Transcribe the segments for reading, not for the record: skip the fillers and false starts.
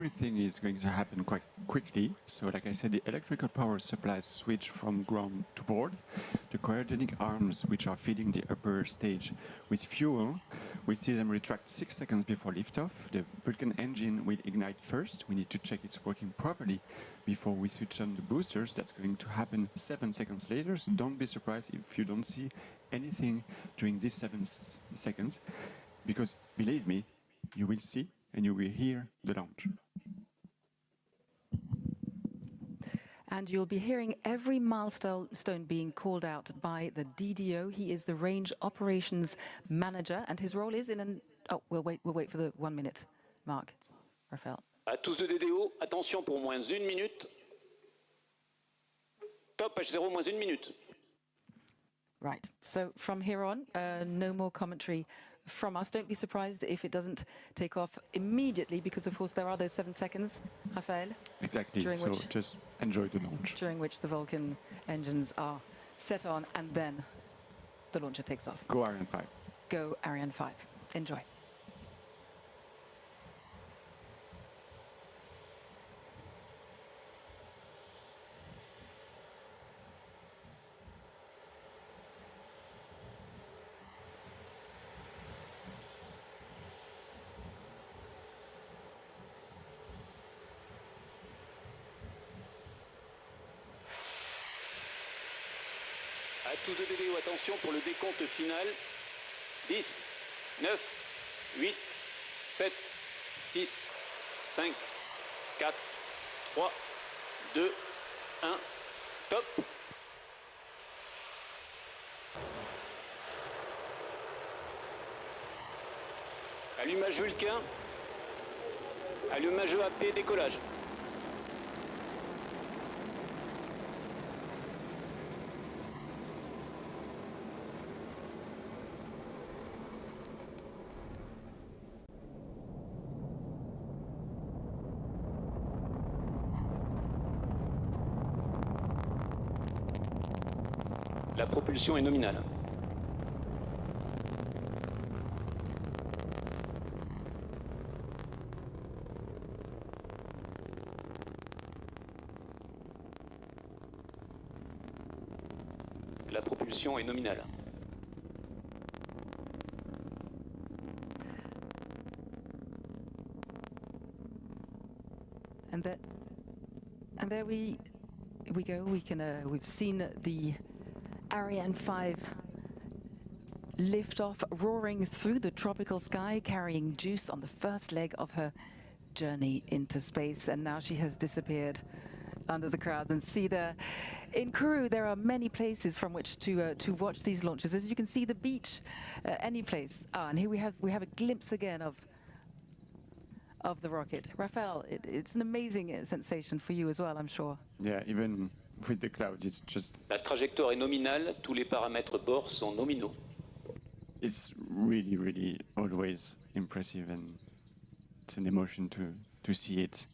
Everything is going to happen quite quickly. So like I said, the electrical power supplies switch from ground to board. The cryogenic arms, which are feeding the upper stage with fuel, we see them retract 6 seconds before liftoff. The Vulcan engine will ignite first. We need to check it's working properly before we switch on the boosters. That's going to happen 7 seconds later. So don't be surprised if you don't see anything during these 7 seconds, because believe me, you will see and you will hear the launch. And you'll be hearing every milestone being called out by the DDO. He is the Range Operations Manager, and his role is in an... Oh, we'll wait for the 1 minute mark. Raphael. À tous de DDO, attention pour moins 1 minute. Top, H0, moins 1 minute. Right, so from here on, no more commentary from us. Don't be surprised if it doesn't take off immediately, because of course there are those 7 seconds, Raphael. Exactly, so just enjoy the launch. During which the Vulcan engines are set on, and then the launcher takes off. Go Ariane 5. Go Ariane 5. Enjoy. À tous de DDO, attention pour le décompte final. 10, 9, 8, 7, 6, 5, 4, 3, 2, 1, top. Allumage Vulcain. Allumage EAP, décollage. La propulsion est nominale. La propulsion est nominale. And there we go. We've seen the Ariane 5 liftoff, roaring through the tropical sky, carrying Juice on the first leg of her journey into space. And now she has disappeared under the crowd. And see there, in Kourou, there are many places from which to watch these launches. As you can see, the beach, any place. And here we have a glimpse again of the rocket. Raphael, it's an amazing sensation for you as well, I'm sure. Yeah, even with the clouds, it's just... La trajectoire est nominale, tous les paramètres bord sont nominaux. It's really, really always impressive, and it's an emotion to see it.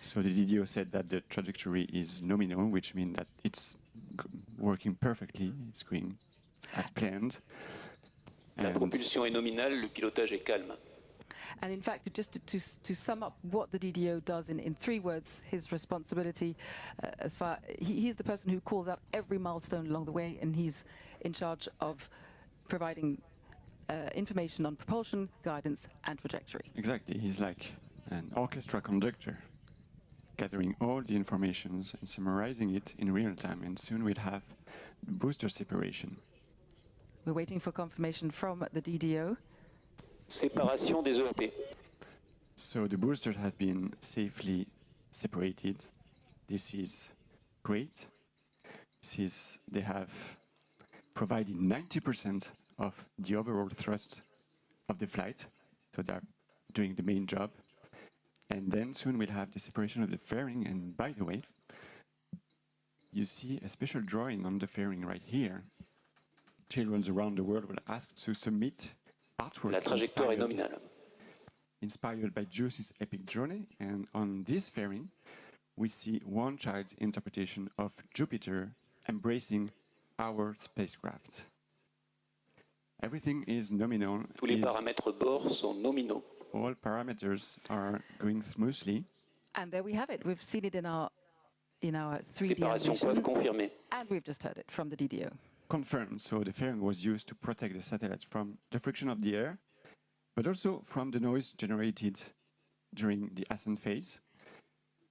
So the DDO said that the trajectory is nominal, which means that it's working perfectly, it's going as planned. La propulsion est nominale, le pilotage est calme. And in fact, just to sum up what the DDO does in 3 words, his responsibility, he's the person who calls out every milestone along the way, and he's in charge of providing information on propulsion, guidance, and trajectory. Exactly, he's like an orchestra conductor, gathering all the information and summarizing it in real time, and soon we'll have booster separation. We're waiting for confirmation from the DDO. Séparation des EAP. So the boosters have been safely separated. This is great. They have provided 90% of the overall thrust of the flight, so they're doing the main job. And then soon we'll have the separation of the fairing. And by the way, you see a special drawing on the fairing right here. Children around the world were asked to submit artwork La trajectoire est nominale. Inspired by Juice's epic journey, and on this fairing, we see one child's interpretation of Jupiter embracing our spacecraft. Everything is nominal. Tous les paramètres bord sont nominaux. all parameters are going smoothly. And there we have it. We've seen it in our 3D Séparation preuve animation, confirmée. and we've just heard it from the DDO. Confirmed. So the fairing was used to protect the satellites from the friction of the air, but also from the noise generated during the ascent phase.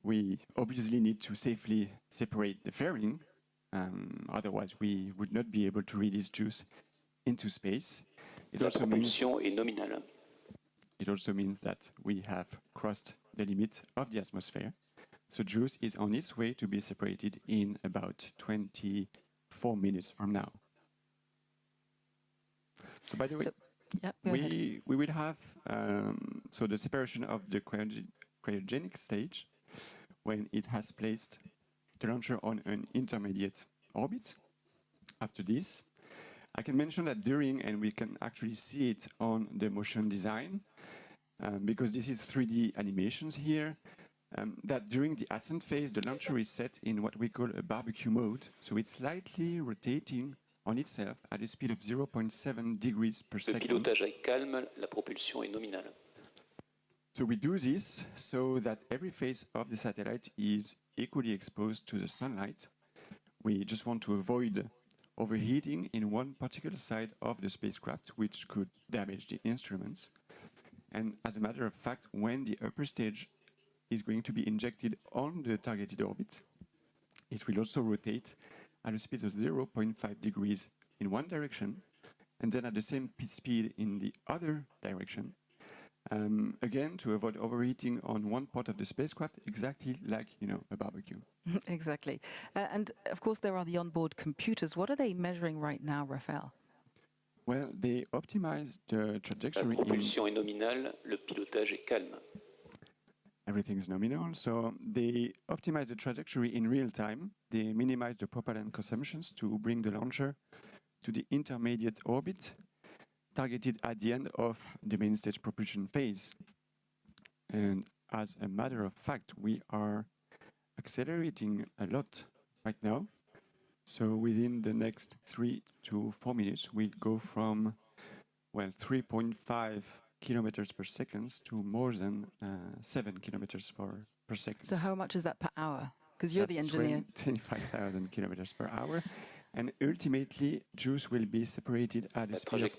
We obviously need to safely separate the fairing, otherwise we would not be able to release juice into space. La propulsion est nominale. It also means that we have crossed the limit of the atmosphere. So juice is on its way to be separated in about 24 minutes from now. So by the way, we will have so the separation of the cryogenic stage when it has placed the launcher on an intermediate orbit. After this, I can mention that during, and we can actually see it on the motion design, because this is 3D animations here, that during the ascent phase, the launcher is set in what we call a barbecue mode. So it's slightly rotating on itself at a speed of 0.7 degrees per second. Le pilotage est calme, la propulsion est nominale. So we do this so that every face of the satellite is equally exposed to the sunlight. We just want to avoid overheating in one particular side of the spacecraft, which could damage the instruments. And as a matter of fact, when the upper stage is going to be injected on the targeted orbit, it will also rotate at a speed of 0.5 degrees in one direction, and then at the same speed in the other direction. Again, to avoid overheating on one part of the spacecraft, exactly like, a barbecue. Exactly. And of course, there are the onboard computers. What are they measuring right now, Raphaël? Well, they optimize the trajectory. La propulsion est nominale, le pilotage est calme. Everything is nominal, so they optimize the trajectory in real time. They minimize the propellant consumptions to bring the launcher to the intermediate orbit, targeted at the end of the main stage propulsion phase. And as a matter of fact, we are accelerating a lot right now. So within the next 3 to 4 minutes, we'll go from, 3.5 kilometers per second to more than 7 kilometers per second. So how much is that per hour? Because you're the engineer. 25,000 kilometers per hour. And ultimately, juice will be separated at a speed of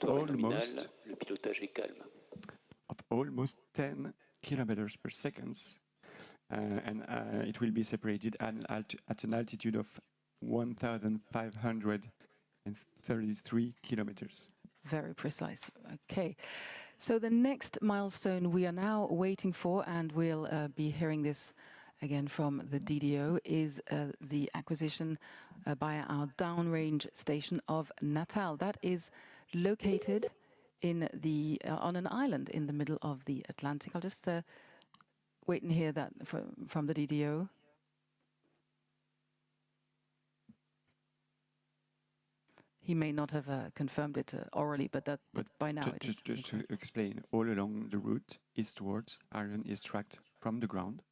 almost 10 kilometers per second. And it will be separated at an altitude of 1,533 kilometers. Very precise. Okay. So the next milestone we are now waiting for, and we'll be hearing this again from the DDO, is the acquisition by our downrange station of Natal. That is located in on an island in the middle of the Atlantic. I'll just wait and hear that from the DDO. He may not have confirmed it orally, but by now it is. Just to explain, all along the route eastwards, Ariane is tracked from the ground.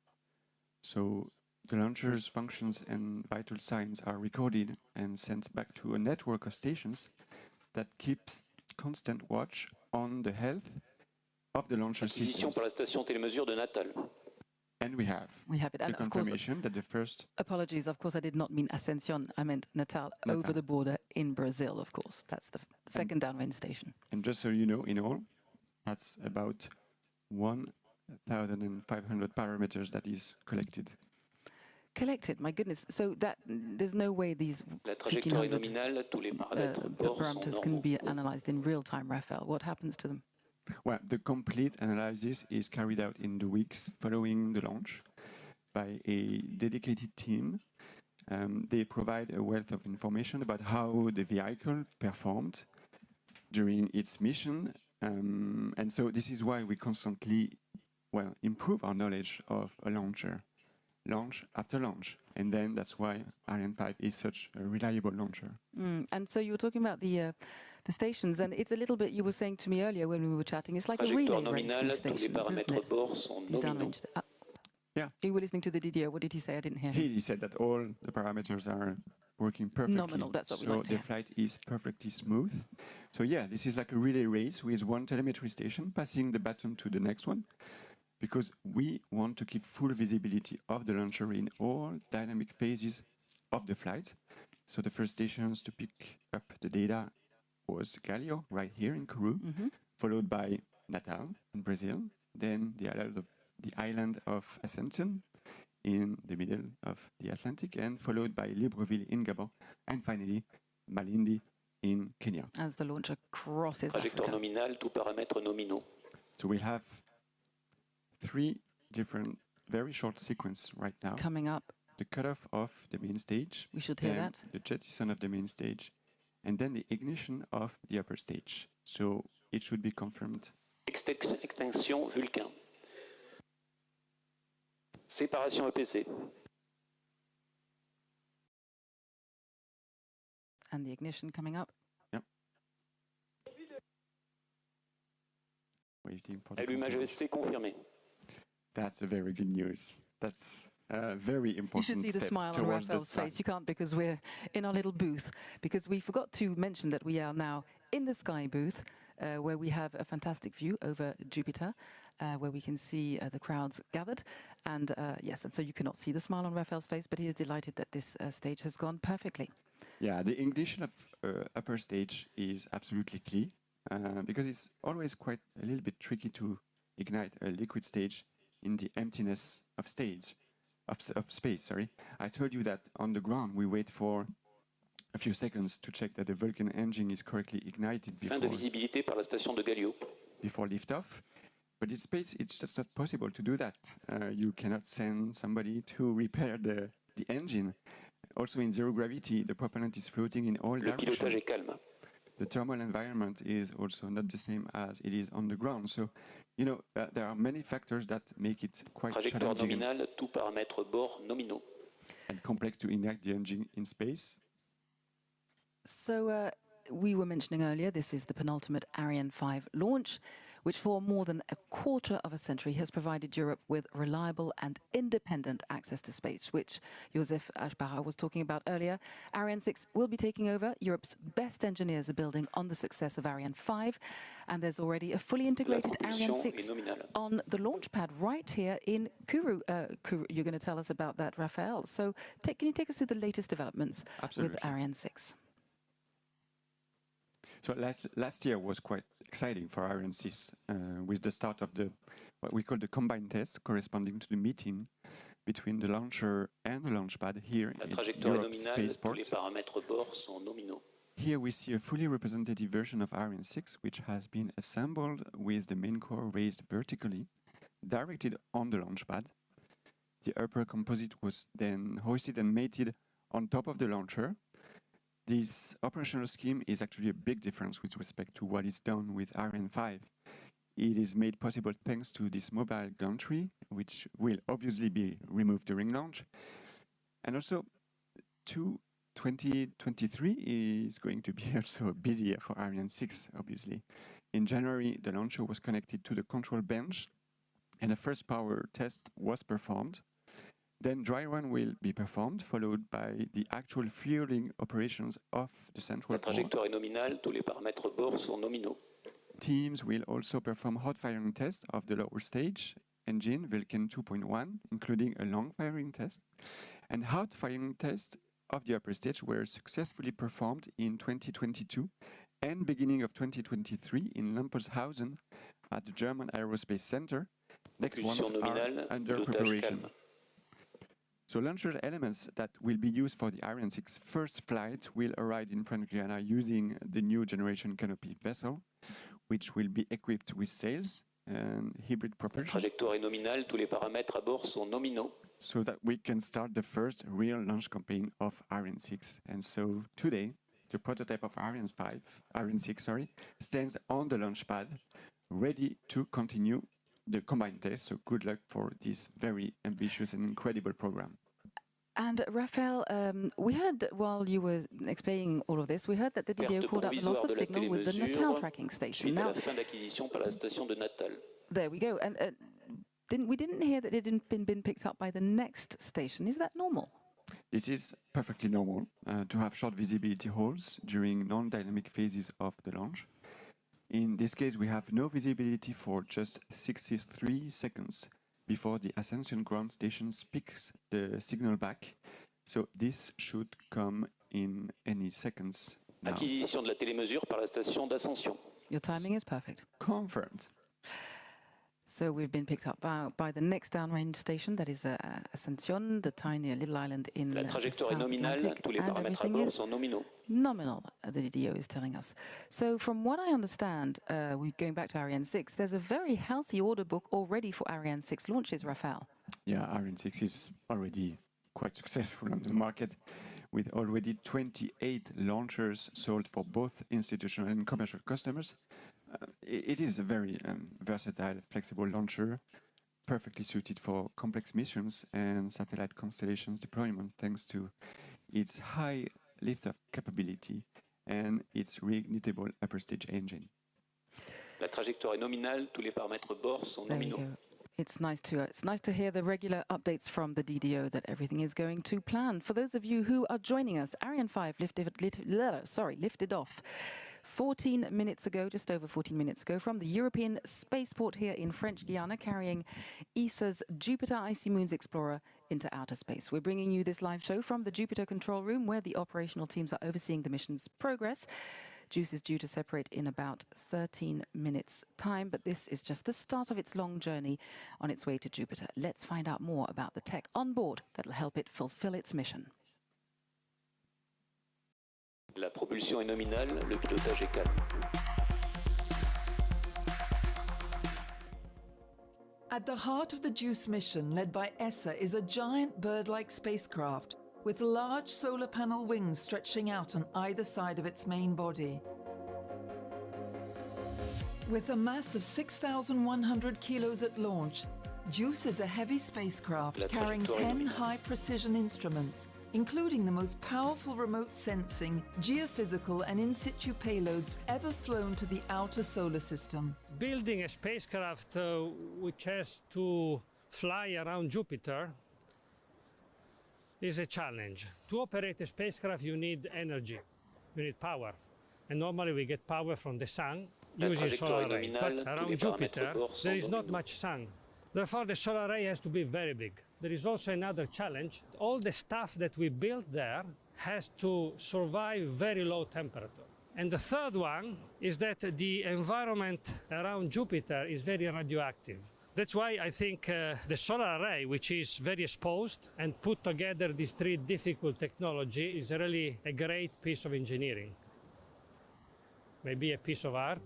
So the launcher's functions and vital signs are recorded and sent back to a network of stations that keeps constant watch on the health of the launcher systems. Par la station télémesure de Natal. And we have it. The confirmation that the first... Apologies, of course, I did not mean Ascension. I meant Natal, over the border in Brazil, of course. That's the second downrange station. And just so you know, in all, that's about 1,500 parameters that is collected. Collected, my goodness. So there's no way these 1,500 parameters can be analyzed in real time, Raphaël. What happens to them? Well, the complete analysis is carried out in the weeks following the launch by a dedicated team. They provide a wealth of information about how the vehicle performed during its mission. And so this is why we constantly, improve our knowledge of a launcher, launch after launch. And then that's why Ariane 5 is such a reliable launcher. And so you were talking about the stations, and it's a little bit, you were saying to me earlier when we were chatting, it's like a relay race, these stations, isn't it? These downrange. Yeah. You were listening to the DDO. What did he say? I didn't hear him. He said that all the parameters are working perfectly. Nominal, that's what we like to So the hear. flight is perfectly smooth. So yeah, this is like a relay race with one telemetry station passing the baton to the next one, because we want to keep full visibility of the launcher in all dynamic phases of the flight. So the first stations to pick up the data was Galileo, right here in Kourou, followed by Natal in Brazil, then the island of Ascension in the middle of the Atlantic, and followed by Libreville in Gabon, and finally Malindi in Kenya. As the launcher crosses Trajectoire Africa. nominale, tous paramètres nominaux. So we'll have 3 different, very short sequences right now. Coming up, The cutoff of the main stage, we should hear then that. the jettison of the main stage, and then the ignition of the upper stage. So it should be confirmed. Extinction Vulcain. Séparation EPC. And the ignition coming up. Yep. Waiting for the Allumage confirmation. ESC confirmé. That's a very good news. That's a very You important should see the step smile on towards the Raphael's start. face. You can't, because we're in our little booth. Because we forgot to mention that we are now in the Sky booth, where we have a fantastic view over Jupiter, where we can see the crowds gathered. And yes, and so you cannot see the smile on Raphael's face, but he is delighted that this stage has gone perfectly. Yeah, the ignition of upper stage is absolutely key, because it's always quite a little bit tricky to ignite a liquid stage in the emptiness of space. Sorry, I told you that on the ground we wait for a few seconds to check that the Vulcan engine is correctly ignited Fin de visibilité par la station de Galileo. before liftoff. But in space, it's just not possible to do that. You cannot send somebody to repair the engine. Also in zero gravity, the propellant is floating in all Le pilotage directions. est calme. The thermal environment is also not the same as it is on the ground. So, you know, there are many factors that make it quite Trajectoire challenging nominale, tous paramètres bord nominaux. and complex to ignite the engine in space. So we were mentioning earlier, this is the penultimate Ariane 5 launch, which for more than a quarter of a century has provided Europe with reliable and independent access to space, which Joseph Aschbacher was talking about earlier. Ariane 6 will be taking over. Europe's best engineers are building on the success of Ariane 5, and there's already a fully integrated Ariane 6 on the launch pad right here in Kourou. You're going to tell us about that, Raphael. So can you take us through the latest developments Absolutely. with Ariane 6? So last year was quite exciting for Ariane 6 with the start of what we call the combined test, corresponding to the meeting between the launcher and the launch pad here in Europe Spaceport. Here we see a fully representative version of Ariane 6, which has been assembled with the main core raised vertically, directed on the launch pad. The upper composite was then hoisted and mated on top of the launcher. This operational scheme is actually a big difference with respect to what is done with Ariane 5. It is made possible thanks to this mobile gantry, which will obviously be removed during launch. And also, 2023 is going to be also a busy year for Ariane 6, obviously. In January, the launcher was connected to the control bench, and the first power test was performed. Then dry run will be performed, followed by the actual fueling operations of the central La trajectoire est nominale, tous les paramètres bord sont nominaux. Teams will also perform hot firing tests of the lower stage engine, Vulcan 2.1, including a long firing test. And hot firing tests of the upper stage were successfully performed in 2022 and beginning of 2023 in Lampershausen at the German Aerospace Center. Next ones are under preparation. So launcher elements that will be used for the Ariane 6 first flight will arrive in French Guiana using the new generation canopy vessel, which will be equipped with sails and hybrid propulsion. La trajectoire est nominale, tous les paramètres à bord sont nominaux. So that we can start the first real launch campaign of Ariane 6. And so today, the prototype of Ariane 6, stands on the launch pad, ready to continue the combined test. So good luck for this very ambitious and incredible program. And Raphael, we heard while you were explaining all of this, we heard that the DDO called out the loss of signal with the Natal tracking station. Now, there we go. And we didn't hear that it hadn't been picked up by the next station. Is that normal? This is perfectly normal to have short visibility holes during non-dynamic phases of the launch. In this case, we have no visibility for just 63 seconds before the Ascension ground station picks the signal back. So this should come in any seconds now. Acquisition de la télémesure par la station d'Ascension. Your timing is perfect. Confirmed. So we've been picked up by the next downrange station, that is Ascension, the tiny little island in La the trajectoire est South nominale, Atlantic, tous les and paramètres à everything bord is sont nominaux. nominal, the DDO is telling us. So from what I understand, we're going back to Ariane 6, there's a very healthy order book already for Ariane 6 launches, Raphael. Yeah, Ariane 6 is already quite successful on the market, with already 28 launchers sold for both institutional and commercial customers. It is a very versatile, flexible launcher, perfectly suited for complex missions and satellite constellations deployment thanks to its high liftoff capability and its reignitable upper stage engine. La trajectoire est nominale, tous les paramètres bord sont There we nominaux. go. It's nice to hear the regular updates from the DDO that everything is going to plan. For those of you who are joining us, Ariane 5 lifted off 14 minutes ago, just over 14 minutes ago, from the European Spaceport here in French Guiana, carrying ESA's Jupiter Icy Moons Explorer into outer space. We're bringing you this live show from the Jupiter control room, where the operational teams are overseeing the mission's progress. JUICE is due to separate in about 13 minutes' time, but this is just the start of its long journey on its way to Jupiter. Let's find out more about the tech on board that'll help it fulfill its mission. La propulsion est nominale, le pilotage est calme. At the heart of the JUICE mission, led by ESA, is a giant bird-like spacecraft with large solar panel wings stretching out on either side of its main body. With a mass of 6,100 kilos at launch, JUICE is a heavy spacecraft carrying 10 high-precision instruments, including the most powerful remote sensing, geophysical and in-situ payloads ever flown to the outer solar system. Building a spacecraft which has to fly around Jupiter is a challenge. To operate a spacecraft, you need energy, you need power. And normally we get power from the sun, using solar array. But around Jupiter, there is not much sun. Therefore, the solar array has to be very big. There is also another challenge. All the stuff that we built there has to survive very low temperature. And the third one is that the environment around Jupiter is very radioactive. That's why I think the solar array, which is very exposed and put together these three difficult technologies, is really a great piece of engineering. Maybe a piece of art.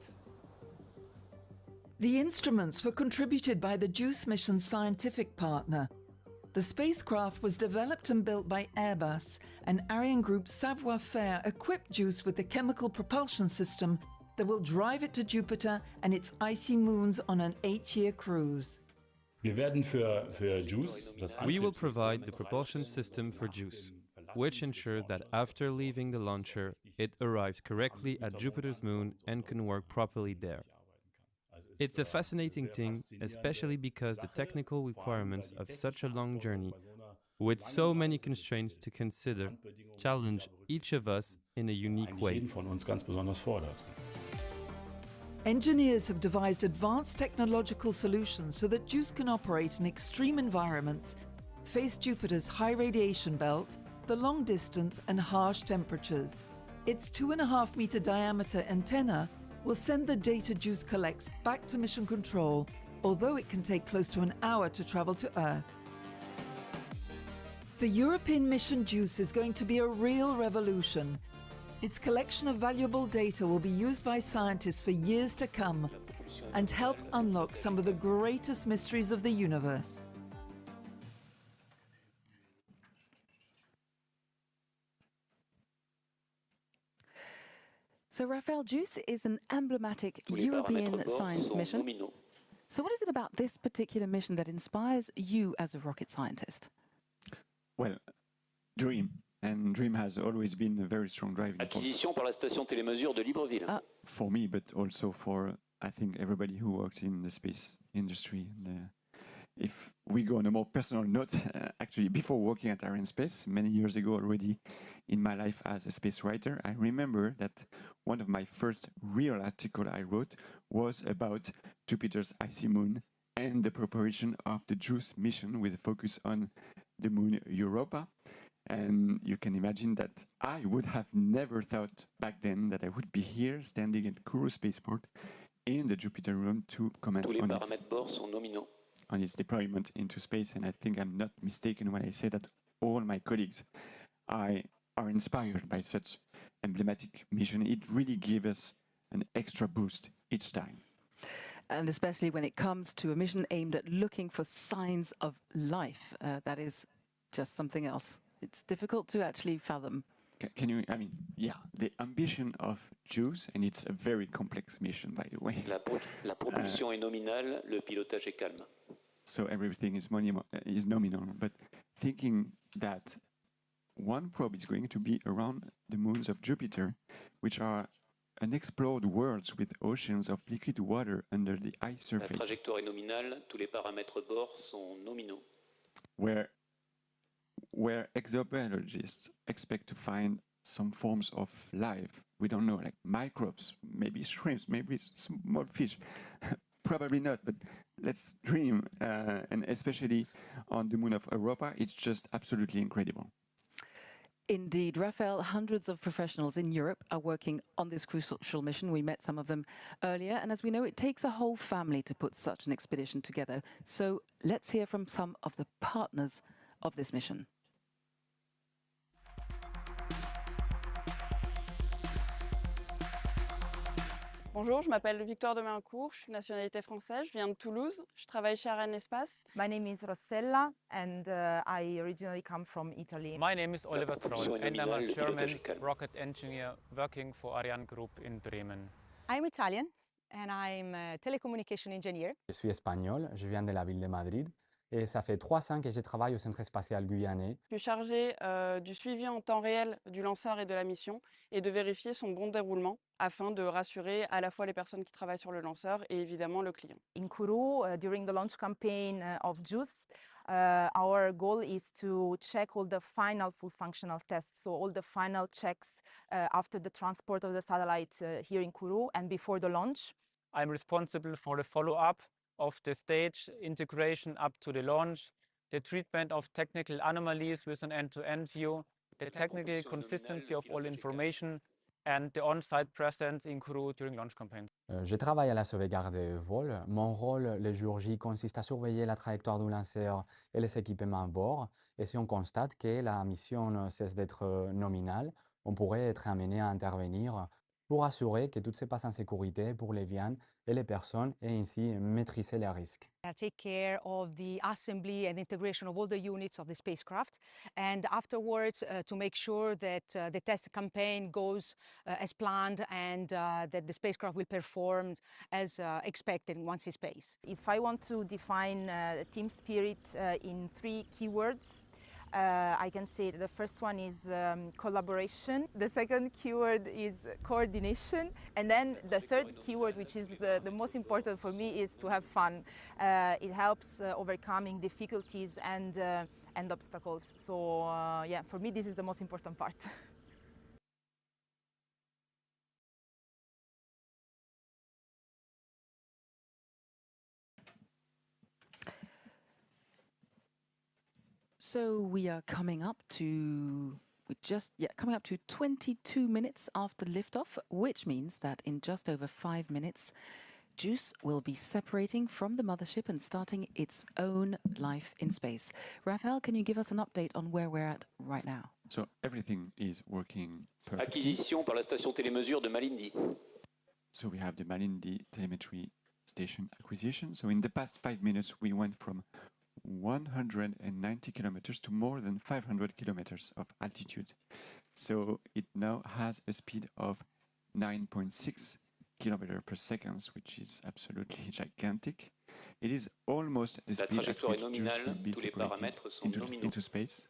The instruments were contributed by the JUICE mission's scientific partner. The spacecraft was developed and built by Airbus, and Ariane Group's Savoir-Faire equipped JUICE with the chemical propulsion system that will drive it to Jupiter and its icy moons on an 8-year cruise. We will provide the propulsion system for JUICE, which ensures that after leaving the launcher, it arrives correctly at Jupiter's moon and can work properly there. It's a fascinating thing, especially because the technical requirements of such a long journey, with so many constraints to consider, challenge each of us in a unique way. Engineers have devised advanced technological solutions so that JUICE can operate in extreme environments, face Jupiter's high radiation belt, the long distance and harsh temperatures. Its 2.5-meter diameter antenna will send the data JUICE collects back to mission control, although it can take close to an hour to travel to Earth. The European mission JUICE is going to be a real revolution. Its collection of valuable data will be used by scientists for years to come and help unlock some of the greatest mysteries of the universe. So, Raphael, JUICE is an emblematic European science mission. So what is it about this particular mission that inspires you as a rocket scientist? Well, Dream. And Dream has always been a very strong driving force. Acquisition par la station Télémesure de Libreville. For me, but also for, I think, everybody who works in the space industry. if we go on a more personal note, actually, before working at Ariane Space, many years ago already in my life as a space writer, I remember that one of my first real article I wrote was about Jupiter's icy moon and the preparation of the JUICE mission with a focus on the moon Europa. And you can imagine that I would have never thought back then that I would be here standing at Kourou Spaceport in the Jupiter room to comment on its deployment into space. And I think I'm not mistaken when I say that all my colleagues are inspired by such emblematic mission. It really gives us an extra boost each time. And especially when it comes to a mission aimed at looking for signs of life, that is just something else. It's difficult to actually fathom. Can you, I mean, yeah, the ambition of JUICE, and it's a very complex mission, by the way. La propulsion est nominale, le pilotage est calme. So everything is nominal, but thinking that one probe is going to be around the moons of Jupiter, which are unexplored worlds with oceans of liquid water under the ice surface. La trajectoire est nominale, tous les paramètres bord sont nominaux. Where exobiologists expect to find some forms of life, we don't know, like microbes, maybe shrimps, maybe small fish. Probably not, but let's dream. And especially on the moon of Europa, it's just absolutely incredible. Indeed, Raphael, hundreds of professionals in Europe are working on this crucial mission. We met some of them earlier, and as we know, it takes a whole family to put such an expedition together. So let's hear from some of the partners of this mission. Bonjour, je m'appelle Victoire de Maincourt, je suis nationalité française, je viens de Toulouse, je travaille chez Ariane Espace. My name is Rossella and I originally come from Italy. My name is Oliver Troll and I'm a German rocket engineer working for Ariane Group in Bremen. I'm Italian and I'm a telecommunication engineer. Je suis espagnol, je viens de la ville de Madrid. Et ça fait 3 ans que je travaille au Centre spatial guyanais. Je suis chargée du suivi en temps réel du lanceur et de la mission et de vérifier son bon déroulement afin de rassurer à la fois les personnes qui travaillent sur le lanceur et évidemment le client. In Kourou, during the launch campaign of JUICE, our goal is to check all the final full functional tests, so all the final checks after the transport of the satellite here in Kourou and before the launch. I'm responsible for the follow-up of the stage integration up to the launch, the treatment of technical anomalies with an end-to-end view, the technical consistency of all information, and the on-site presence in Kourou during launch campaign. Je travaille à la sauvegarde vol. Mon rôle le jour J consiste à surveiller la trajectoire du lanceur et les équipements à bord. Et si on constate que la mission cesse d'être nominale, on pourrait être amené à intervenir pour assurer que tout se passe en sécurité pour les viandes et les personnes et ainsi maîtriser les risques. I take care of the assembly and integration of all the units of the spacecraft and afterwards to make sure that the test campaign goes as planned and that the spacecraft will perform as expected once in space. If I want to define team spirit in 3 keywords, I can say the first one is collaboration, the second keyword is coordination, and then the third keyword, which is the most important for me, is to have fun. It helps overcoming difficulties and obstacles. So yeah, for me this is the most important part. So we are coming up to 22 minutes after liftoff, which means that in just over 5 minutes, JUICE will be separating from the mothership and starting its own life in space. Raphael, can you give us an update on where we're at right now? So everything is working perfectly. Acquisition par la station télémesure de Malindi. So we have the Malindi Telemetry station acquisition. So in the past 5 minutes, we went from 190 kilometers to more than 500 kilometers of altitude. So it now has a speed of 9.6 kilometers per second, which is absolutely gigantic. It is almost the speed at which JUICE will be separated into space.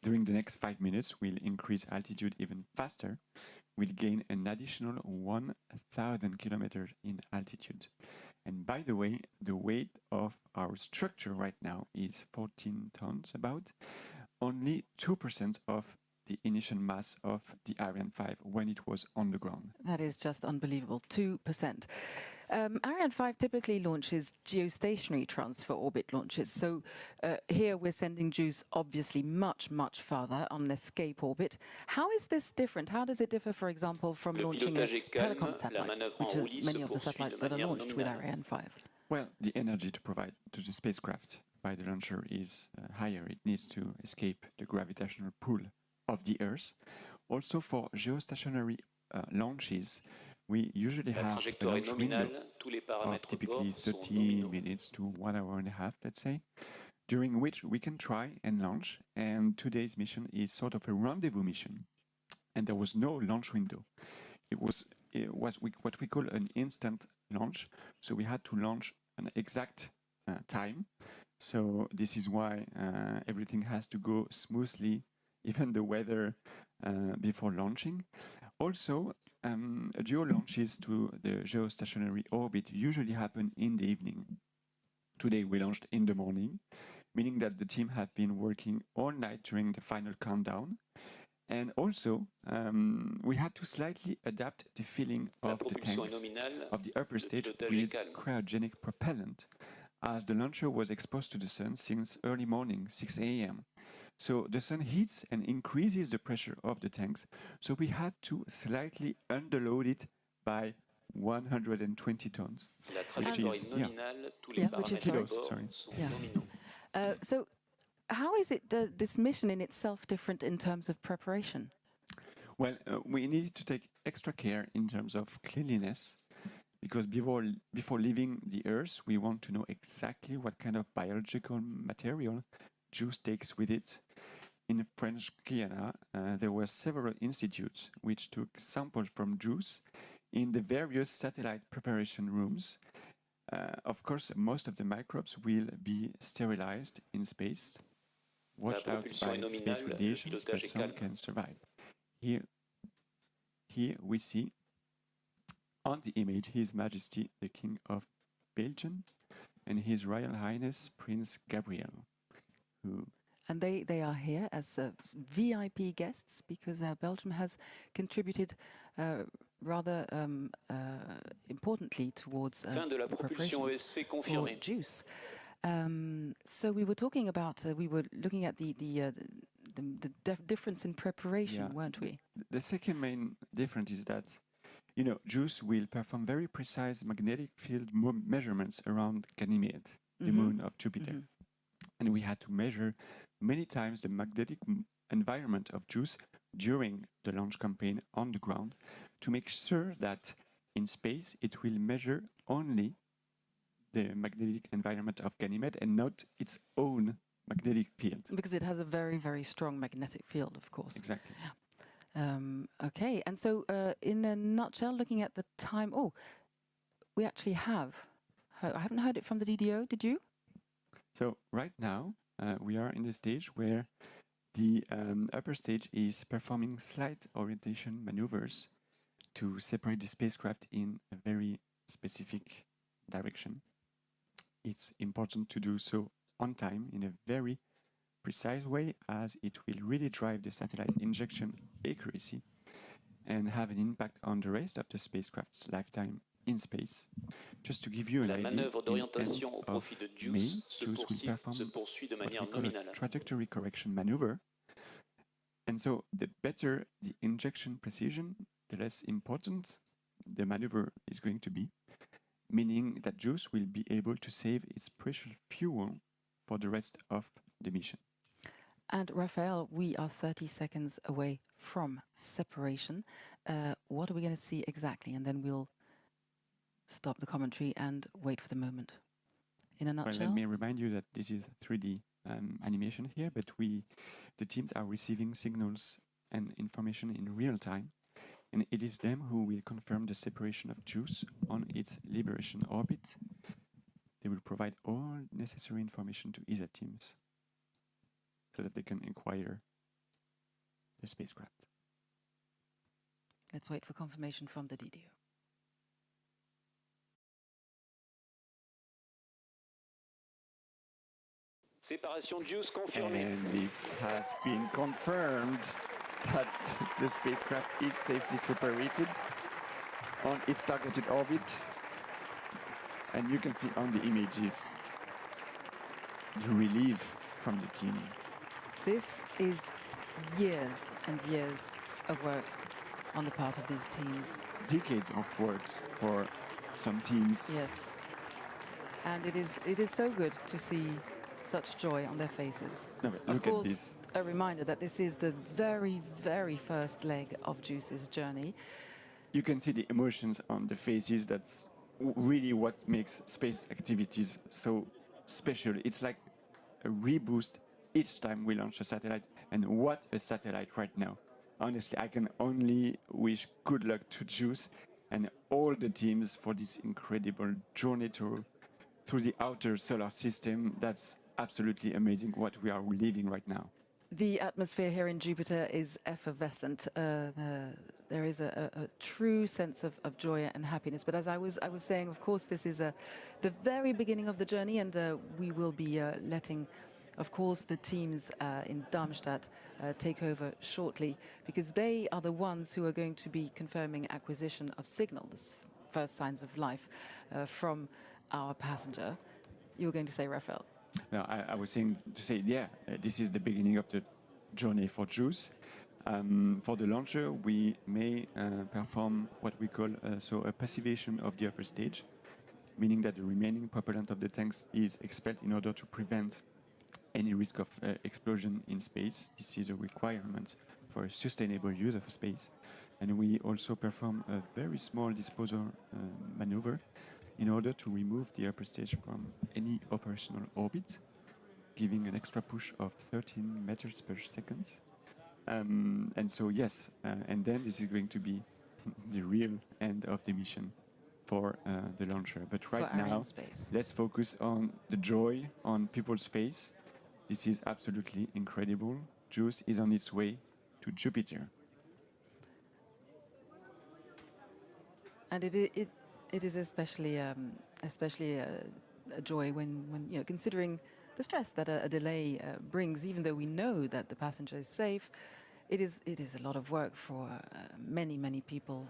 During the next 5 minutes, we'll increase altitude even faster. We'll gain an additional 1,000 kilometers in altitude. And by the way, the weight of our structure right now is 14 tons about, only 2% of the initial mass of the Ariane 5 when it was on the ground. That is just unbelievable, 2%. Ariane 5 typically launches geostationary transfer orbit launches. So here we're sending JUICE obviously much, much farther on an escape orbit. How is this different? How does it differ, for example, from launching a telecom satellite, which are many of the satellites that are launched with Ariane 5? Well, the energy to provide to the spacecraft by the launcher is higher. It needs to escape the gravitational pull of the Earth. Also for geostationary launches, we usually have a launch window of typically 30 minutes to 1 hour and a half, let's say, during which we can try and launch. And today's mission is sort of a rendezvous mission. And there was no launch window. It was what we call an instant launch. So we had to launch an exact time. So this is why everything has to go smoothly, even the weather before launching. Also, geo launches to the geostationary orbit usually happen in the evening. Today we launched in the morning, meaning that the team have been working all night during the final countdown. And also, we had to slightly adapt the filling of the tanks of the upper stage with cryogenic propellant, as the launcher was exposed to the sun since early morning, 6 a.m. So the sun heats and increases the pressure of the tanks, so we had to slightly underload it by 120 tons, which is, kilos, sorry. So how is it this mission in itself different in terms of preparation? Well, we needed to take extra care in terms of cleanliness, because before leaving the Earth, we want to know exactly what kind of biological material JUICE takes with it. In French Guiana, there were several institutes which took samples from JUICE in the various satellite preparation rooms. Of course, most of the microbes will be sterilized in space, watched out by space radiations, but some can survive. Here we see on the image His Majesty the King of Belgium and His Royal Highness Prince Gabriel. And they are here as VIP guests because Belgium has contributed rather importantly towards preparations for JUICE. So we were talking about, we were looking at the difference in preparation, weren't we? The second main difference is that, JUICE will perform very precise magnetic field measurements around Ganymede, the moon of Jupiter. And we had to measure many times the magnetic environment of JUICE during the launch campaign on the ground to make sure that in space it will measure only the magnetic environment of Ganymede and not its own magnetic field. Because it has a very, very strong magnetic field, of course. Exactly. Okay, and so in a nutshell, looking at the time, we actually have, I haven't heard it from the DDO, did you? So right now, we are in the stage where the upper stage is performing slight orientation maneuvers to separate the spacecraft in a very specific direction. It's important to do so on time in a very precise way, as it will really drive the satellite injection accuracy and have an impact on the rest of the spacecraft's lifetime in space. Just to give you an idea, in end of May, JUICE will perform what we call a trajectory correction maneuver. And so the better the injection precision, the less important the maneuver is going to be, meaning that JUICE will be able to save its precious fuel for the rest of the mission. And Raphael, we are 30 seconds away from separation. What are we going to see exactly? And then we'll stop the commentary and wait for the moment. In a nutshell? Well, let me remind you that this is 3D animation here, but the teams are receiving signals and information in real time, and it is them who will confirm the separation of JUICE on its liberation orbit. They will provide all necessary information to ESA teams so that they can inquire the spacecraft. Let's wait for confirmation from the DDO. Séparation Juice confirmée. And this has been confirmed that the spacecraft is safely separated on its targeted orbit. And you can see on the images the relief from the teams. This is years and years of work on the part of these teams. Decades of work for some teams. Yes. And it is so good to see such joy on their faces. No, but of look course, at this. a reminder that this is the very, very first leg of Juice's journey. You can see the emotions on the faces. That's really what makes space activities so special. It's like a reboost each time we launch a satellite. And what a satellite right now. Honestly, I can only wish good luck to Juice and all the teams for this incredible journey through the outer solar system. That's absolutely amazing what we are living right now. The atmosphere here in Jupiter is effervescent. There is a true sense of joy and happiness. But as I was saying, of course, this is the very beginning of the journey, and we will be letting, of course, the teams in Darmstadt take over shortly, because they are the ones who are going to be confirming acquisition of signal, the first signs of life from our passenger. You were going to say, Raphael? No, I was saying to say, yeah, this is the beginning of the journey for Juice. For the launcher, we may perform what we call a passivation of the upper stage, meaning that the remaining propellant of the tanks is expelled in order to prevent any risk of explosion in space. This is a requirement for a sustainable use of space. And we also perform a very small disposal maneuver in order to remove the upper stage from any operational orbit, giving an extra push of 13 meters per second. And so, yes, and then this is going to be the real end of the mission for the launcher. But right now, let's focus on the joy on people's face. This is absolutely incredible. Juice is on its way to Jupiter. And it is especially a joy when you know, considering the stress that a delay brings. Even though we know that the passenger is safe, it is a lot of work for many people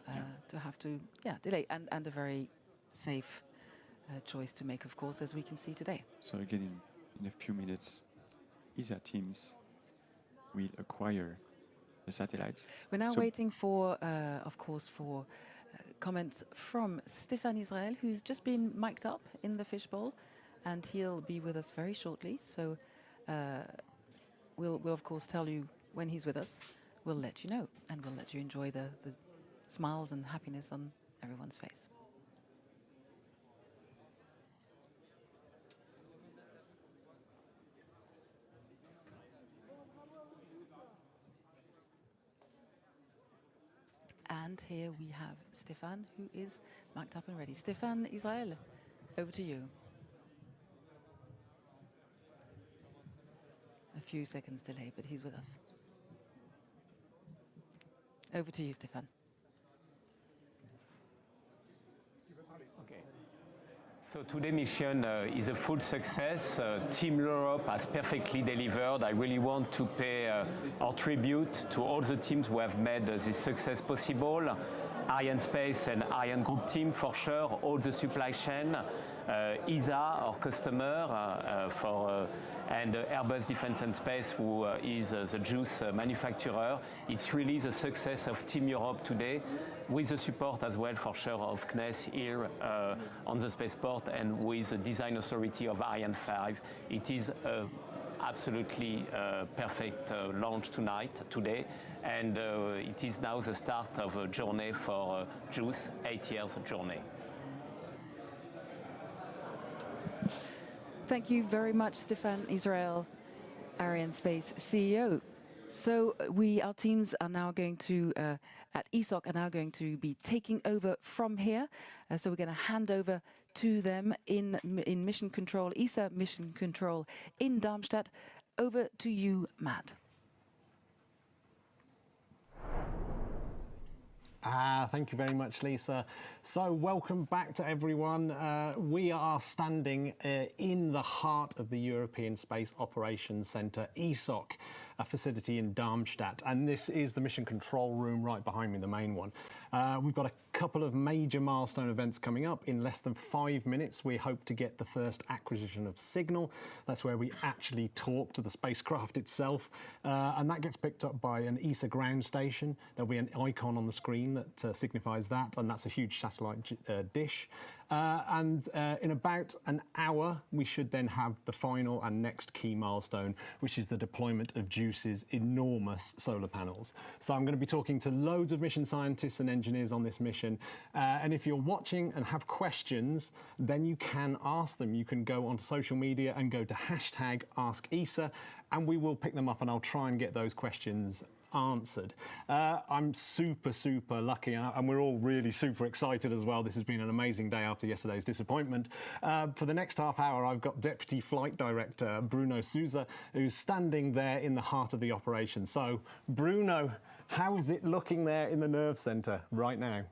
to have to delay, and a very safe choice to make, of course, as we can see today. So again, in a few minutes, ESA teams will acquire the satellites. We're now waiting for, of course, for comments from Stéphane Israël, who's just been mic'd up in the fishbowl, and he'll be with us very shortly. So we'll of course tell you when he's with us. We'll let you know, and we'll let you enjoy the smiles and happiness on everyone's face. And here we have Stéphane, who is mic'd up and ready. Stéphane Israël, over to you. A few seconds delay, but he's with us. Over to you, Stéphane. Okay. So today's mission is a full success. Team Europe has perfectly delivered. I really want to pay our tribute to all the teams who have made this success possible. Ariane Space and Ariane Group team for sure, all the supply chain, ESA, our customer, and Airbus Defence and Space, who is the Juice manufacturer. It's really the success of Team Europe today, with the support as well for sure of CNES here on the Spaceport, and with the design authority of Ariane 5. It is absolutely perfect launch today, and it is now the start of a journey for Juice, 8 years journey. Thank you very much, Stéphane Israël, Ariane Space CEO. So our teams are now going to, at ESOC, are now going to be taking over from here. So we're going to hand over to them in mission control, ESA mission control in Darmstadt. Over to you, Matt. Thank you very much, Lisa. So welcome back to everyone. We are standing in the heart of the European Space Operations Centre, ESOC, a facility in Darmstadt. And this is the mission control room right behind me, the main one. We've got a couple of major milestone events coming up. In less than 5 minutes, we hope to get the first acquisition of signal. That's where we actually talk to the spacecraft itself. And that gets picked up by an ESA ground station. There'll be an icon on the screen that signifies that, and that's a huge satellite dish. And in about an hour, we should then have the final and next key milestone, which is the deployment of JUICE's enormous solar panels. So I'm going to be talking to loads of mission scientists and engineers on this mission. And if you're watching and have questions, then you can ask them. You can go onto social media and go to #AskESA, and we will pick them up, and I'll try and get those questions answered. I'm super lucky, and we're all really super excited as well. This has been an amazing day after yesterday's disappointment. For the next half hour, I've got Deputy Flight Director Bruno Souza, who's standing there in the heart of the operation. So, Bruno, how is it looking there in the nerve centre right now?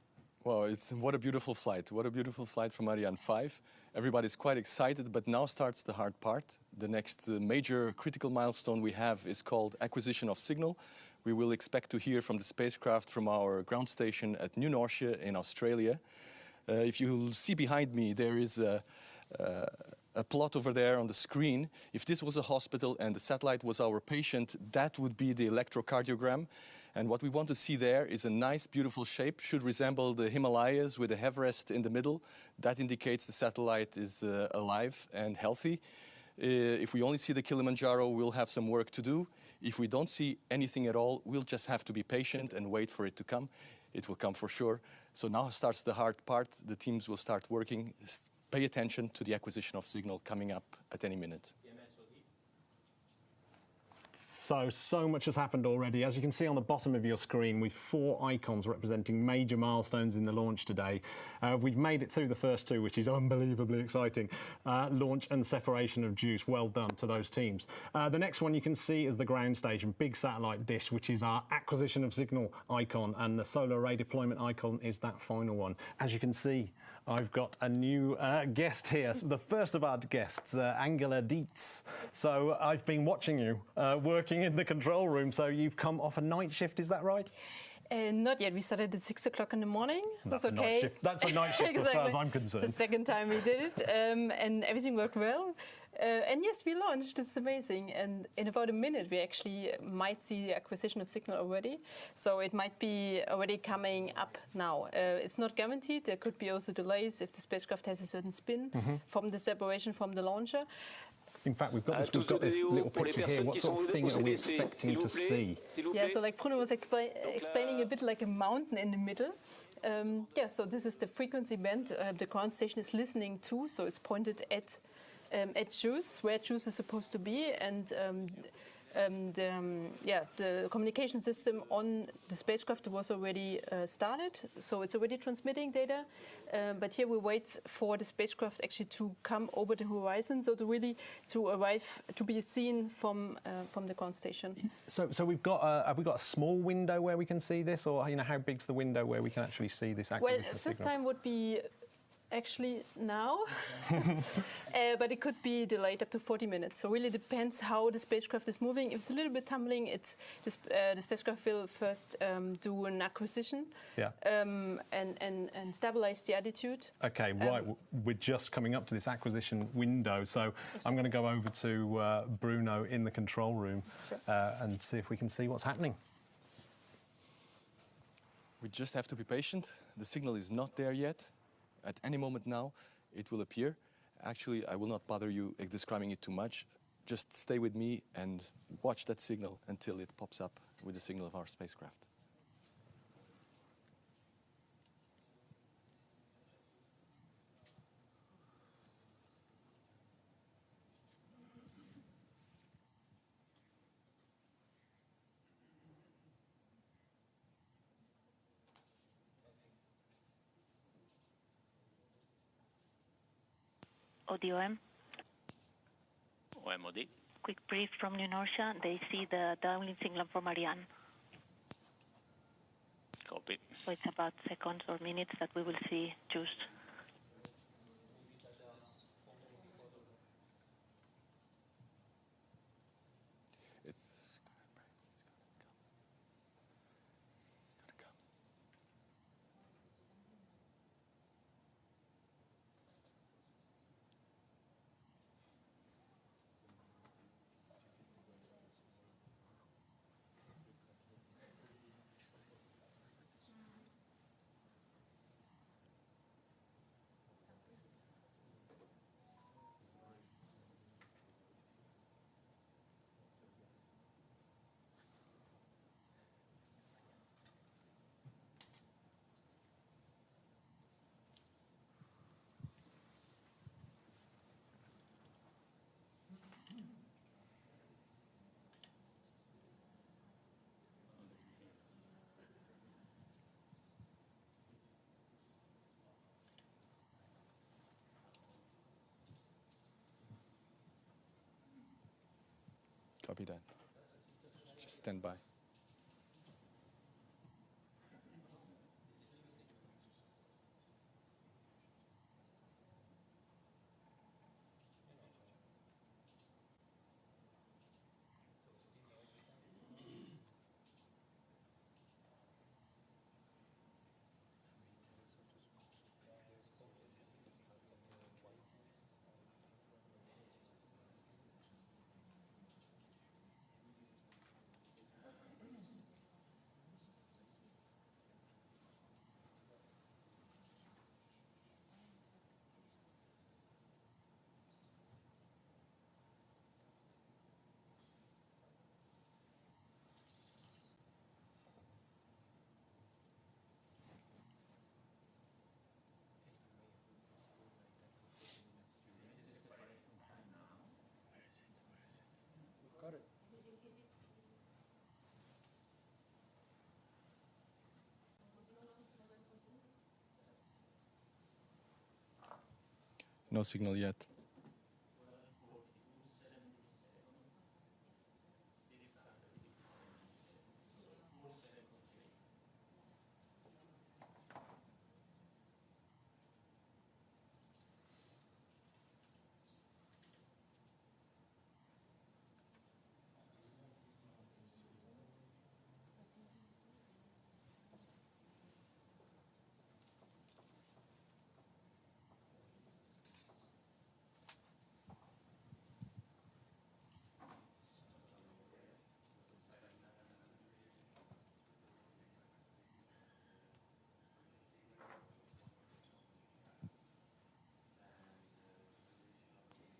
Well, what a beautiful flight. What a beautiful flight from Ariane 5. Everybody's quite excited, but now starts the hard part. The next major critical milestone we have is called acquisition of signal. We will expect to hear from the spacecraft from our ground station at Lunar-Earth in Australia. If you see behind me, there is a plot over there on the screen. If this was a hospital and the satellite was our patient, that would be the electrocardiogram. And what we want to see there is a nice, beautiful shape, should resemble the Himalayas with a Everest in the middle. That indicates the satellite is alive and healthy. If we only see the Kilimanjaro, we'll have some work to do. If we don't see anything at all, we'll just have to be patient and wait for it to come. It will come for sure. So now starts the hard part. The teams will start working. Pay attention to the acquisition of signal coming up at any minute. So much has happened already. As you can see on the bottom of your screen, with 4 icons representing major milestones in the launch today. We've made it through the first 2, which is unbelievably exciting. Launch and separation of JUICE. Well done to those teams. The next one you can see is the ground station, big satellite dish, which is our acquisition of signal icon, and the solar array deployment icon is that final one. As you can see, I've got a new guest here, the first of our guests, Angela Dietz. So I've been watching you working in the control room, so you've come off a night shift, is that right? Not yet. We started at 6 o'clock in the morning. That's okay. A night shift. That's a night shift exactly. As far as I'm concerned. It's the second time we did it, and everything worked well. And yes, we launched. It's amazing. And in about a minute, we actually might see the acquisition of signal already. So it might be already coming up now. It's not guaranteed. There could be also delays if the spacecraft has a certain spin from the separation from the launcher. In fact, we've got this little picture here. What sort of thing are we expecting to see? Yeah, so like Bruno was explaining a bit like a mountain in the middle. Yeah, so this is the frequency band the ground station is listening to. So it's pointed at JUICE, where JUICE is supposed to be, and the communication system on the spacecraft was already started, so it's already transmitting data. But here we wait for the spacecraft actually to come over the horizon, so to arrive, to be seen from the ground station. So we've got have we got a small window where we can see this, or how big's the window where we can actually see this acquisition? Well, first time would be actually now, but it could be delayed up to 40 minutes. So really depends how the spacecraft is moving. If it's a little bit tumbling, the spacecraft will first do an acquisition and stabilize the attitude. Okay, right. We're just coming up to this acquisition window, so I'm going to go over to Bruno in the control room and see if we can see what's happening. We just have to be patient. The signal is not there yet. At any moment now, it will appear. Actually, I will not bother you describing it too much. Just stay with me and watch that signal until it pops up with the signal of our spacecraft. ODOM. OMOD. Quick brief from Lunar-Earth. They see the downlink signal from Ariane. Copy. so it's about seconds or minutes that we will see juice. It's gonna come. Copy that. Just stand by. No signal yet.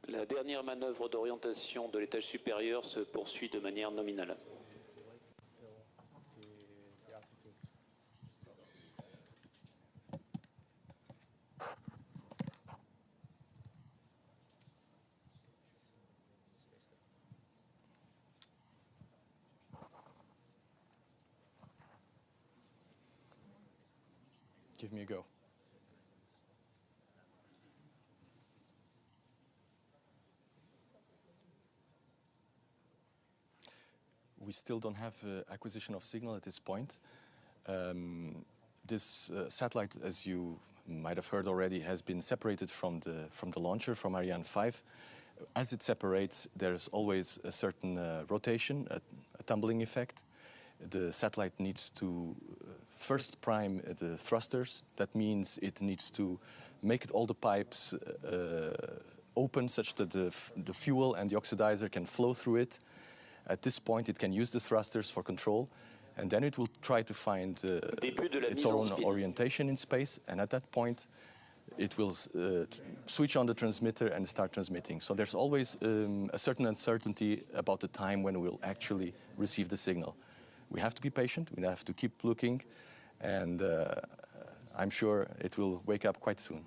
La dernière manœuvre d'orientation de l'étage supérieur se poursuit de manière nominale. Give me a go. We still don't have acquisition of signal at this point. This satellite, as you might have heard already, has been separated from the launcher, from Ariane 5. As it separates, there's always a certain rotation, a tumbling effect. The satellite needs to first prime the thrusters. That means it needs to make all the pipes open such that the fuel and the oxidizer can flow through it. At this point, it can use the thrusters for control, and then it will try to find its own orientation in space, and at that point, it will switch on the transmitter and start transmitting. So there's always a certain uncertainty about the time when we'll actually receive the signal. We have to be patient, we have to keep looking, and I'm sure it will wake up quite soon.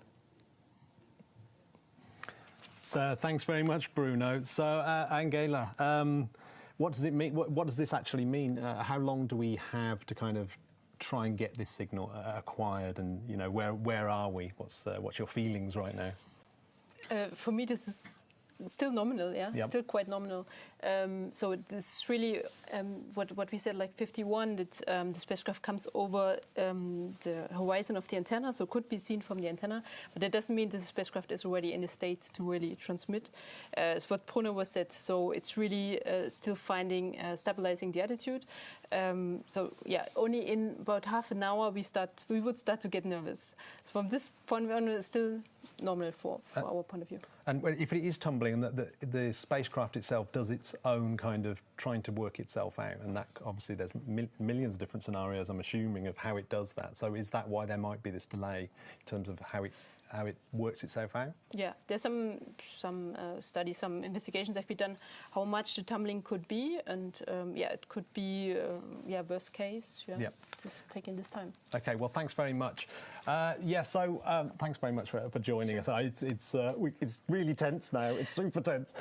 So thanks very much, Bruno. So Angela, what does it mean? What does this actually mean? How long do we have to kind of try and get this signal acquired? And where are we? What's your feelings right now? For me, this is still nominal, yeah, Yep. still quite nominal. So this is really what we said, like 51, that the spacecraft comes over the horizon of the antenna, so could be seen from the antenna, but that doesn't mean that the spacecraft is already in a state to really transmit. It's what Bruno was said, so it's really still finding, stabilizing the attitude. So yeah, only in about half an hour we would start to get nervous. So from this point on, it's still normal for our point of view. And if it is tumbling, and the spacecraft itself does its own kind of trying to work itself out, and that obviously there's millions of different scenarios, I'm assuming, of how it does that. So is that why there might be this delay in terms of how it works itself out? Yeah, there's some studies, some investigations have been done how much the tumbling could be, and yeah, it could be worst case. Yeah, yep. Just taking this time. Okay, well, thanks very much. Thanks very much for joining us. It's really tense now. It's super tense.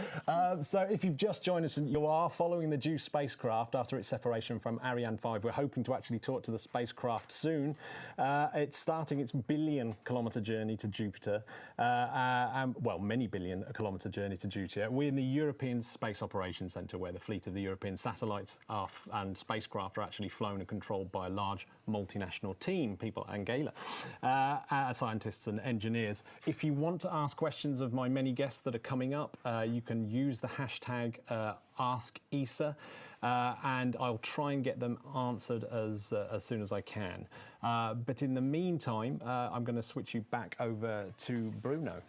So if you've just joined us and you are following the JUICE spacecraft after its separation from Ariane 5, we're hoping to actually talk to the spacecraft soon. It's starting its billion-kilometre journey to Jupiter. Well, many billion-kilometre journey to Jupiter. We're in the European Space Operations Centre, where the fleet of the European satellites and spacecraft are actually flown and controlled by a large multinational team, people at Angela. Scientists and engineers. If you want to ask questions of my many guests that are coming up, you can use the hashtag #AskESA, and I'll try and get them answered as soon as I can. But in the meantime, I'm going to switch you back over to Bruno.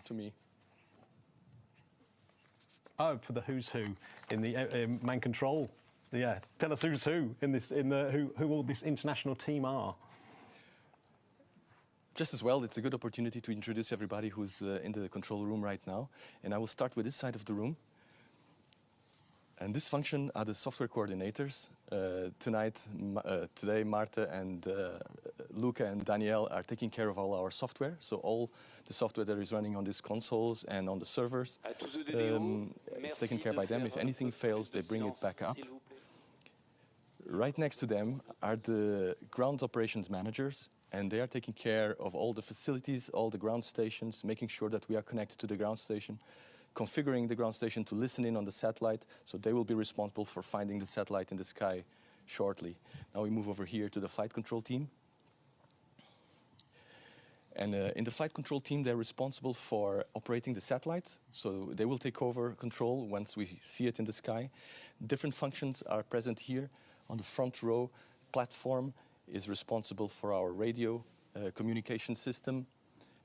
To me. Oh, for the who's who in the main control. Yeah, tell us who's who who all this international team are. Just as well, it's a good opportunity to introduce everybody who's in the control room right now. And I will start with this side of the room. And this function are the software coordinators. Today, Marta and Luca and Danielle are taking care of all our software. So all the software that is running on these consoles and on the servers, it's taken care by them. If anything fails, they bring it back up. Right next to them are the ground operations managers, and they are taking care of all the facilities, all the ground stations, making sure that we are connected to the ground station, configuring the ground station to listen in on the satellite, so they will be responsible for finding the satellite in the sky shortly. Now we move over here to the flight control team. And in the flight control team, they're responsible for operating the satellite, so they will take over control once we see it in the sky. Different functions are present here. On the front row, platform is responsible for our radio communication system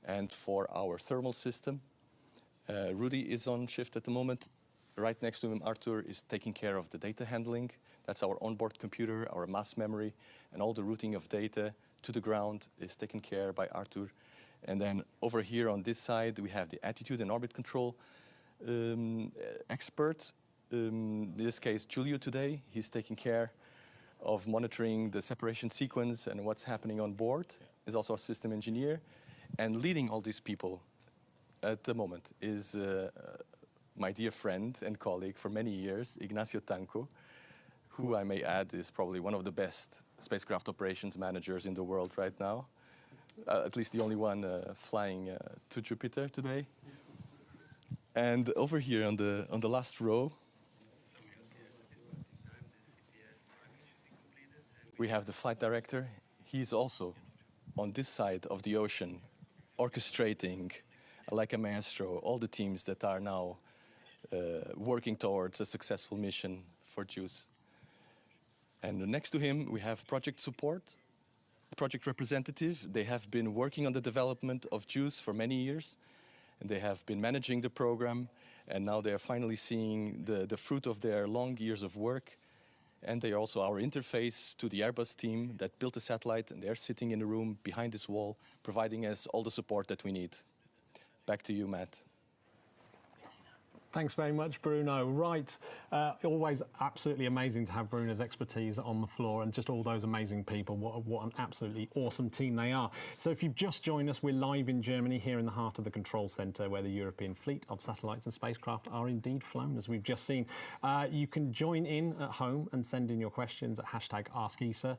and for our thermal system. Rudy is on shift at the moment. Right next to him, Arthur is taking care of the data handling. That's our onboard computer, our mass memory, and all the routing of data to the ground is taken care by Arthur. And then over here on this side, we have the attitude and orbit control expert. In this case, Giulio today. He's taking care of monitoring the separation sequence and what's happening on board. Is also our system engineer. And leading all these people at the moment is my dear friend and colleague for many years, Ignacio Tanco, who I may add is probably one of the best spacecraft operations managers in the world right now. At least the only one flying to Jupiter today. And over here on the last row, we have the flight director. He's also on this side of the ocean, orchestrating, like a maestro, all the teams that are now working towards a successful mission for JUICE. And next to him, we have project support, the project representative. They have been working on the development of JUICE for many years, and they have been managing the program, and now they are finally seeing the fruit of their long years of work. And they are also our interface to the Airbus team that built the satellite, and they're sitting in the room behind this wall, providing us all the support that we need. Back to you, Matt. Thanks very much, Bruno. Right, always absolutely amazing to have Bruno's expertise on the floor and just all those amazing people. What an absolutely awesome team they are. So if you've just joined us, we're live in Germany, here in the heart of the control centre, where the European fleet of satellites and spacecraft are indeed flown, as we've just seen. You can join in at home and send in your questions at #AskESA.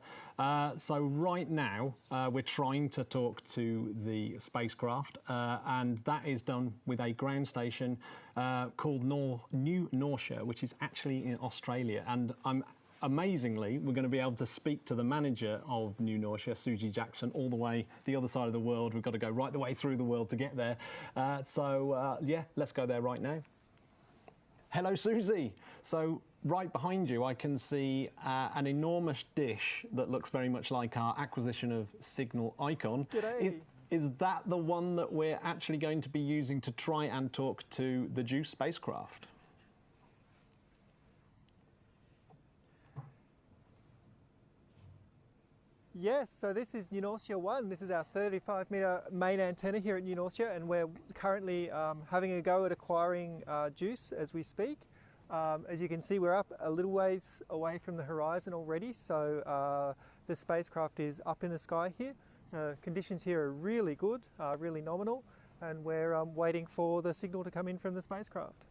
So right now, we're trying to talk to the spacecraft, and that is done with a ground station called New Norcia, which is actually in Australia. And amazingly, we're going to be able to speak to the manager of New Norcia, Susie Jackson, all the way the other side of the world. We've got to go right the way through the world to get there. Yeah, let's go there right now. Hello, Susie. So right behind you, I can see an enormous dish that looks very much like our acquisition of signal icon. G'day. Is that the one that we're actually going to be using to try and talk to the JUICE spacecraft? Yes, so this is New Norcia 1. This is our 35-metre main antenna here at New Norcia, and we're currently having a go at acquiring JUICE as we speak. As you can see, we're up a little ways away from the horizon already, so the spacecraft is up in the sky here. Conditions here are really good, really nominal, and we're waiting for the signal to come in from the spacecraft.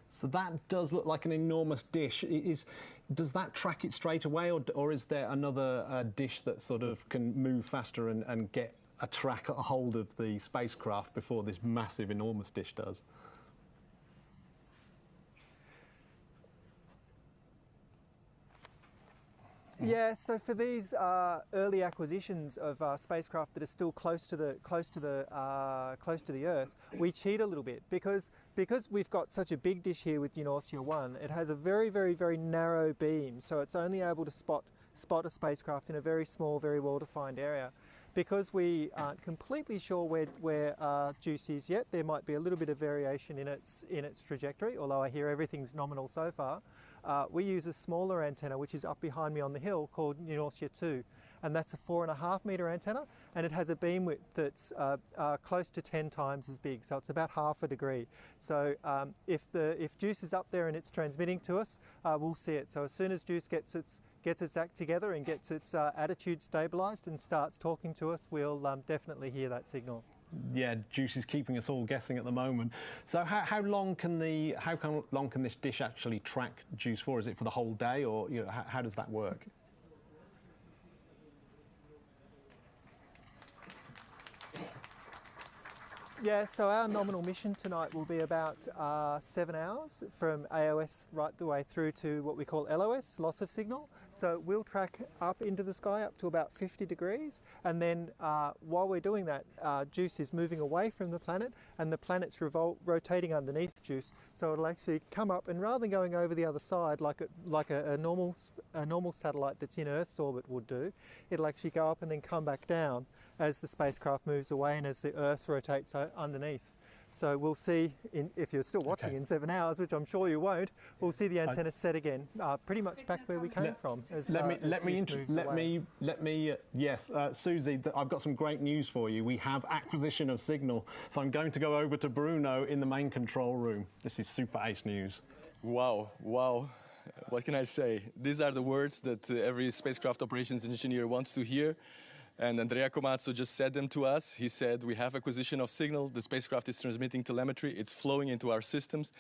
So that does look like an enormous dish. Does that track it straight away, or is there another dish that sort of can move faster and get a hold of the spacecraft before this massive, enormous dish does? Yeah, so for these early acquisitions of spacecraft that are still close to the Earth, we cheat a little bit because we've got such a big dish here with New Norcia 1. It has a very, very, very narrow beam, so it's only able to spot a spacecraft in a very small, very well-defined area. Because we aren't completely sure where JUICE is yet, there might be a little bit of variation in its trajectory, although I hear everything's nominal so far. We use a smaller antenna, which is up behind me on the hill, called New Norcia 2, and that's a 4.5-metre antenna, and it has a beam width that's close to 10 times as big, so it's about half a degree. So if JUICE is up there and it's transmitting to us, we'll see it. So as soon as JUICE gets its act together and gets its attitude stabilised and starts talking to us, we'll definitely hear that signal. Yeah, JUICE is keeping us all guessing at the moment. So how long can this dish actually track JUICE for? Is it for the whole day, or how does that work? Yeah, so our nominal mission tonight will be about 7 hours from AOS right the way through to what we call LOS, loss of signal. So we'll track up into the sky up to about 50 degrees, and then while we're doing that, JUICE is moving away from the planet, and the planet's rotating underneath JUICE. So it'll actually come up, and rather than going over the other side like a normal satellite that's in Earth's orbit would do, it'll actually go up and then come back down as the spacecraft moves away and as the Earth rotates underneath. So we'll see, if you're still watching in 7 hours, which I'm sure you won't, we'll see the antenna set again, pretty much back where we came from. Yes, Susie, I've got some great news for you. We have acquisition of signal, so I'm going to go over to Bruno in the main control room. This is super ace news. Wow, wow. What can I say? These are the words that every spacecraft operations engineer wants to hear. And Andrea Comazzo just said them to us. He said, we have acquisition of signal. The spacecraft is transmitting telemetry. It's flowing into our systems.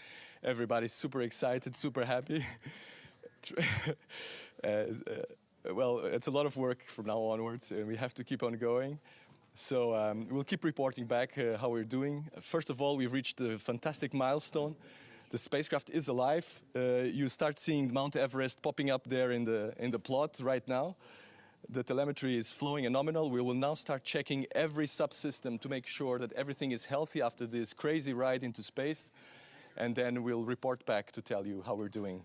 Everybody's super excited, super happy. Well, it's a lot of work from now onwards, and we have to keep on going. So we'll keep reporting back how we're doing. First of all, we've reached a fantastic milestone. The spacecraft is alive. You start seeing Mount Everest popping up there in the plot right now. The telemetry is flowing and nominal. We will now start checking every subsystem to make sure that everything is healthy after this crazy ride into space. And then we'll report back to tell you how we're doing.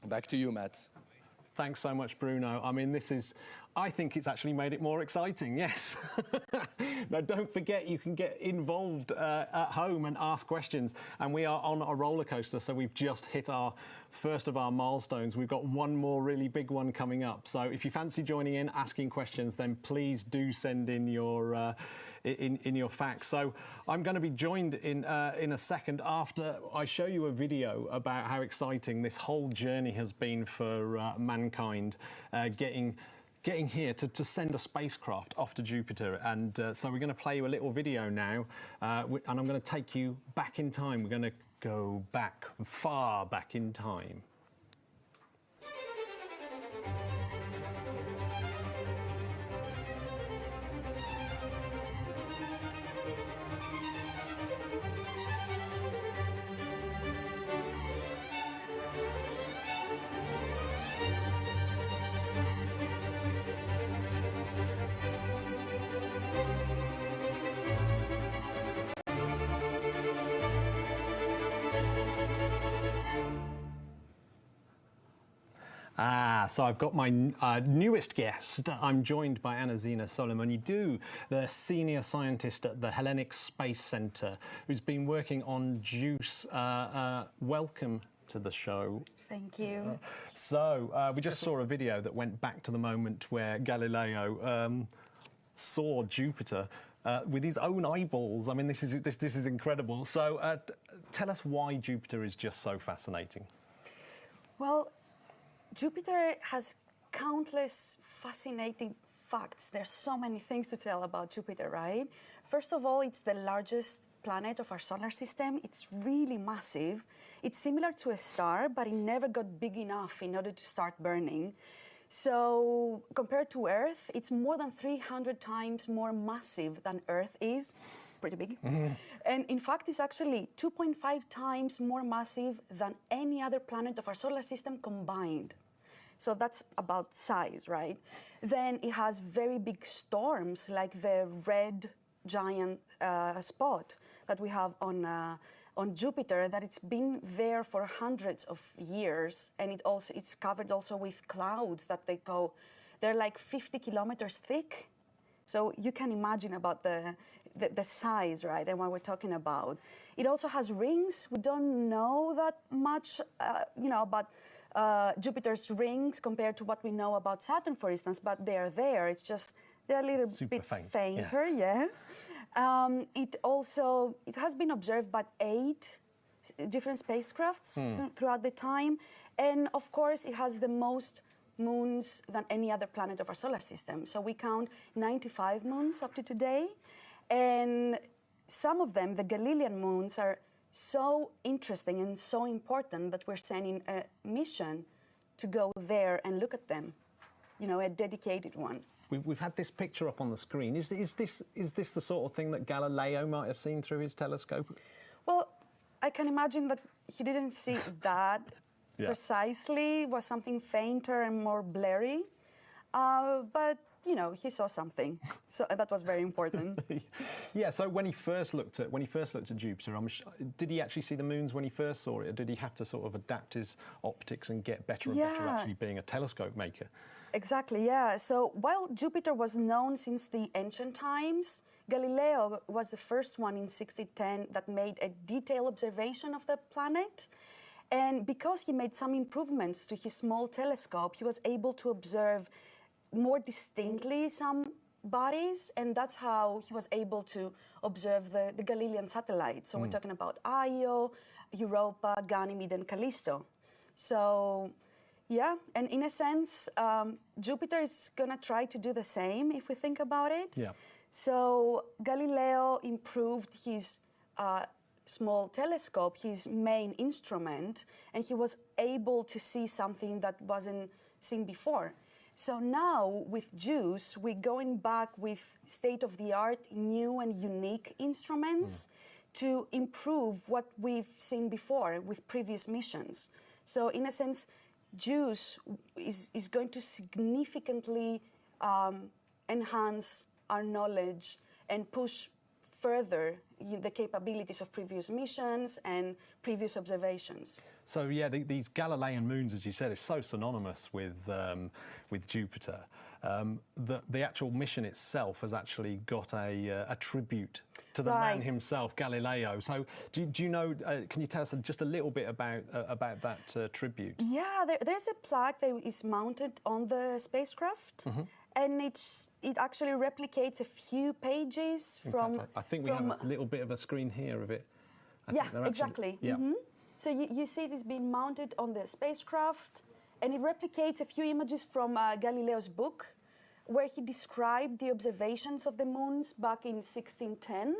Back to you, Matt. Thanks so much, Bruno. I mean, this is I think it's actually made it more exciting, yes. Now, don't forget, you can get involved at home and ask questions. And we are on a roller coaster, so we've just hit our first of our milestones. We've got one more really big one coming up. So if you fancy joining in, asking questions, then please do send in your facts. So I'm going to be joined in a second after I show you a video about how exciting this whole journey has been for mankind, getting here to send a spacecraft off to Jupiter. And so we're going to play you a little video now, and I'm going to take you back in time. We're going to go back, far back in time. So I've got my newest guest. I'm joined by Anna-Zina Solomonidou, the senior scientist at the Hellenic Space Center, who's been working on JUICE. Welcome to the show. Thank you. So we just saw a video that went back to the moment where Galileo saw Jupiter with his own eyeballs. I mean, this is incredible. So tell us why Jupiter is just so fascinating. Well, Jupiter has countless fascinating facts. There's so many things to tell about Jupiter, right? First of all, it's the largest planet of our solar system. It's really massive. It's similar to a star, but it never got big enough in order to start burning. So compared to Earth, it's more than 300 times more massive than Earth is. Pretty big. Mm-hmm. And in fact, it's actually 2.5 times more massive than any other planet of our solar system combined. So that's about size, right? Then it has very big storms, like the red giant spot that we have on Jupiter, that it's been there for hundreds of years, and it's covered also with clouds that they're like 50 kilometers thick. So you can imagine about the size, right, and what we're talking about. It also has rings. We don't know that much, about Jupiter's rings compared to what we know about Saturn, for instance, but they're there. It's just they're a little bit fainter, yeah. It has been observed by 8 different spacecrafts throughout the time, and of course it has the most moons than any other planet of our solar system. So we count 95 moons up to today, and some of them, the Galilean moons, are so interesting and so important that we're sending a mission to go there and look at them, a dedicated one. We've had this picture up on the screen. Is this the sort of thing that Galileo might have seen through his telescope? Well, I can imagine that he didn't see that precisely. It was something fainter and more blurry, but he saw something, so that was very important. Yeah. So when he first looked at Jupiter, did he actually see the moons when he first saw it, or did he have to sort of adapt his optics and get better and better actually being a telescope maker? Exactly. Yeah. So while Jupiter was known since the ancient times, Galileo was the first one in 1610 that made a detailed observation of the planet. And because he made some improvements to his small telescope, he was able to observe more distinctly some bodies, and that's how he was able to observe the Galilean satellites. So we're talking about Io, Europa, Ganymede, and Callisto. So, yeah, and in a sense, Jupiter is going to try to do the same if we think about it. Yeah. So Galileo improved his small telescope, his main instrument, and he was able to see something that wasn't seen before. So now with JUICE, we're going back with state-of-the-art, new and unique instruments to improve what we've seen before with previous missions. So in a sense, JUICE is going to significantly enhance our knowledge and push further the capabilities of previous missions and previous observations. So yeah, these Galilean moons, as you said, is so synonymous with Jupiter. the actual mission itself has actually got a tribute to the man himself, Galileo. So do you know, can you tell us just a little bit about that tribute? Yeah, there's a plaque that is mounted on the spacecraft. And it actually replicates a few pages from... I think we have a little bit of a screen here of it. Exactly. So you see this being mounted on the spacecraft, and it replicates a few images from Galileo's book, where he described the observations of the moons back in 1610.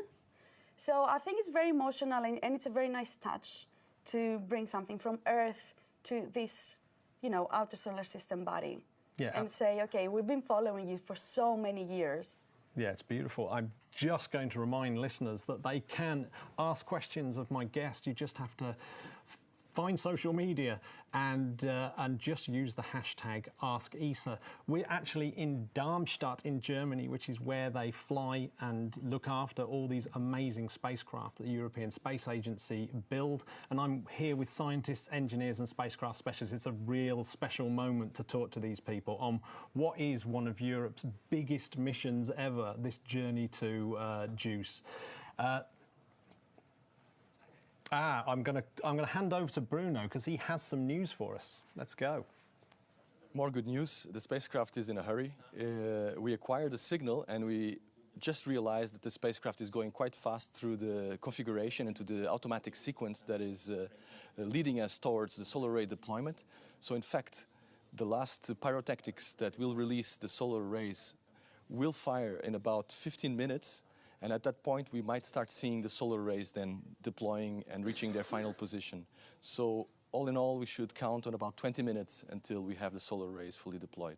So I think it's very emotional, and it's a very nice touch to bring something from Earth to this, outer solar system body. And say, okay, we've been following you for so many years. Yeah, it's beautiful. I'm just going to remind listeners that they can ask questions of my guest. You just have to find social media and just use the hashtag #AskESA. We're actually in Darmstadt in Germany, which is where they fly and look after all these amazing spacecraft that the European Space Agency build. And I'm here with scientists, engineers and spacecraft specialists. It's a real special moment to talk to these people on what is one of Europe's biggest missions ever, this journey to JUICE. I'm going to hand over to Bruno because he has some news for us. Let's go. More good news. The spacecraft is in a hurry. We acquired a signal and we just realized that the spacecraft is going quite fast through the configuration and to the automatic sequence that is leading us towards the solar array deployment. So in fact, the last pyrotechnics that will release the solar rays will fire in about 15 minutes. And at that point, we might start seeing the solar rays then deploying and reaching their final position. So all in all, we should count on about 20 minutes until we have the solar rays fully deployed.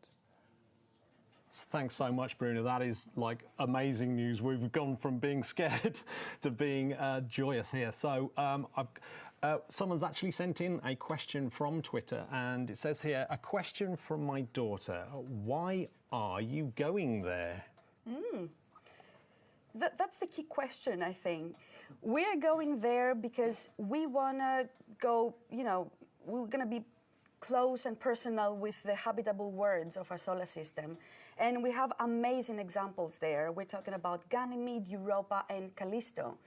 Thanks so much, Bruno. That is like amazing news. We've gone from being scared to being joyous here. So someone's actually sent in a question from Twitter, and it says here, a question from my daughter. Why are you going there? That's the key question, I think. We're going there because we want to go, we're going to be close and personal with the habitable worlds of our solar system. And we have amazing examples there. We're talking about Ganymede, Europa, and Callisto.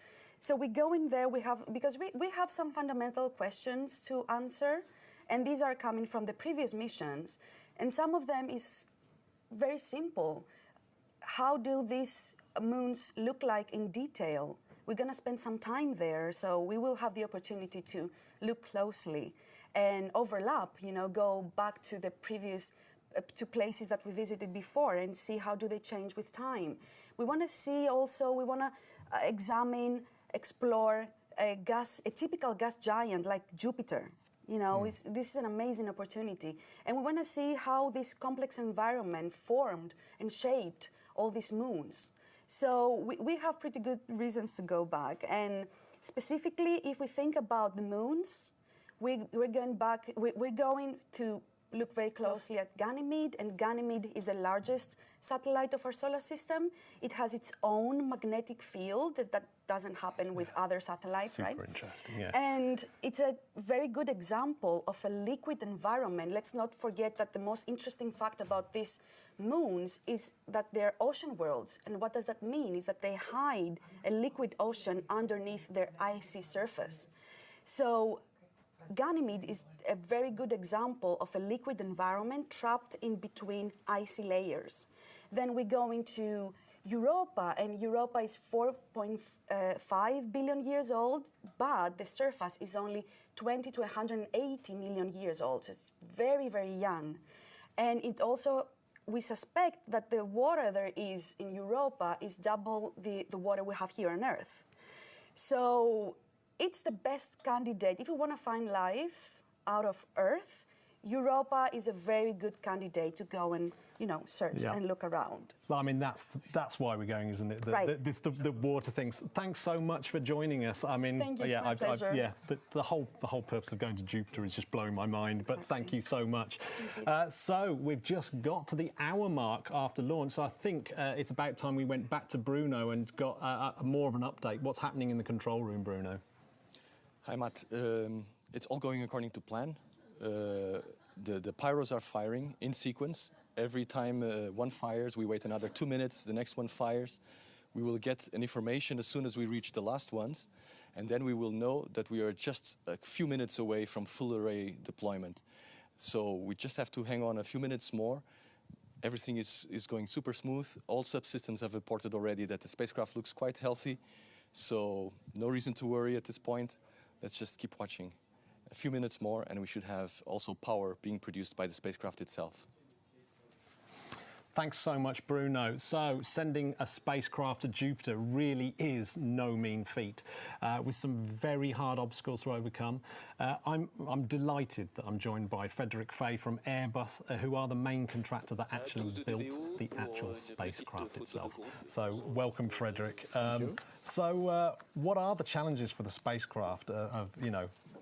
So we go in there, because we have some fundamental questions to answer, and these are coming from the previous missions. And some of them is very simple. How do these moons look like in detail? We're going to spend some time there, so we will have the opportunity to look closely and overlap, go back to the previous, to places that we visited before and see how do they change with time. We want to see also, we want to examine, explore a typical gas giant like Jupiter. This is an amazing opportunity. And we want to see how this complex environment formed and shaped all these moons. So we have pretty good reasons to go back. And specifically, if we think about the moons, we're going to look very closely at Ganymede, and Ganymede is the largest satellite of our solar system. It has its own magnetic field that doesn't happen with other satellites, right? Super interesting, yeah. And it's a very good example of a liquid environment. Let's not forget that the most interesting fact about these moons is that they're ocean worlds. And what does that mean? Is that they hide a liquid ocean underneath their icy surface. So Ganymede is a very good example of a liquid environment trapped in between icy layers. Then we go into Europa, and Europa is 4.5 billion years old, but the surface is only 20 to 180 million years old. So it's very, very young. And it also, we suspect that the water there is in Europa is double the water we have here on Earth. So it's the best candidate. If you want to find life out of Earth, Europa is a very good candidate to go and search and look around. I mean, that's why we're going, isn't it? The water things. Thanks so much for joining us. I mean, thank you, it's my pleasure. The whole purpose of going to Jupiter is just blowing my mind. But thank you so much. So we've just got to the hour mark after launch. So I think it's about time we went back to Bruno and got more of an update. What's happening in the control room, Bruno? Hi, Matt. It's all going according to plan. The pyros are firing in sequence, Every time one fires, we wait another 2 minutes, the next one fires. We will get an information as soon as we reach the last ones, and then we will know that we are just a few minutes away from full array deployment. So we just have to hang on a few minutes more. Everything is going super smooth. All subsystems have reported already that the spacecraft looks quite healthy, so no reason to worry at this point. Let's just keep watching. A few minutes more, and we should have also power being produced by the spacecraft itself. Thanks so much, Bruno. So, sending a spacecraft to Jupiter really is no mean feat, with some very hard obstacles to overcome. I'm delighted that I'm joined by Frederick Fay from Airbus, who are the main contractor that actually built the actual spacecraft itself. So, welcome, Frederick. So, what are the challenges for the spacecraft?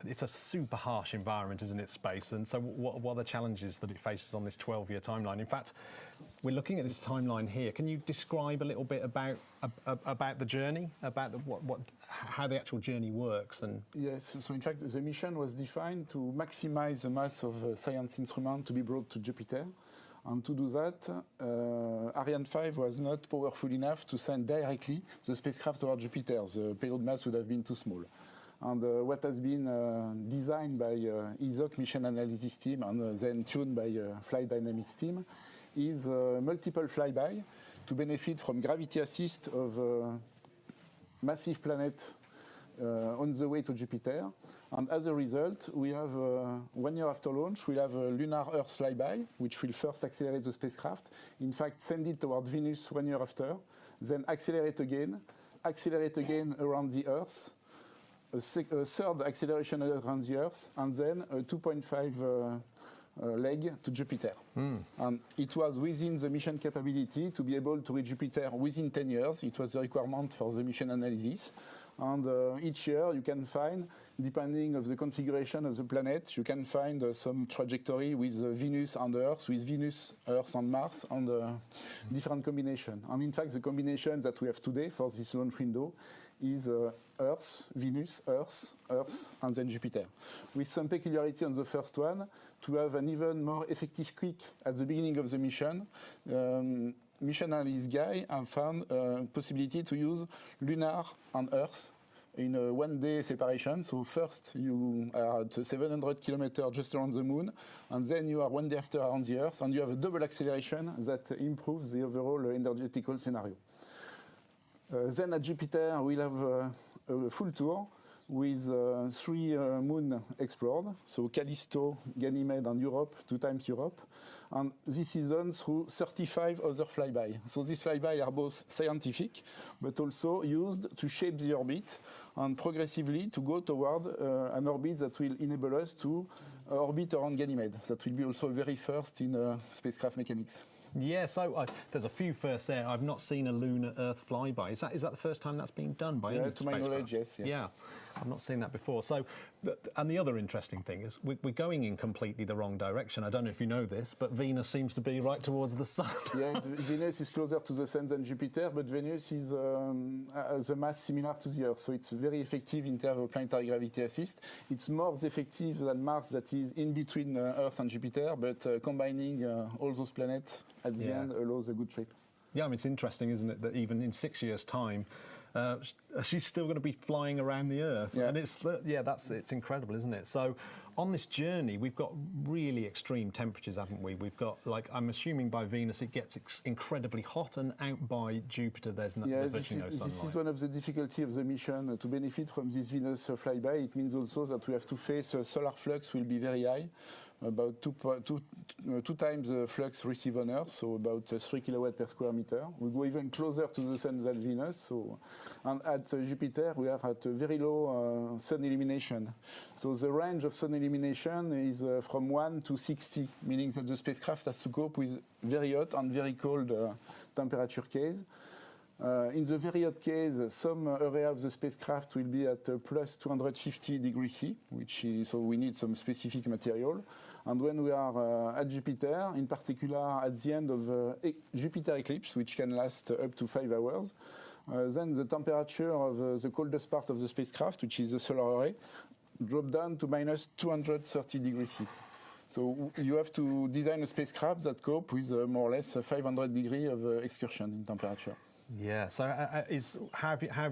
It's a super harsh environment, isn't it, space? And so what are the challenges that it faces on this 12-year timeline? In fact, we're looking at this timeline here. Can you describe a little bit about the journey, about how the actual journey works? And yes, so in fact, the mission was defined to maximize the mass of science instruments to be brought to Jupiter. And to do that, Ariane 5 was not powerful enough to send directly the spacecraft toward Jupiter. The payload mass would have been too small. And what has been designed by ESA mission analysis team and then tuned by flight dynamics team is multiple flyby to benefit from gravity assist of massive planet on the way to Jupiter. And as a result, we have 1 year after launch, we'll have a lunar-Earth flyby, which will first accelerate the spacecraft. In fact, send it toward Venus 1 year after, then accelerate again around the Earth, a third acceleration around the Earth, and then a 2.5 leg to Jupiter. And it was within the mission capability to be able to reach Jupiter within 10 years. It was the requirement for the mission analysis. And each year you can find, depending on the configuration of the planet, you can find some trajectory with Venus and Earth, with Venus, Earth and Mars, and different combination. And in fact, the combination that we have today for this launch window is Earth, Venus, Earth, Earth, and then Jupiter. With some peculiarity on the first one, to have an even more effective kick at the beginning of the mission, mission analyst guy have found a possibility to use lunar and Earth in a 1 day separation. So first you are at 700 kilometers just around the moon, and then you are 1 day after around the Earth, and you have a double acceleration that improves the overall energetical scenario. Then at Jupiter, we'll have a full tour with 3 moons explored, so Callisto, Ganymede, and Europe, 2 times Europe. And this is done through 35 other flyby. So these flyby are both scientific, but also used to shape the orbit and progressively to go toward an orbit that will enable us to orbit around Ganymede. That will be also very first in spacecraft mechanics. Yeah, so there's a few firsts there. I've not seen a lunar-Earth flyby. Is that the first time that's been done by any to my knowledge, yes. Yeah, I've not seen that before. So, and the other interesting thing is we're going in completely the wrong direction. I don't know if you know this, but Venus seems to be right towards the sun. Yeah, Venus is closer to the sun than Jupiter, but Venus is has a mass similar to the Earth, so it's very effective in terms of planetary gravity assist. It's more effective than Mars, that is in between Earth and Jupiter, but combining all those planets at the end allows a good trip. Yeah, I mean, it's interesting, isn't it, that even in 6 years' time, she's still going to be flying around the Earth. Yeah. And it's incredible, isn't it? So on this journey, we've got really extreme temperatures, haven't we? We've got, like, I'm assuming by Venus it gets incredibly hot, and out by Jupiter there's virtually no sunlight. This is one of the difficulties of the mission. To benefit from this Venus flyby, it means also that we have to face solar flux will be very high, about two times the flux received on Earth, so about 3 kilowatt per square meter. We go even closer to the sun than Venus. And at Jupiter, we are at a very low sun illumination. So the range of sun illumination is from 1 to 60, meaning that the spacecraft has to cope with very hot and very cold temperature case. In the very hot case, some area of the spacecraft will be at plus 250 degrees C, so we need some specific material. And when we are at Jupiter, in particular at the end of Jupiter eclipse, which can last up to 5 hours, then the temperature of the coldest part of the spacecraft, which is the solar array, drop down to minus 230 degrees C. So you have to design a spacecraft that cope with more or less 500 degrees of excursion in temperature. Yeah. So,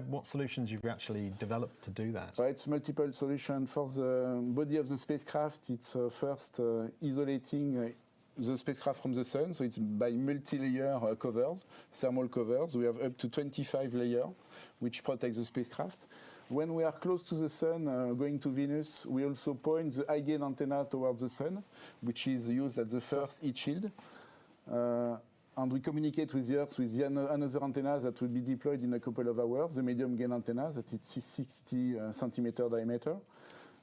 what solutions you've actually developed to do that? Well, it's multiple solutions for the body of the spacecraft. It's first isolating the spacecraft from the sun, so it's by multi-layer covers, thermal covers. We have up to 25 layers, which protect the spacecraft. When we are close to the sun, going to Venus, we also point the high gain antenna towards the sun, which is used as the first heat shield. And we communicate with the Earth with another antenna that will be deployed in a couple of hours, the medium gain antenna that is 60 centimeter diameter.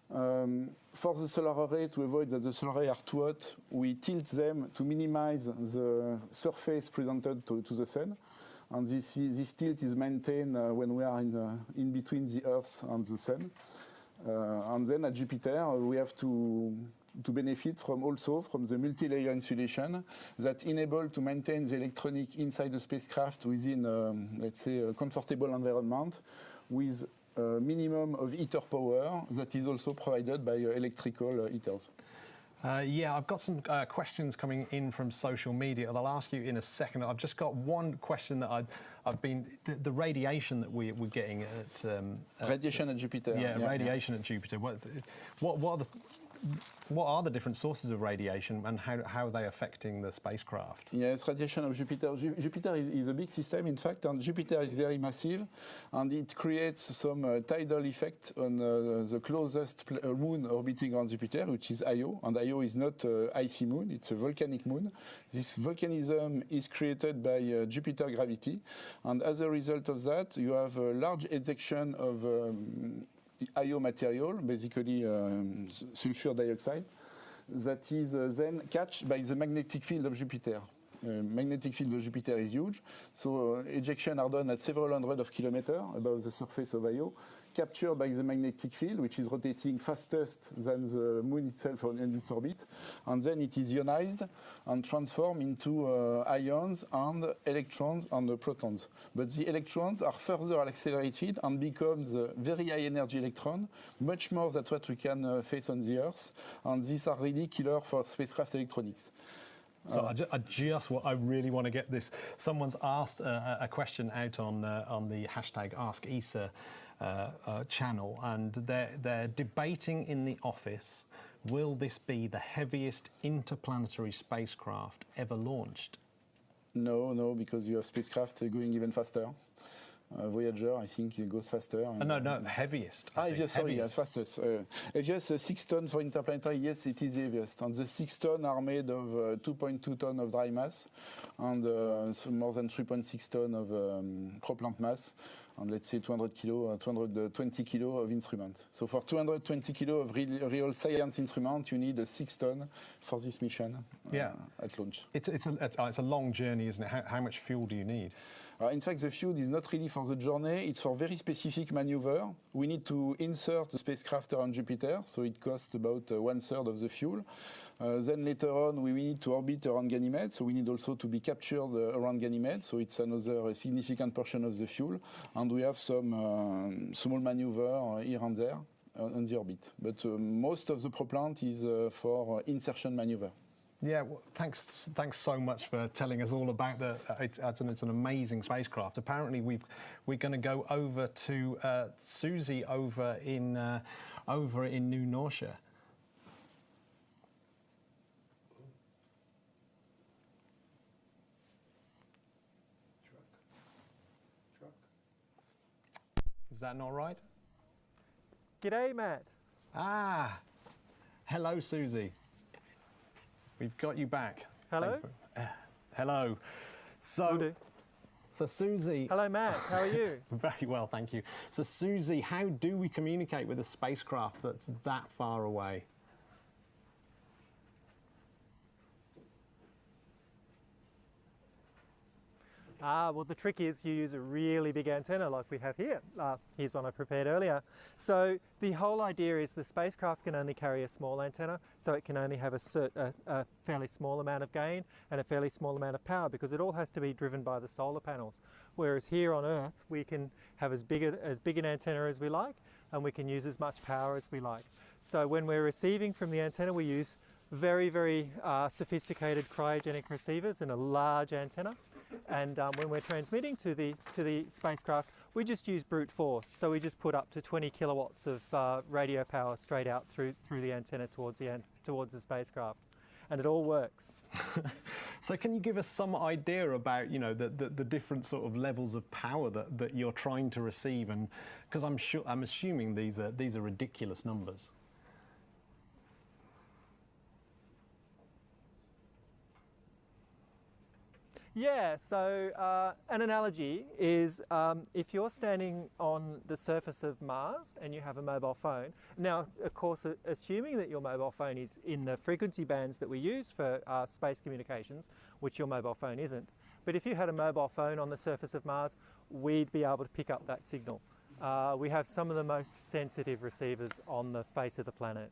For the solar array, to avoid that the solar array are too hot, we tilt them to minimize the surface presented to the sun. And this tilt is maintained when we are in between the Earth and the sun. And then at Jupiter, we have to benefit from the multi-layer insulation that enable to maintain the electronic inside the spacecraft within, let's say, a comfortable environment with a minimum of heater power that is also provided by electrical heaters. Yeah, I've got some questions coming in from social media that I'll ask you in a second. I've just got one question that the radiation that we're getting at... radiation at Jupiter. Yeah, radiation at Jupiter. What are the different sources of radiation and how are they affecting the spacecraft? Yes, radiation of Jupiter. Jupiter is a big system, in fact, and Jupiter is very massive, and it creates some tidal effect on the closest moon orbiting around Jupiter, which is Io, and Io is not an icy moon, it's a volcanic moon. This volcanism is created by Jupiter gravity, and as a result of that, you have a large ejection of Io material, basically sulfur dioxide, that is then catched by the magnetic field of Jupiter. Magnetic field of Jupiter is huge, so ejection are done at several hundred of kilometers above the surface of Io, captured by the magnetic field, which is rotating fastest than the moon itself in its orbit, and then it is ionized and transformed into ions and electrons and protons. But the electrons are further accelerated and becomes a very high energy electron, much more than what we can face on the Earth, and these are really killer for spacecraft electronics. So I really want to get this. Someone's asked a question out on the hashtag Ask ESA channel, and they're debating in the office, will this be the heaviest interplanetary spacecraft ever launched? No, because you have spacecraft going even faster. Voyager, I think it goes faster. No, heaviest. Heaviest, sorry, yes, fastest. Heaviest, 6 tons for interplanetary, yes, it is heaviest. And the 6 tons are made of 2.2 tons of dry mass and more than 3.6 tons of propellant mass, and let's say 220 kilo of instrument. So for 220 kilo of real science instrument, you need a 6 ton for this mission at launch. It's a long journey, isn't it? How much fuel do you need? In fact, the fuel is not really for the journey, it's for very specific maneuver. We need to insert the spacecraft around Jupiter, so it costs about 1/3 of the fuel. Then later on, we need to orbit around Ganymede, so we need also to be captured around Ganymede, so it's another significant portion of the fuel. And we have some small maneuver here and there on the orbit. But most of the propellant is for insertion maneuver. Yeah, well, thanks so much for telling us all about it's an amazing spacecraft. Apparently, we're going to go over to Susie over in New Norcia. Truck. Is that not right? G'day, Matt. Hello, Susie. We've got you back. Hello. Hello. So Susie. Hello, Matt. How are you? Very well, thank you. So Susie, how do we communicate with a spacecraft that's that far away? Well, the trick is you use a really big antenna like we have here. Here's one I prepared earlier. So the whole idea is the spacecraft can only carry a small antenna, so it can only have a fairly small amount of gain and a fairly small amount of power, because it all has to be driven by the solar panels. Whereas here on Earth, we can have as big an antenna as we like, and we can use as much power as we like. So when we're receiving from the antenna, we use very, very sophisticated cryogenic receivers and a large antenna. And when we're transmitting to the spacecraft, we just use brute force. So we just put up to 20 kilowatts of radio power straight out through the antenna towards the spacecraft, and it all works. So can you give us some idea about, you know, the different sort of levels of power that you're trying to receive? And because I'm assuming these are ridiculous numbers. Yeah, so an analogy is if you're standing on the surface of Mars and you have a mobile phone, now of course assuming that your mobile phone is in the frequency bands that we use for space communications, which your mobile phone isn't, but if you had a mobile phone on the surface of Mars, we'd be able to pick up that signal. We have some of the most sensitive receivers on the face of the planet.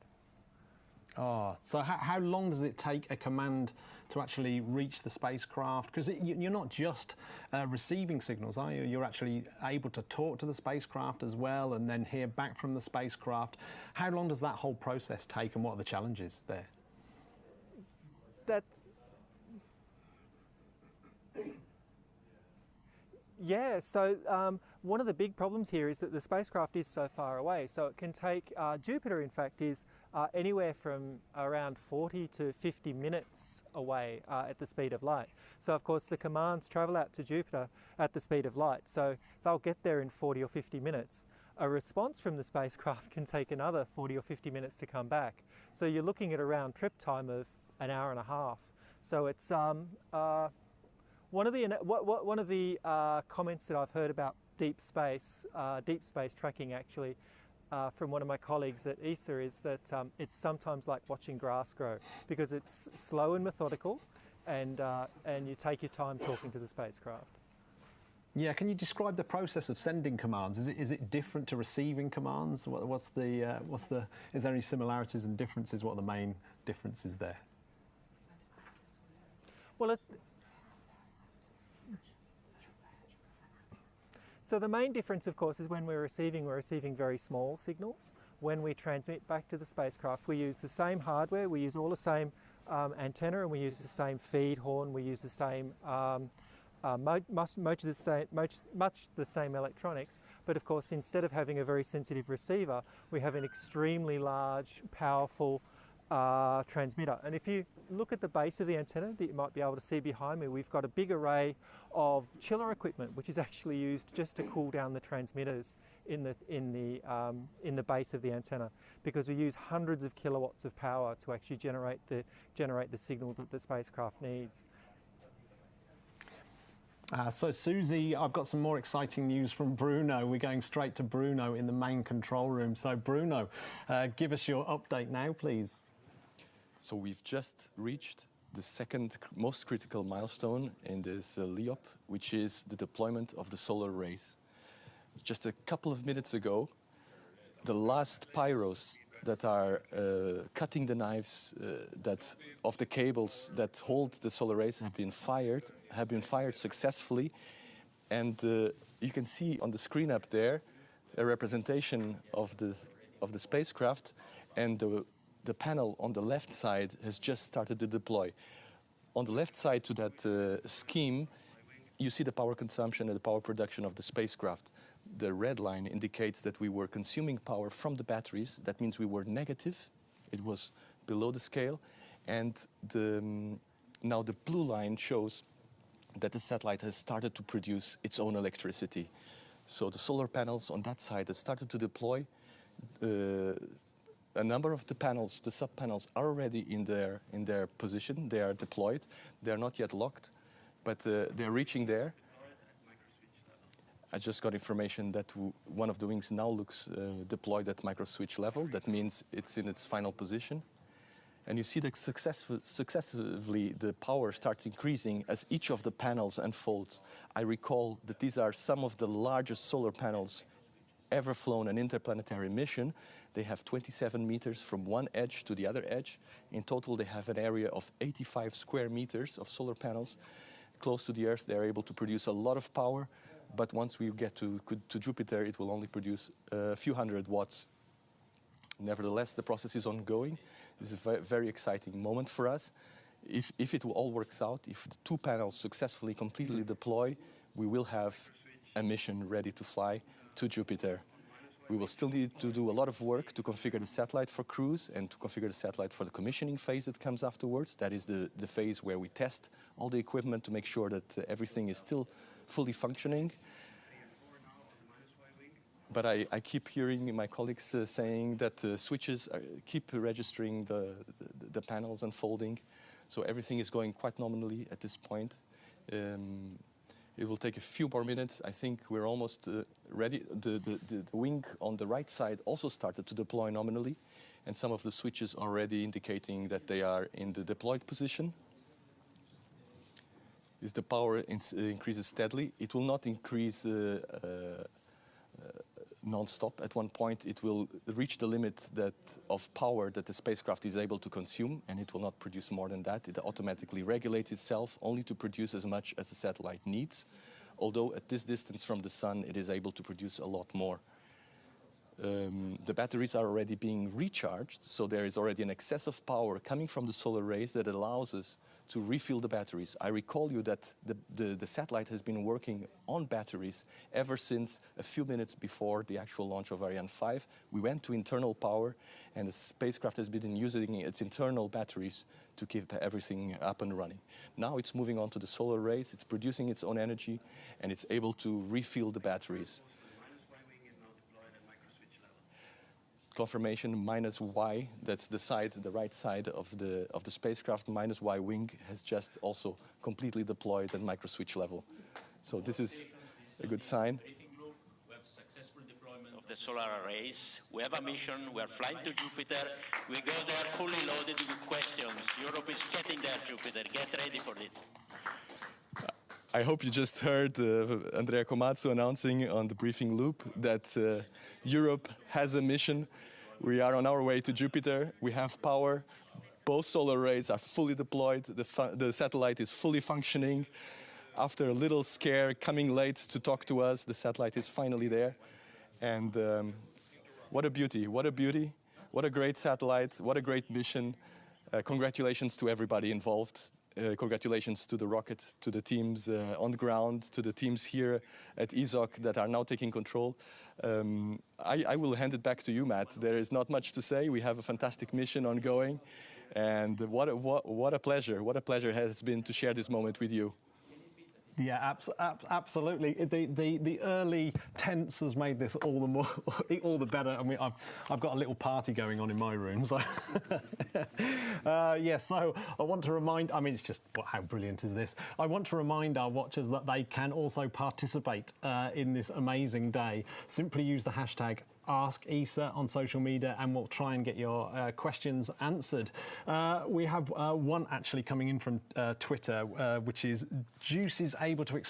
Oh, so how long does it take a command to actually reach the spacecraft? Because you're not just receiving signals, are you? You're actually able to talk to the spacecraft as well and then hear back from the spacecraft. How long does that whole process take, and what are the challenges there? Yeah, so one of the big problems here is that the spacecraft is so far away. So it can take, Jupiter in fact is anywhere from around 40 to 50 minutes away at the speed of light. So of course the commands travel out to Jupiter at the speed of light. So they'll get there in 40 or 50 minutes. A response from the spacecraft can take another 40 or 50 minutes to come back. So you're looking at a round trip time of an hour and a half. So it's one of the comments that I've heard about deep space tracking actually from one of my colleagues at ESA is that it's sometimes like watching grass grow, because it's slow and methodical, and you take your time talking to the spacecraft. Yeah, can you describe the process of sending commands? Is it different to receiving commands? Is there any similarities and differences? What are the main differences there? Well, so the main difference, of course, is when we're receiving very small signals. When we transmit back to the spacecraft, we use the same hardware, we use all the same antenna, and we use the same feed horn, we use the same, much the same electronics. But of course, instead of having a very sensitive receiver, we have an extremely large, powerful transmitter. And if you look at the base of the antenna that you might be able to see behind me, we've got a big array of chiller equipment, which is actually used just to cool down the transmitters in the base of the antenna, because we use hundreds of kilowatts of power to actually generate the signal that the spacecraft needs. So Susie, I've got some more exciting news from Bruno. We're going straight to Bruno in the main control room. So Bruno, give us your update now, please. So we've just reached the second most critical milestone in this LEOP, which is the deployment of the solar rays. Just a couple of minutes ago, the last pyros that are cutting the knives of the cables that hold the solar rays have been fired successfully. And you can see on the screen up there a representation of the spacecraft, and the panel on the left side has just started to deploy. On the left side to that scheme, you see the power consumption and the power production of the spacecraft. The red line indicates that we were consuming power from the batteries. That means we were negative. It was below the scale. And now the blue line shows that the satellite has started to produce its own electricity. So the solar panels on that side have started to deploy. A number of the panels, the sub-panels, are already in their position. They are deployed. They are not yet locked, but they're reaching there. I just got information that one of the wings now looks deployed at microswitch level. That means it's in its final position. And you see that successively the power starts increasing as each of the panels unfolds. I recall that these are some of the largest solar panels ever flown an interplanetary mission. They have 27 meters from one edge to the other edge. In total, they have an area of 85 square meters of solar panels. Close to the Earth, they're able to produce a lot of power, but once we get to Jupiter, it will only produce a few hundred watts. Nevertheless, the process is ongoing. This is a very exciting moment for us. If it all works out, if the 2 panels successfully completely deploy, we will have a mission ready to fly to Jupiter. We will still need to do a lot of work to configure the satellite for cruise and to configure the satellite for the commissioning phase that comes afterwards. That is the phase where we test all the equipment to make sure that everything is still fully functioning. But I keep hearing my colleagues saying that switches keep registering the panels unfolding. So everything is going quite nominally at this point. It will take a few more minutes. I think we're almost ready. The wing on the right side also started to deploy nominally, and some of the switches are already indicating that they are in the deployed position. As the power increases steadily, it will not increase non-stop. At one point, it will reach the limit of power that the spacecraft is able to consume, and it will not produce more than that. It automatically regulates itself only to produce as much as the satellite needs, although at this distance from the sun, it is able to produce a lot more. The batteries are already being recharged, so there is already an excess of power coming from the solar rays that allows us to refill the batteries. I recall you that the satellite has been working on batteries ever since a few minutes before the actual launch of Ariane 5. We went to internal power, and the spacecraft has been using its internal batteries to keep everything up and running. Now it's moving on to the solar rays, it's producing its own energy, and it's able to refill the batteries. Confirmation -Y, that's the right side of the spacecraft, -Y wing has just also completely deployed at microswitch level. So this is a good sign. We have successful deployment of the solar arrays. We have a mission, we are flying to Jupiter. We go there fully loaded with questions. Europe is getting there, Jupiter. Get ready for it. I hope you just heard Andrea Komatsu announcing on the briefing loop that Europe has a mission. We are on our way to Jupiter. We have power. Both solar arrays are fully deployed. The satellite is fully functioning. After a little scare, coming late to talk to us, the satellite is finally there. And what a beauty, what a beauty. What a great satellite, what a great mission. Congratulations to everybody involved. Congratulations to the rocket, to the teams on the ground, to the teams here at ESOC that are now taking control. I will hand it back to you, Matt. There is not much to say. We have a fantastic mission ongoing, and what a pleasure! What a pleasure it has been to share this moment with you. Yeah, absolutely. The early tense has made this all the better. I mean, I've got a little party going on in my room. So, yeah. So I want to remind. I mean, it's just how brilliant is this? I want to remind our watchers that they can also participate in this amazing day. Simply use the hashtag Ask ESA on social media, and we'll try and get your questions answered. We have one actually coming in from Twitter, which is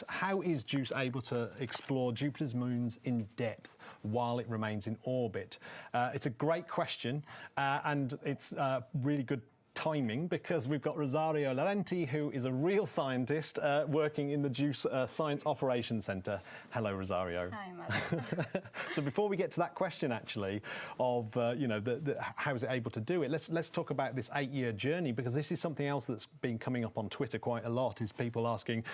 how is JUICE able to explore Jupiter's moons in depth while it remains in orbit? It's a great question, and it's really good timing, because we've got Rosario Laurenti, who is a real scientist working in the JUICE Science Operations Centre. Hello, Rosario. Hi, Matt. So before we get to that question, actually, of how is it able to do it, let's talk about this 8-year journey, because this is something else that's been coming up on Twitter quite a lot, is people asking,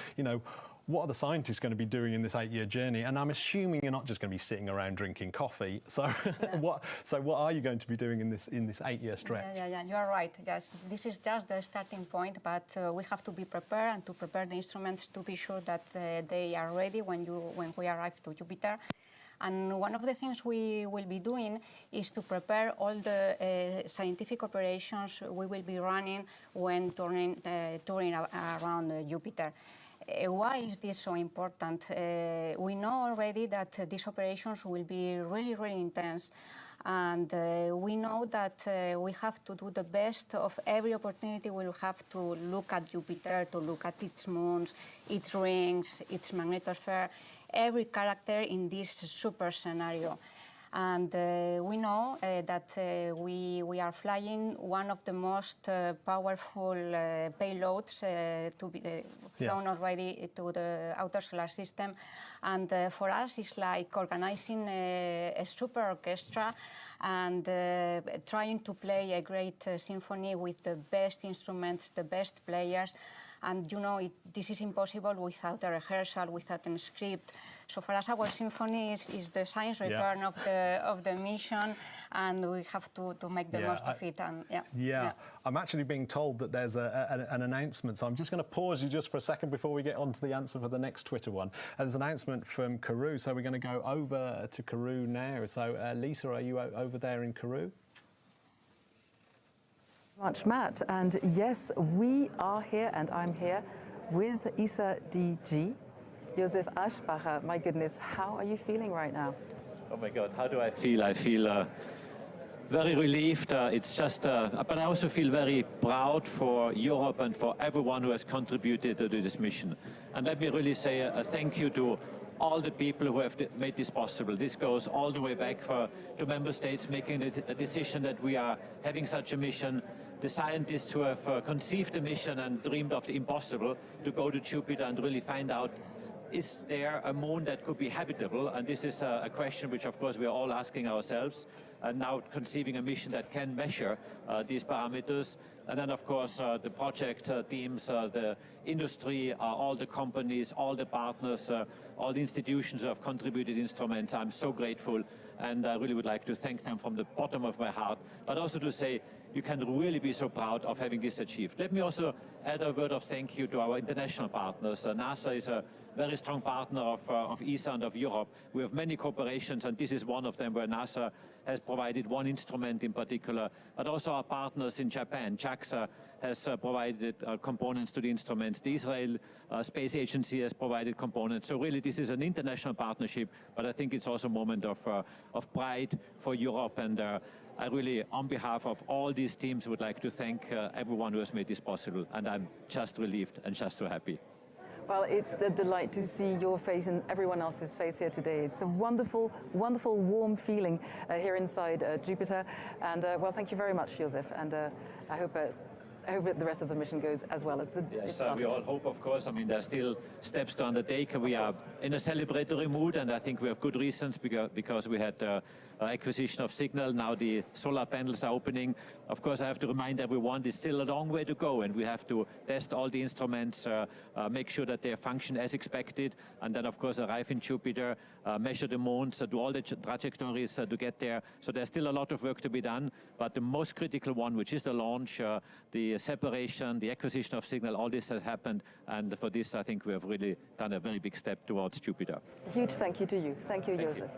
what are the scientists going to be doing in this 8-year journey? And I'm assuming you're not just going to be sitting around drinking coffee. So, yeah. what are you going to be doing in this 8-year stretch? Yeah, you are right. Yes, this is just the starting point, but we have to be prepared and to prepare the instruments to be sure that they are ready when we arrive to Jupiter. And one of the things we will be doing is to prepare all the scientific operations we will be running when touring around Jupiter. Why is this so important? We know already that these operations will be really, really intense. And we know that we have to do the best of every opportunity. We'll have to look at Jupiter, to look at its moons, its rings, its magnetosphere, every character in this super scenario. And we know that we are flying one of the most powerful payloads to be flown already to the outer solar system. And for us, it's like organizing a super orchestra and trying to play a great symphony with the best instruments, the best players. And you know, this is impossible without a rehearsal, without a script. So for us, our symphony is the science return of the mission, and we have to make the most of it. And I'm actually being told that there's an announcement, so I'm just going to pause you just for a second before we get on to the answer for the next Twitter one. There's an announcement from Kourou, so we're going to go over to Kourou now. So Lisa, are you over there in Kourou? Much, Matt. And yes, we are here, and I'm here with ESA DG, Josef Aschbacher. My goodness, how are you feeling right now? Oh my God, how do I feel? I feel very relieved. It's just, but I also feel very proud for Europe and for everyone who has contributed to this mission. And let me really say a thank you to all the people who have made this possible. This goes all the way back to member states making a decision that we are having such a mission, the scientists who have conceived the mission and dreamed of the impossible to go to Jupiter and really find out, is there a moon that could be habitable? And this is a question which, of course, we are all asking ourselves, and now conceiving a mission that can measure these parameters. And then, of course, the project teams, the industry, all the companies, all the partners, all the institutions who have contributed instruments. I'm so grateful, and I really would like to thank them from the bottom of my heart, but also to say you can really be so proud of having this achieved. Let me also add a word of thank you to our international partners. NASA is a very strong partner of ESA and of Europe. We have many cooperations, and this is one of them where NASA has provided one instrument in particular, but also our partners in Japan. JAXA has provided components to the instruments. The Israel Space Agency has provided components. So really this is an international partnership, but I think it's also a moment of pride for Europe. And I really, on behalf of all these teams, would like to thank everyone who has made this possible. And I'm just relieved and just so happy. Well, it's a delight to see your face and everyone else's face here today. It's a wonderful, wonderful, warm feeling here inside Jupiter. And well, thank you very much, Josef. And I hope the rest of the mission goes as well as the Yes, we all hope, of course. I mean, there's still steps to undertake. We are in a celebratory mood, and I think we have good reasons because we had acquisition of signal. Now the solar panels are opening. Of course, I have to remind everyone there's still a long way to go, and we have to test all the instruments, make sure that they function as expected, and then, of course, arrive in Jupiter, measure the moons, do all the trajectories to get there. So there's still a lot of work to be done, but the most critical one, which is the launch, the separation, the acquisition of signal, all this has happened, and for this, I think we have really done a very big step towards Jupiter. Huge thank you to you. Thank you, Josef.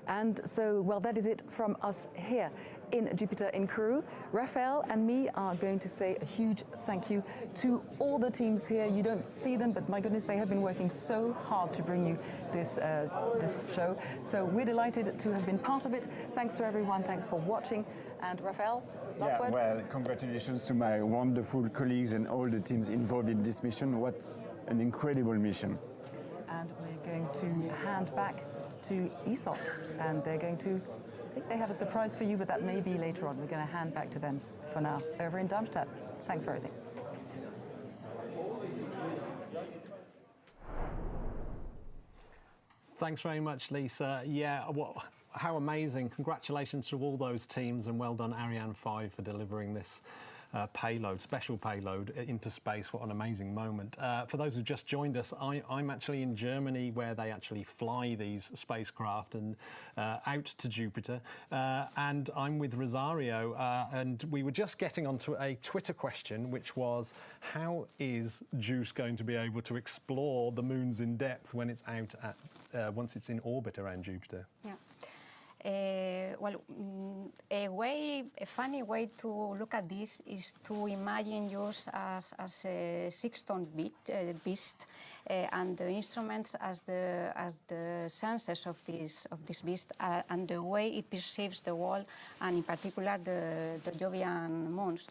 And so, well, that is it from us here in Jupiter in Kourou. Raphael and me are going to say a huge thank you to all the teams here. You don't see them, but my goodness, they have been working so hard to bring you this show. So we're delighted to have been part of it. Thanks to everyone. Thanks for watching. And Raphael, last word? Well, congratulations to my wonderful colleagues and all the teams involved in this mission. What an incredible mission. And we're going to hand back to ESOC, and they're going to, I think they have a surprise for you, but that may be later on. We're going to hand back to them for now, over in Darmstadt. Thanks for everything. Thanks very much, Lisa. Yeah, how amazing. Congratulations to all those teams, and well done, Ariane 5, for delivering this payload, special payload into space. What an amazing moment. For those who've just joined us, I'm actually in Germany, where they actually fly these spacecraft and out to Jupiter. And I'm with Rosario, and we were just getting onto a Twitter question, which was, how is JUICE going to be able to explore the moons in depth when it's out at, once it's in orbit around Jupiter? Yeah. Well, a funny way to look at this is to imagine JUICE as a 6-ton beast, and the instruments as the senses of this beast, and the way it perceives the world, and in particular the Jovian moons.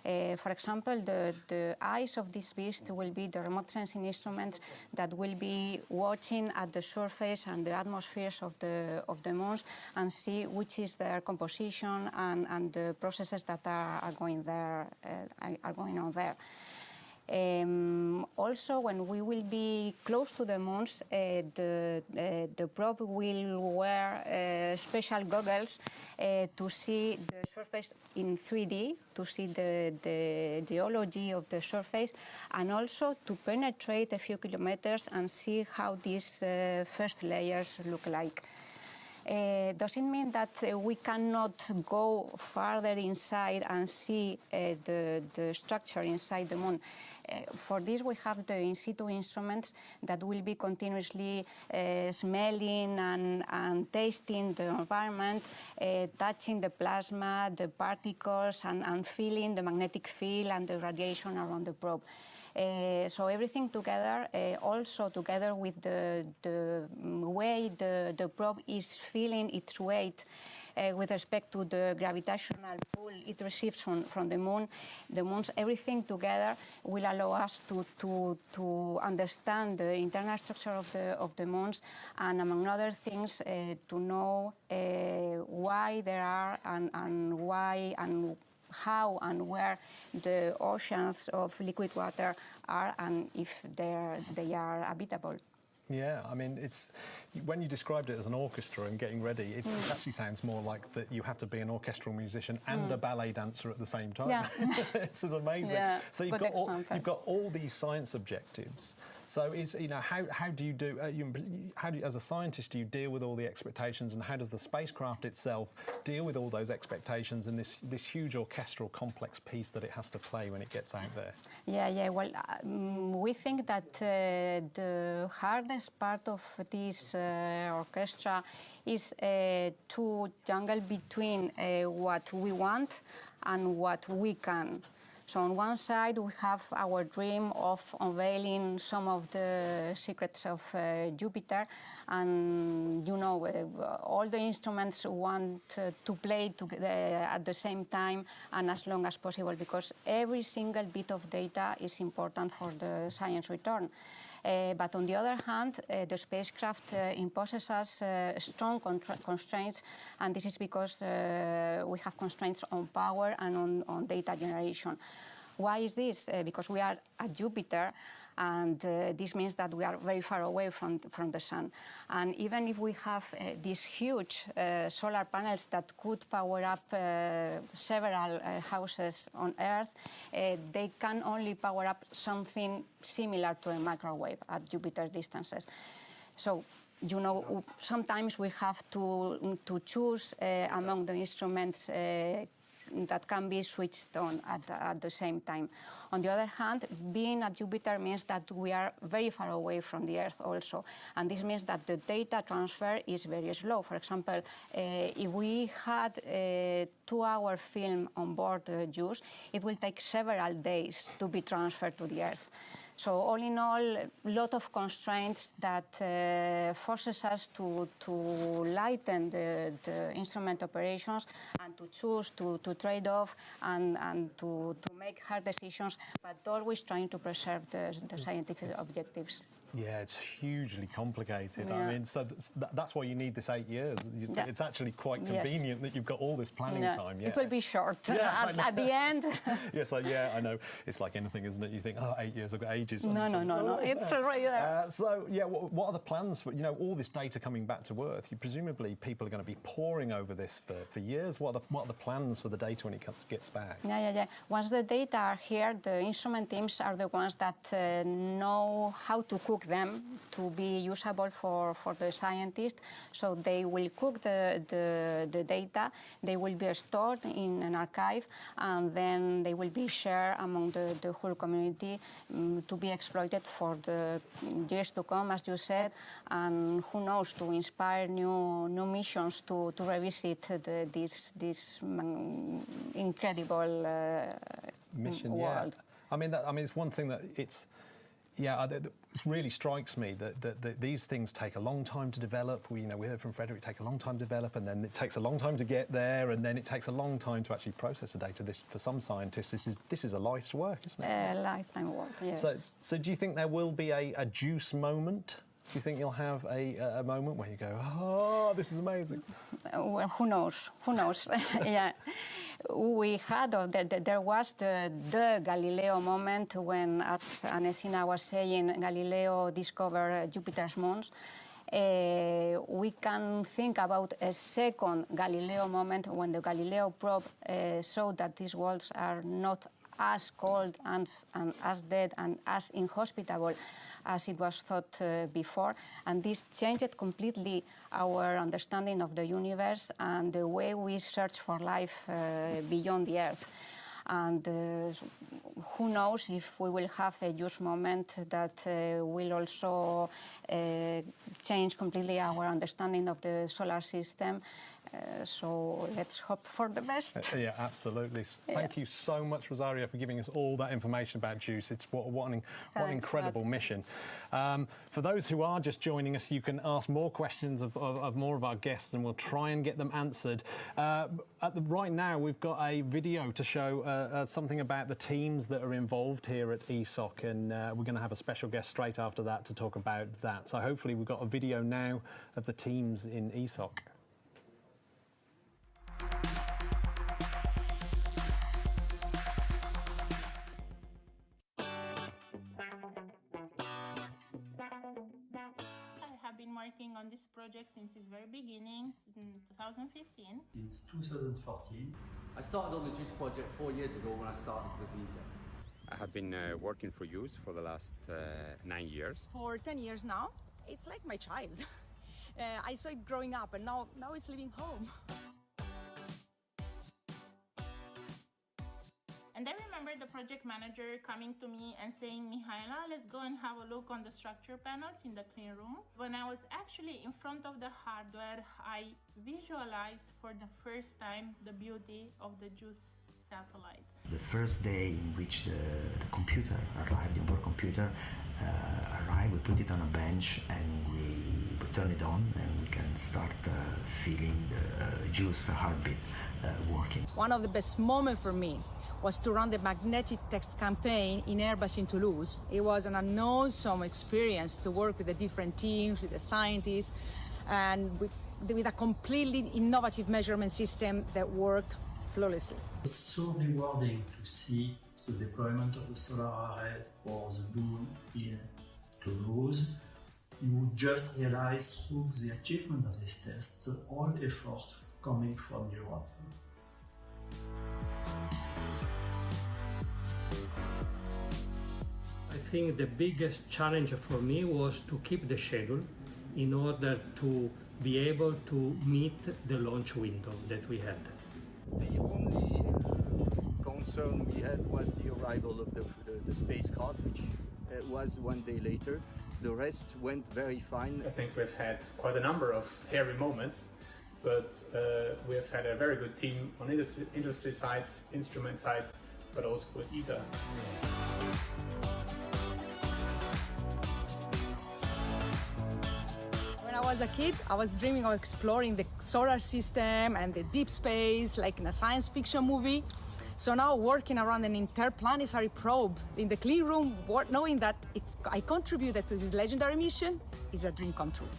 For example, the eyes of this beast will be the remote sensing instruments that will be watching at the surface and the atmospheres of the moons and see which is their composition and the processes that are going on there. Also, when we will be close to the moons, the probe will wear special goggles to see the surface in 3D, to see the geology of the surface, and also to penetrate a few kilometers and see how these first layers look like. Does it mean that we cannot go farther inside and see the structure inside the moon? For this, we have the in situ instruments that will be continuously smelling and tasting the environment, touching the plasma, the particles, and feeling the magnetic field and the radiation around the probe. So everything together, also together with the way the probe is feeling its weight with respect to the gravitational pull it receives from the moon, everything together will allow us to understand the internal structure of the moons, and among other things, to know why there are and why and how and where the oceans of liquid water are and if they are habitable. Yeah, I mean, it's when you described it as an orchestra and getting ready, it actually sounds more like that you have to be an orchestral musician and a ballet dancer at the same time. Yeah. It's amazing. Yeah, so you've got all these science objectives. So how do you do? As a scientist, do you deal with all the expectations, and how does the spacecraft itself deal with all those expectations and this huge orchestral complex piece that it has to play when it gets out there? Yeah. Well, we think that the hardest part of this orchestra is to jungle between what we want and what we can. So on one side, we have our dream of unveiling some of the secrets of Jupiter, and all the instruments want to play together at the same time and as long as possible, because every single bit of data is important for the science return. But on the other hand, the spacecraft imposes us strong constraints, and this is because we have constraints on power and on data generation. Why is this? Because we are at Jupiter, and this means that we are very far away from the sun. And even if we have these huge solar panels that could power up several houses on Earth, they can only power up something similar to a microwave at Jupiter distances. So, sometimes we have to choose among the instruments that can be switched on at the same time. On the other hand, being at Jupiter means that we are very far away from the Earth also, and this means that the data transfer is very slow. For example, if we had a 2-hour film on board JUICE, it will take several days to be transferred to the Earth. So all in all, a lot of constraints that forces us to lighten the instrument operations and to choose to trade off and to make hard decisions, but always trying to preserve the scientific objectives. Yeah, it's hugely complicated. Yeah. I mean, so that's why you need this 8 years. It's actually quite convenient that you've got all this planning time. Yeah. It will be short at the end. Yes, I know. It's like anything, isn't it? You think, 8 years, I've got ages. No. It's right. So, yeah, what are the plans for, all this data coming back to Earth? Presumably people are going to be poring over this for years. What are the plans for the data when it gets back? Yeah. Once the data are here, the instrument teams are the ones that know how to cook them to be usable for the scientists. So they will cook the data, they will be stored in an archive, and then they will be shared among the whole community to be exploited for the years to come, as you said, and who knows, to inspire new missions to revisit this incredible mission world. Yeah. I mean, it's one thing that Yeah, it really strikes me that these things take a long time to develop. We heard from Frederick, take a long time to develop, and then it takes a long time to get there, and then it takes a long time to actually process the data. This, for some scientists, this is a life's work, isn't it? A lifetime work, yes. So do you think there will be a juice moment? Do you think you'll have a moment where you go, oh, this is amazing? Well, who knows? Who knows? Yeah. We had, there was the Galileo moment when, as Anesina was saying, Galileo discovered Jupiter's moons. We can think about a second Galileo moment when the Galileo probe showed that these worlds are not as cold and as dead and as inhospitable as it was thought before. And this changed completely our understanding of the universe and the way we search for life beyond the Earth. And who knows if we will have a huge moment that will also change completely our understanding of the solar system. So let's hope for the best. Yeah, absolutely. Thank you so much, Rosario, for giving us all that information about JUICE. It's what an incredible mission. For those who are just joining us, you can ask more questions of more of our guests, and we'll try and get them answered. Right now, we've got a video to show something about the teams that are involved here at ESOC, and we're going to have a special guest straight after that to talk about that. So hopefully we've got a video now of the teams in ESOC. Working on this project since its very beginning, in 2015. Since 2014. I started on the JUICE project 4 years ago when I started with ESA. I have been working for JUICE for the last 9 years. For 10 years now. It's like my child. I saw it growing up, and now it's leaving home. And I remember the project manager coming to me and saying, Mihaela, let's go and have a look on the structure panels in the clean room. When I was actually in front of the hardware, I visualized for the first time the beauty of the JUICE satellite. The first day in which the computer arrived, the onboard computer arrived, we put it on a bench and we turn it on, and we can start feeling the JUICE heartbeat working. One of the best moments for me was to run the magnetic text campaign in Airbus in Toulouse. It was an awesome experience to work with the different teams, with the scientists, and with a completely innovative measurement system that worked flawlessly. It's so rewarding to see the deployment of the solar array or the moon in Toulouse. You just realize through the achievement of this test all efforts coming from Europe. I think the biggest challenge for me was to keep the schedule in order to be able to meet the launch window that we had. The only concern we had was the arrival of the spacecraft, which was 1 day later. The rest went very fine. I think we've had quite a number of hairy moments, but we've had a very good team on industry side, instrument side, but also with ESA. When I was a kid, I was dreaming of exploring the solar system and the deep space, like in a science fiction movie. So now working around an interplanetary probe in the clean room, knowing that I contributed to this legendary mission, is a dream come true.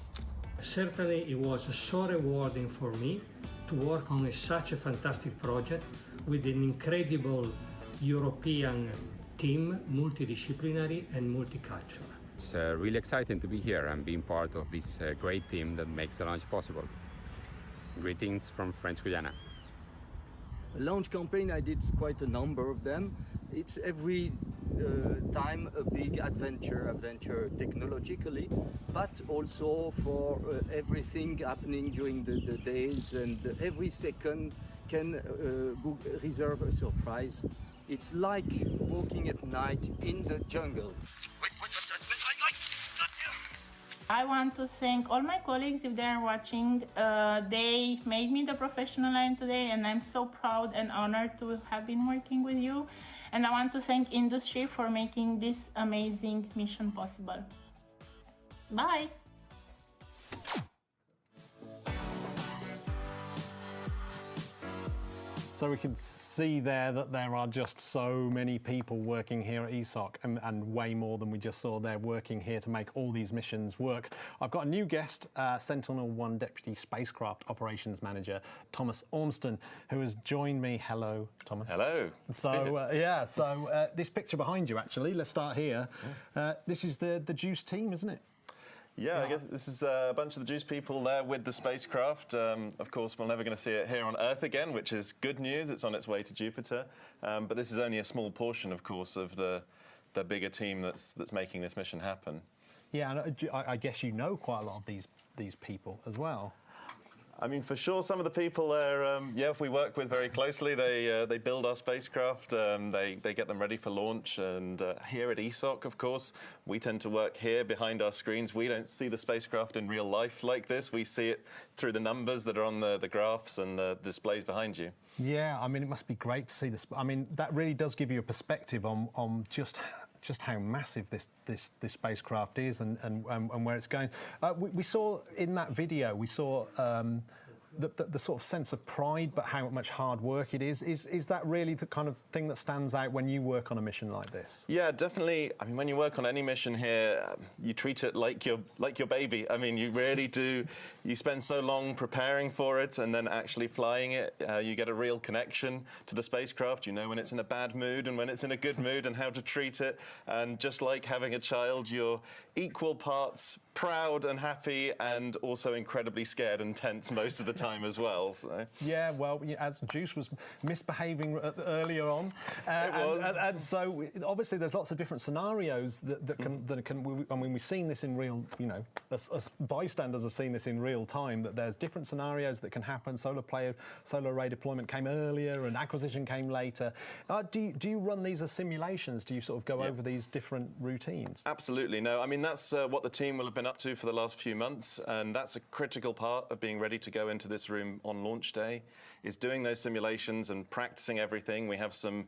Certainly it was so rewarding for me to work on such a fantastic project with an incredible European team, multidisciplinary and multicultural. It's really exciting to be here and being part of this great team that makes the launch possible. Greetings from French Guiana. A launch campaign, I did quite a number of them. It's every time a big adventure technologically, but also for everything happening during the days, and every second can reserve a surprise. It's like walking at night in the jungle. I want to thank all my colleagues if they are watching. They made me the professional I am today, and I'm so proud and honored to have been working with you. And I want to thank industry for making this amazing mission possible. Bye. So we can see there that there are just so many people working here at ESOC, and way more than we just saw there working here to make all these missions work. I've got a new guest, Sentinel-1 Deputy Spacecraft Operations Manager, Thomas Ormston, who has joined me. Hello, Thomas. Hello. So, this picture behind you, actually, let's start here. This is the JUICE team, isn't it? Yeah, I guess this is a bunch of the JUICE people there with the spacecraft. Of course, we're never going to see it here on Earth again, which is good news. It's on its way to Jupiter. But this is only a small portion, of course, of the bigger team that's making this mission happen. Yeah, and I guess you know quite a lot of these people as well. I mean, for sure, some of the people there, we work with very closely. They build our spacecraft, they get them ready for launch, and here at ESOC, of course, we tend to work here behind our screens. We don't see the spacecraft in real life like this. We see it through the numbers that are on the graphs and the displays behind you. Yeah, I mean, it must be great to see this. I mean, that really does give you a perspective on just how massive this spacecraft is and where it's going. We saw in that video, we saw the sort of sense of pride, but how much hard work it is. Is that really the kind of thing that stands out when you work on a mission like this? Yeah, definitely. I mean, when you work on any mission here, you treat it like your baby. I mean, you really do. You spend so long preparing for it, and then actually flying it. You get a real connection to the spacecraft. You know when it's in a bad mood and when it's in a good mood, and how to treat it. And just like having a child, you're equal parts proud and happy, and also incredibly scared and tense most of the time as well. So. Yeah, well, as JUICE was misbehaving earlier on, it was. And so obviously there's lots of different scenarios that can. I mean, we've seen this in real, as bystanders have seen this in real time. That there's different scenarios that can happen. Solar array deployment came earlier, and acquisition came later. Do you run these as simulations? Do you sort of go over these different routines? Absolutely. No, I mean that's what the team will have been up to for the last few months, and that's a critical part of being ready to go into this room on launch day, is doing those simulations and practicing everything. We have some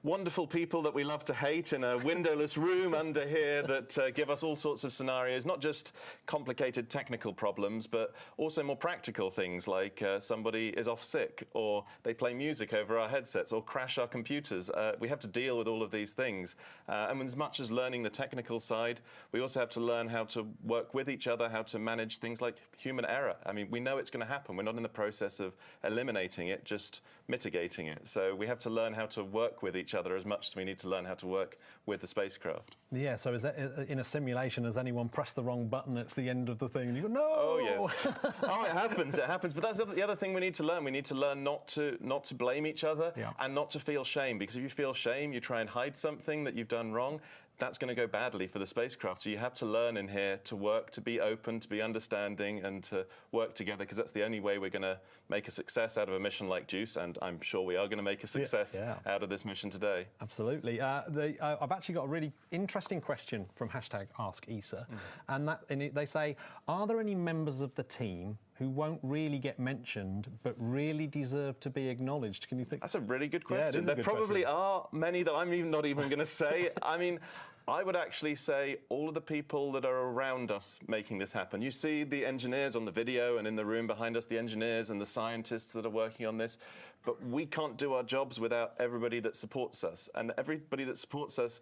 wonderful people that we love to hate in a windowless room under here that give us all sorts of scenarios, not just complicated technical problems, but also more practical things like somebody is off sick, or they play music over our headsets, or crash our computers. We have to deal with all of these things. And as much as learning the technical side, we also have to learn how to work with each other, how to manage things like human error. I mean, we know it's going to happen. We're not in the process of eliminating it, just mitigating it. So we have to learn how to work with each other as much as we need to learn how to work with the spacecraft. Yeah, so is that, in a simulation, has anyone pressed the wrong button at the end of the thing and you go, no! Oh, yes. Oh, it happens. But that's the other thing we need to learn. We need to learn not to blame each other, and not to feel shame, because if you feel shame, you try and hide something that you've done wrong. That's going to go badly for the spacecraft. So you have to learn in here to work, to be open, to be understanding, and to work together, because that's the only way we're going to make a success out of a mission like JUICE, and I'm sure we are going to make a success out of this mission today. Absolutely. I've actually got a really interesting question from #AskESA, and they say, are there any members of the team who won't really get mentioned but really deserve to be acknowledged? Can you think? That's a really good question. Yeah, there probably are many that I'm not even going to say. I mean, I would actually say all of the people that are around us making this happen. You see the engineers on the video, and in the room behind us, the engineers and the scientists that are working on this. But we can't do our jobs without everybody that supports us. And everybody that supports us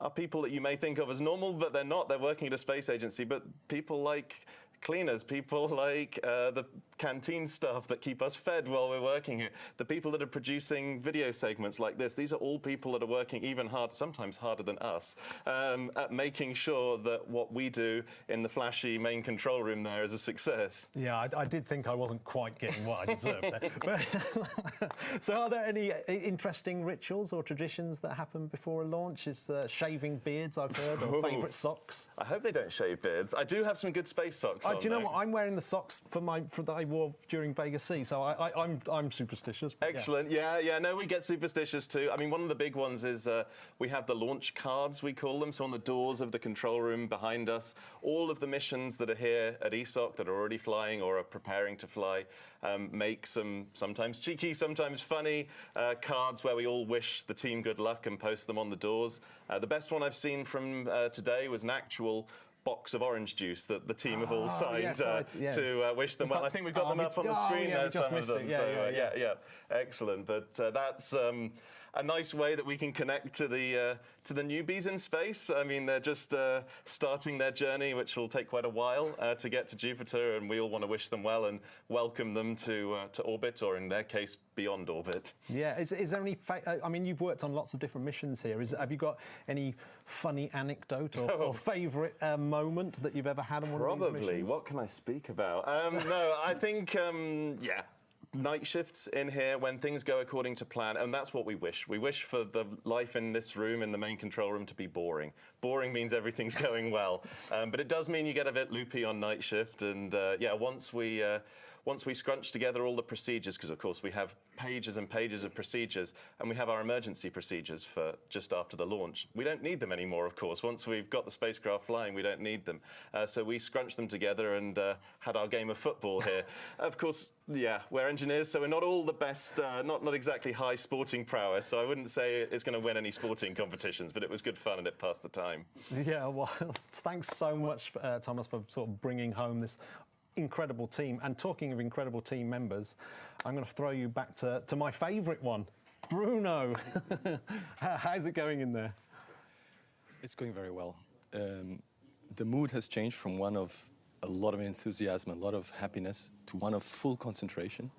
are people that you may think of as normal, but they're not. They're working at a space agency. But people like cleaners, people like the canteen staff that keep us fed while we're working here, the people that are producing video segments like this, these are all people that are working even hard, sometimes harder than us, at making sure that what we do in the flashy main control room there is a success. Yeah, I did think I wasn't quite getting what I deserved there. So are there any interesting rituals or traditions that happen before a launch? Is shaving beards, I've heard, or favourite socks? I hope they don't shave beards. I do have some good space socks. on. Do you know what? I'm wearing the socks that I wore during Vega C, so I'm superstitious. Excellent. Yeah. No, we get superstitious too. I mean, one of the big ones is we have the launch cards, we call them. So on the doors of the control room behind us, all of the missions that are here at ESOC that are already flying or are preparing to fly make some sometimes cheeky, sometimes funny cards where we all wish the team good luck and post them on the doors. The best one I've seen from today was an actual box of orange juice that the team have all signed to wish them well. I think we've got them up on the screen there, some of them. Yeah. Excellent. But that's a nice way that we can connect to the newbies in space. I mean, they're just starting their journey, which will take quite a while to get to Jupiter, and we all want to wish them well and welcome them to orbit, or in their case, beyond orbit. Yeah. Is there any? I mean, you've worked on lots of different missions here. Have you got any funny anecdote or favourite moment that you've ever had on one of these missions? Probably. What can I speak about? No, I think night shifts in here when things go according to plan, and that's what we wish. We wish for the life in this room, in the main control room, to be boring. Boring means everything's going well, but it does mean you get a bit loopy on night shift. And once we scrunch together all the procedures, because of course we have pages and pages of procedures, and we have our emergency procedures for just after the launch. We don't need them anymore, of course. Once we've got the spacecraft flying, we don't need them. So we scrunched them together and had our game of football here. Of course, we're engineers, so we're not all the best, not exactly high sporting prowess, so I wouldn't say it's going to win any sporting competitions, but it was good fun and it passed the time. Yeah, well, thanks so much, Thomas, for sort of bringing home this incredible team. And talking of incredible team members, I'm going to throw you back to my favourite one, Bruno. How's it going in there? It's going very well. The mood has changed from one of a lot of enthusiasm, a lot of happiness, to one of full concentration.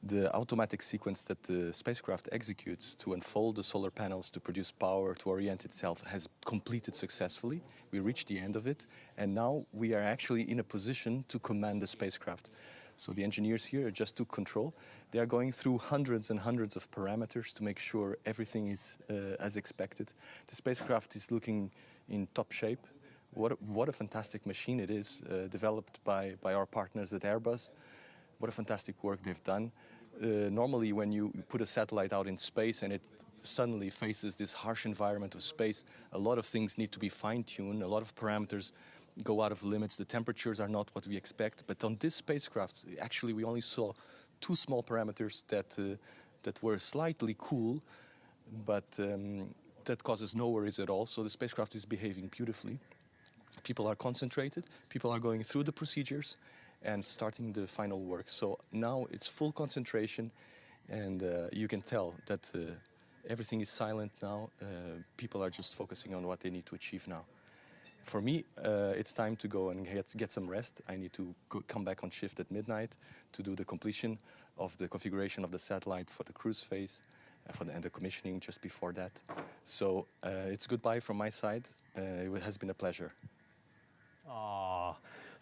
The automatic sequence that the spacecraft executes to unfold the solar panels to produce power to orient itself has completed successfully. We reached the end of it, and now we are actually in a position to command the spacecraft. So the engineers here just took control. They are going through hundreds and hundreds of parameters to make sure everything is as expected. The spacecraft is looking in top shape. What a fantastic machine it is, developed by our partners at Airbus. What a fantastic work they've done. Normally, when you put a satellite out in space and it suddenly faces this harsh environment of space, a lot of things need to be fine-tuned, a lot of parameters go out of limits, the temperatures are not what we expect. But on this spacecraft, actually, we only saw two small parameters that were slightly cool, but that causes no worries at all. So the spacecraft is behaving beautifully. People are concentrated, people are going through the procedures and starting the final work. So now it's full concentration, and you can tell that everything is silent now. People are just focusing on what they need to achieve now. For me, it's time to go and get some rest. I need to come back on shift at midnight to do the completion of the configuration of the satellite for the cruise phase and the commissioning just before that. So it's goodbye from my side. It has been a pleasure.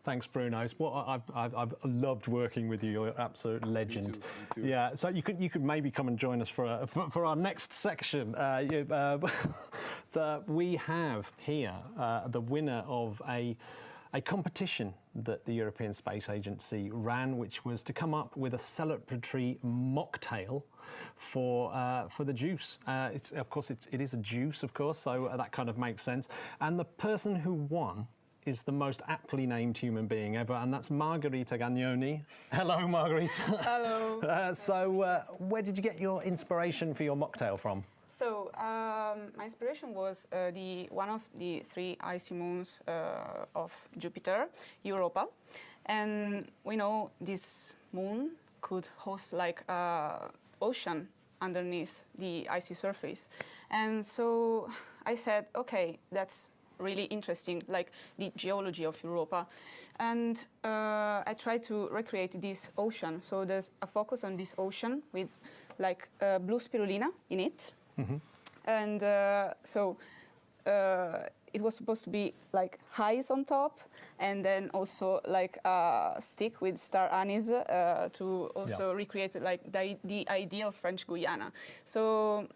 Thanks, Bruno. I've loved working with you. You're an absolute legend. Me too. Yeah. So you could maybe come and join us for our next section. We have here the winner of a competition that the European Space Agency ran, which was to come up with a celebratory mocktail for the juice. It is a juice, of course, so that kind of makes sense. And the person who won is the most aptly named human being ever, and that's Margherita Gagnoni. Hello, Margherita. Hello. Where did you get your inspiration for your mocktail from? So my inspiration was one of the three icy moons of Jupiter, Europa, and we know this moon could host like an ocean underneath the icy surface, and so I said, okay, that's really interesting, like the geology of Europa. And I tried to recreate this ocean. So there's a focus on this ocean with like blue spirulina in it. Mm-hmm. And it was supposed to be like highs on top, and then also like a stick with star anise to also recreate like the ideal French Guiana. So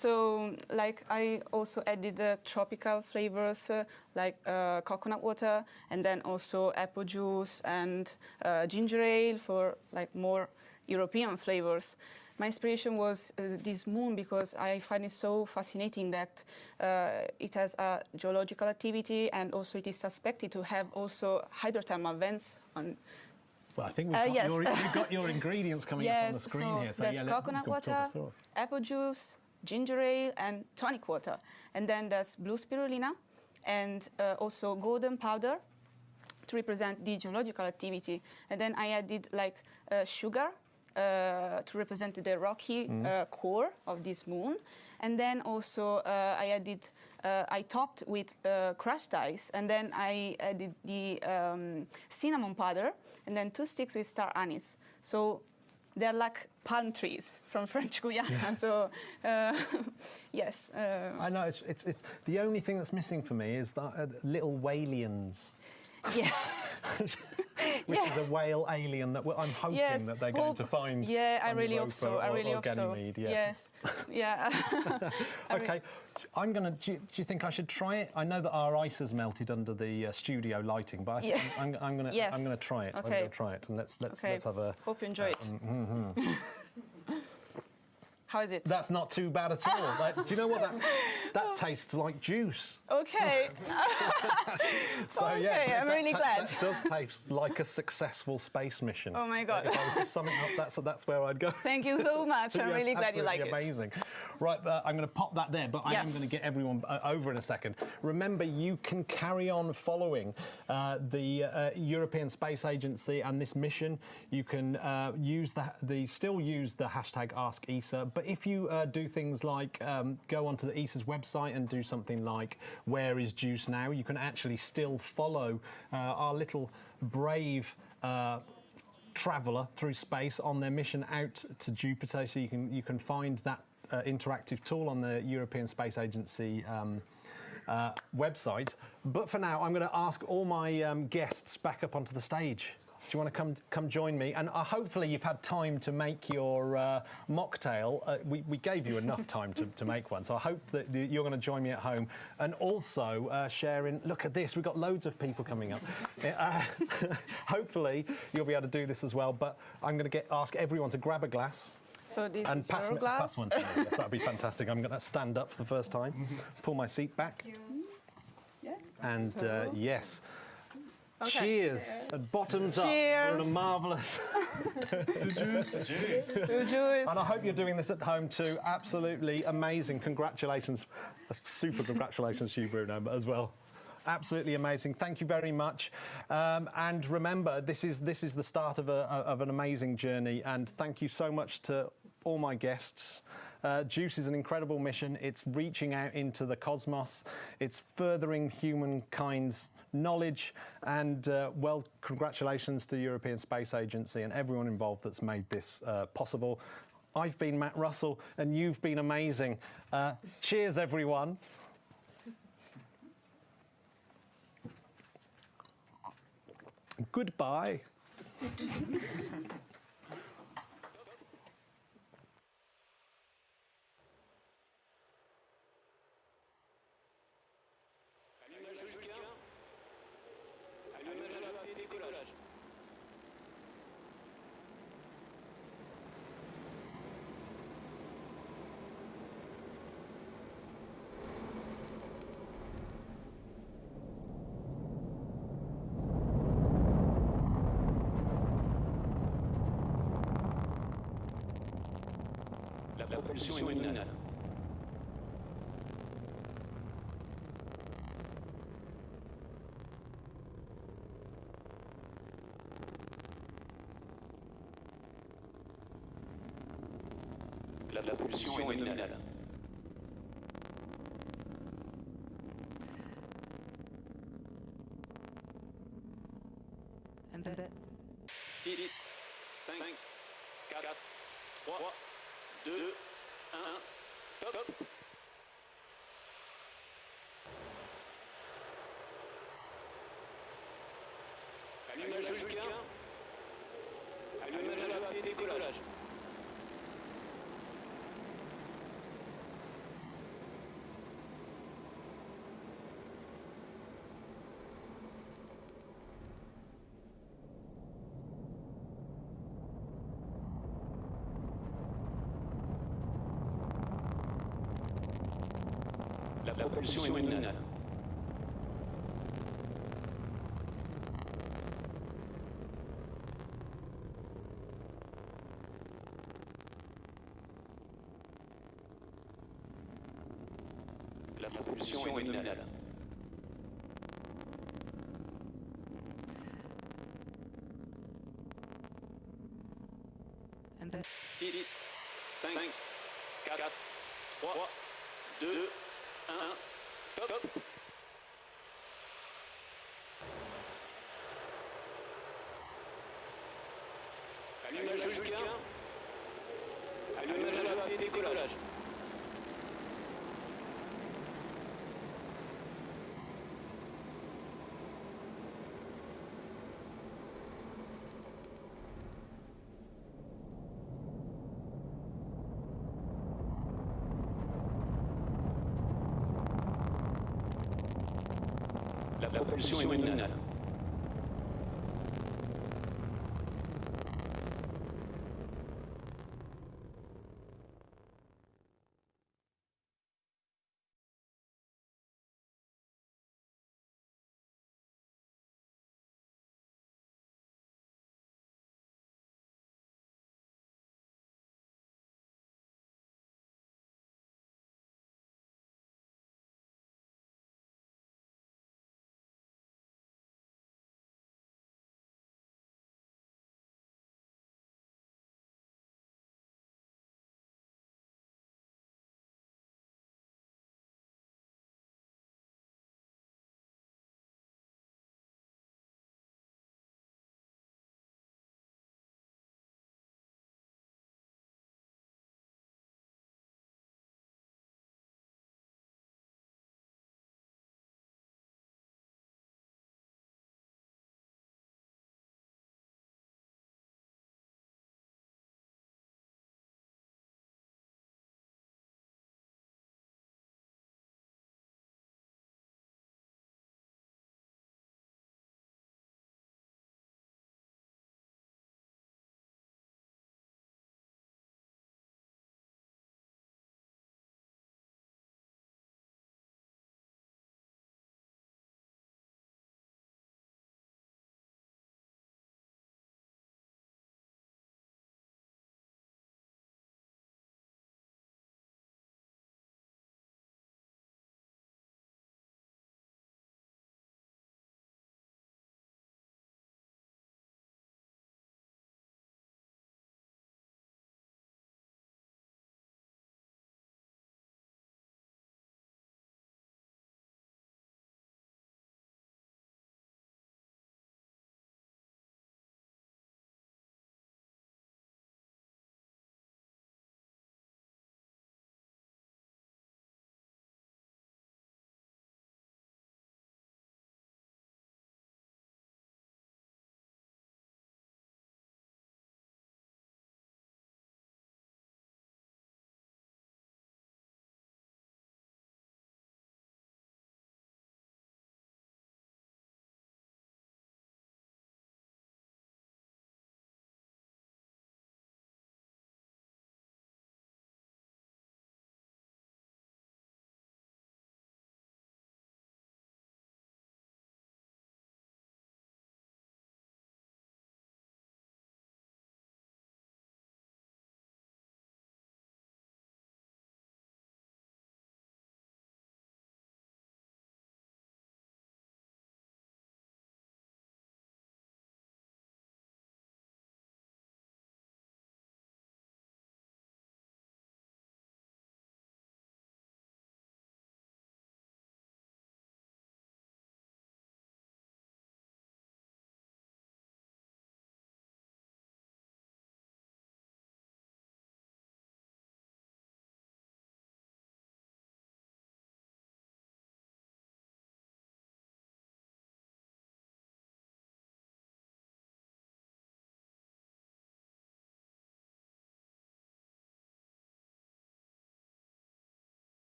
So, like, I also added tropical flavors like coconut water, and then also apple juice and ginger ale for like more European flavors. My inspiration was this moon because I find it so fascinating that it has a geological activity, and also it is suspected to have also hydrothermal vents on. Well, I think we've got your ingredients coming up on the screen here. So there's coconut water, apple juice, ginger ale, and tonic water. And then there's blue spirulina, and also golden powder to represent the geological activity. And then I added like sugar to represent the rocky core of this moon. And then also I topped with crushed ice, and then I added the cinnamon powder, and then 2 sticks with star anise. So they're like palm trees from French Guiana. So yes. I know it's the only thing that's missing for me is that little whalians. Yeah. Which is a whale alien that I'm hoping that they're going to find. Yeah, I really hope so. I really hope so. Yes. Yeah. Okay. I'm gonna. Do you think I should try it? I know that our ice has melted under the studio lighting, but I'm gonna. Yes. I'm gonna try it. Okay. I'm gonna try it, and let's have a. Hope you enjoy it. How is it? That's not too bad at all. Like, do you know what that tastes like? Juice. Okay. So okay, yeah, I'm really glad. That does taste like a successful space mission. Oh my God. If I was to sum it up, that's where I'd go. Thank you so much. I'm really glad you like it. Amazing. Right, I'm going to pop that there, but I am going to get everyone over in a second. Remember, you can carry on following the European Space Agency and this mission. You can still use the hashtag #AskESA, but if you do things like go onto the ESA's website and do something like "Where is Juice now?", you can actually still follow our little brave traveller through space on their mission out to Jupiter. So you can find that interactive tool on the European Space Agency website. But for now, I'm going to ask all my guests back up onto the stage. Do you want to come join me? And hopefully you've had time to make your mocktail. We gave you enough time to make one, so I hope that you're going to join me at home. And also sharing, look at this, we've got loads of people coming up. Hopefully you'll be able to do this as well, but I'm going to ask everyone to grab a glass. So this and is your glass? pass one to me. Yes, that'd be fantastic. I'm going to stand up for the first time, pull my seat back. Yeah. And yes. Okay. Cheers and bottoms up for a marvellous juice. And I hope you're doing this at home too. Absolutely amazing. Congratulations. Super congratulations to you, Bruno, as well. Absolutely amazing. Thank you very much. And remember, this is the start of an amazing journey. And thank you so much to all my guests. JUICE is an incredible mission. It's reaching out into the cosmos. It's furthering humankind's knowledge. And, well, congratulations to the European Space Agency and everyone involved that's made this possible. I've been Matt Russell, and you've been amazing. Cheers, everyone. Goodbye. La propulsion est nominale. La propulsion est nominale. And then 6, 5, 4, 3, 2, 1, top. Allumage Vulcain. Allumage rapide décollage. La propulsion est nominale. La propulsion est nominale. And then 6, 5, 4, 3, 2, 1, top. Allumage Vulcain. Allumage à décollage. La propulsion est nominale.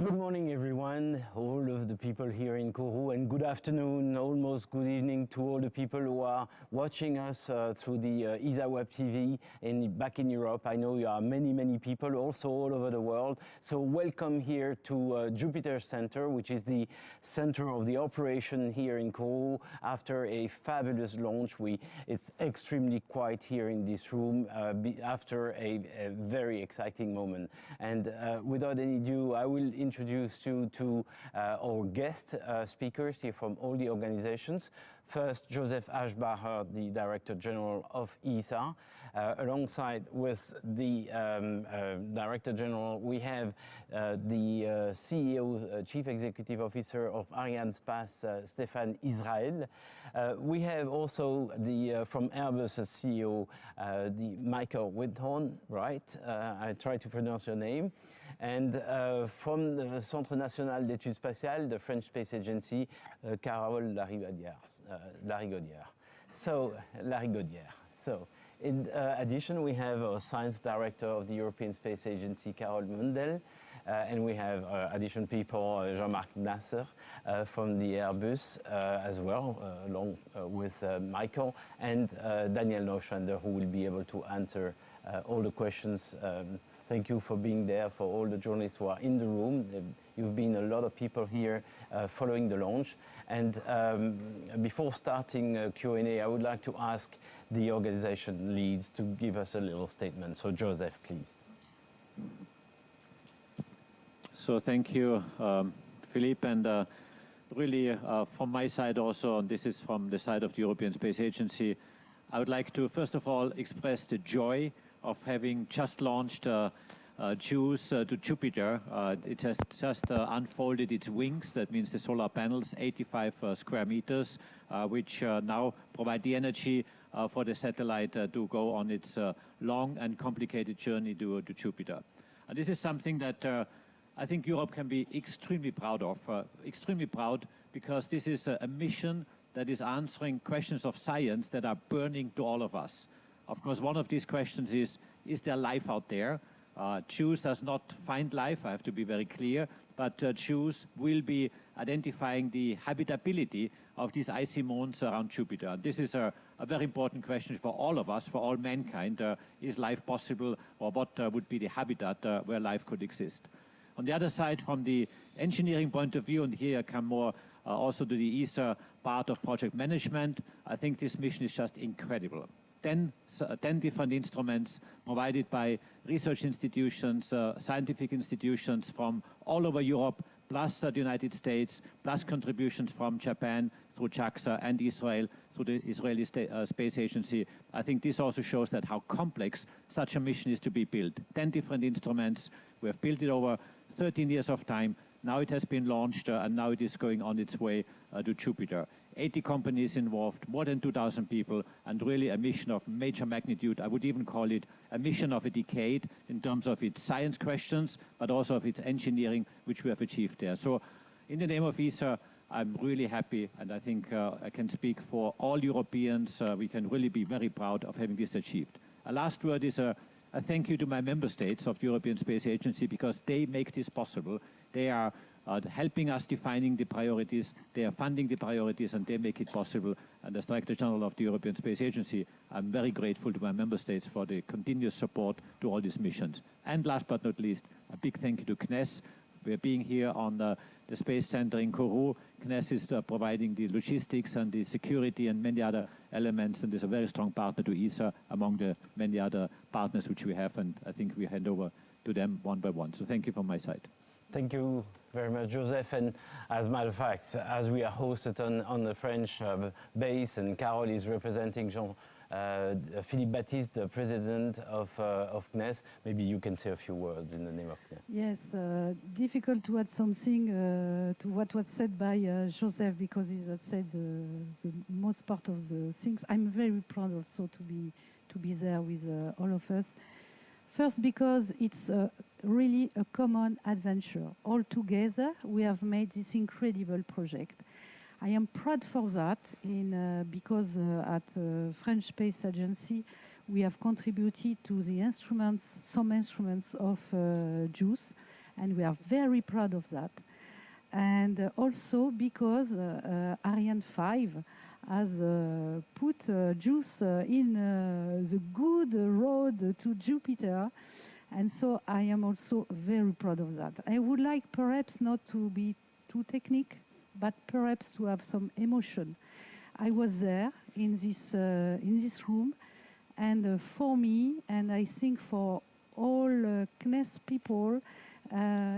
Good morning, everyone, all of the people here in Kourou, and good afternoon, almost good evening to all the people who are watching us through the ESA Web TV back in Europe. I know you are many, many people also all over the world. So welcome here to Jupiter Center, which is the center of the operation here in Kourou. After a fabulous launch, it's extremely quiet here in this room after a very exciting moment. And without any ado, I will introduce you to our guest speakers here from all the organizations. First, Joseph Aschbacher, the Director General of ESA. Alongside with the Director General, we have the CEO, Chief Executive Officer of Ariane Space, Stéphane Israël. We have also from Airbus CEO, the Michael Windhorn, right? I try to pronounce your name. And from the Centre National d'Études Spatiales, the French Space Agency, Carole Larigaudière. So, in addition, we have our Science Director of the European Space Agency, Carole Mundel, and we have additional people, Jean-Marc Nasser from the Airbus as well, along with Michael, and Daniel Neuschwander, who will be able to answer all the questions. Thank you for being there, for all the journalists who are in the room. You've been a lot of people here following the launch. And before starting Q&A, I would like to ask the organization leads to give us a little statement. So Joseph, please. So thank you, Philippe, and really from my side also, and this is from the side of the European Space Agency, I would like to first of all express the joy of having just launched JUICE to Jupiter. It has just unfolded its wings, that means the solar panels, 85 square meters, which now provide the energy for the satellite to go on its long and complicated journey to Jupiter. And this is something that I think Europe can be extremely proud of, extremely proud because this is a mission that is answering questions of science that are burning to all of us. Of course, one of these questions is there life out there? JUICE does not find life, I have to be very clear, but JUICE will be identifying the habitability of these icy moons around Jupiter. This is a very important question for all of us, for all mankind. Is life possible, or what would be the habitat where life could exist? On the other side, from the engineering point of view, and here I come more also to the ESA part of project management, I think this mission is just incredible. 10 different instruments provided by research institutions, scientific institutions from all over Europe, plus the United States, plus contributions from Japan through JAXA and Israel through the Israeli Space Agency. I think this also shows that how complex such a mission is to be built. 10 different instruments. We have built it over 13 years of time. Now it has been launched and now it is going on its way to Jupiter. 80 companies involved, more than 2,000 people, and really a mission of major magnitude. I would even call it a mission of a decade in terms of its science questions, but also of its engineering, which we have achieved there. So in the name of ESA, I'm really happy, and I think I can speak for all Europeans. We can really be very proud of having this achieved. A last word is a thank you to my member states of the European Space Agency, because they make this possible. They are helping us defining the priorities, they are funding the priorities, and they make it possible. And as Director General of the European Space Agency, I'm very grateful to my member states for the continuous support to all these missions. And last but not least, a big thank you to CNES. We're being here on the Space Center in Kourou. CNES is providing the logistics and the security and many other elements, and is a very strong partner to ESA among the many other partners which we have, and I think we hand over to them one by one. So thank you from my side. Thank you very much, Joseph. And as a matter of fact, as we are hosted on the French base, and Carole is representing Philippe Baptiste, the president of CNES, maybe you can say a few words in the name of CNES. Yes, difficult to add something to what was said by Joseph, because he had said the most part of the things. I'm very proud also to be there with all of us. First, because it's really a common adventure. All together, we have made this incredible project. I am proud for that, because at French Space Agency, we have contributed to the instruments, some instruments of JUICE, and we are very proud of that. And also because Ariane 5 has put JUICE in the good road to Jupiter, and so I am also very proud of that. I would like perhaps not to be too technical, but perhaps to have some emotion. I was there in this room, and for me, and I think for all CNES people,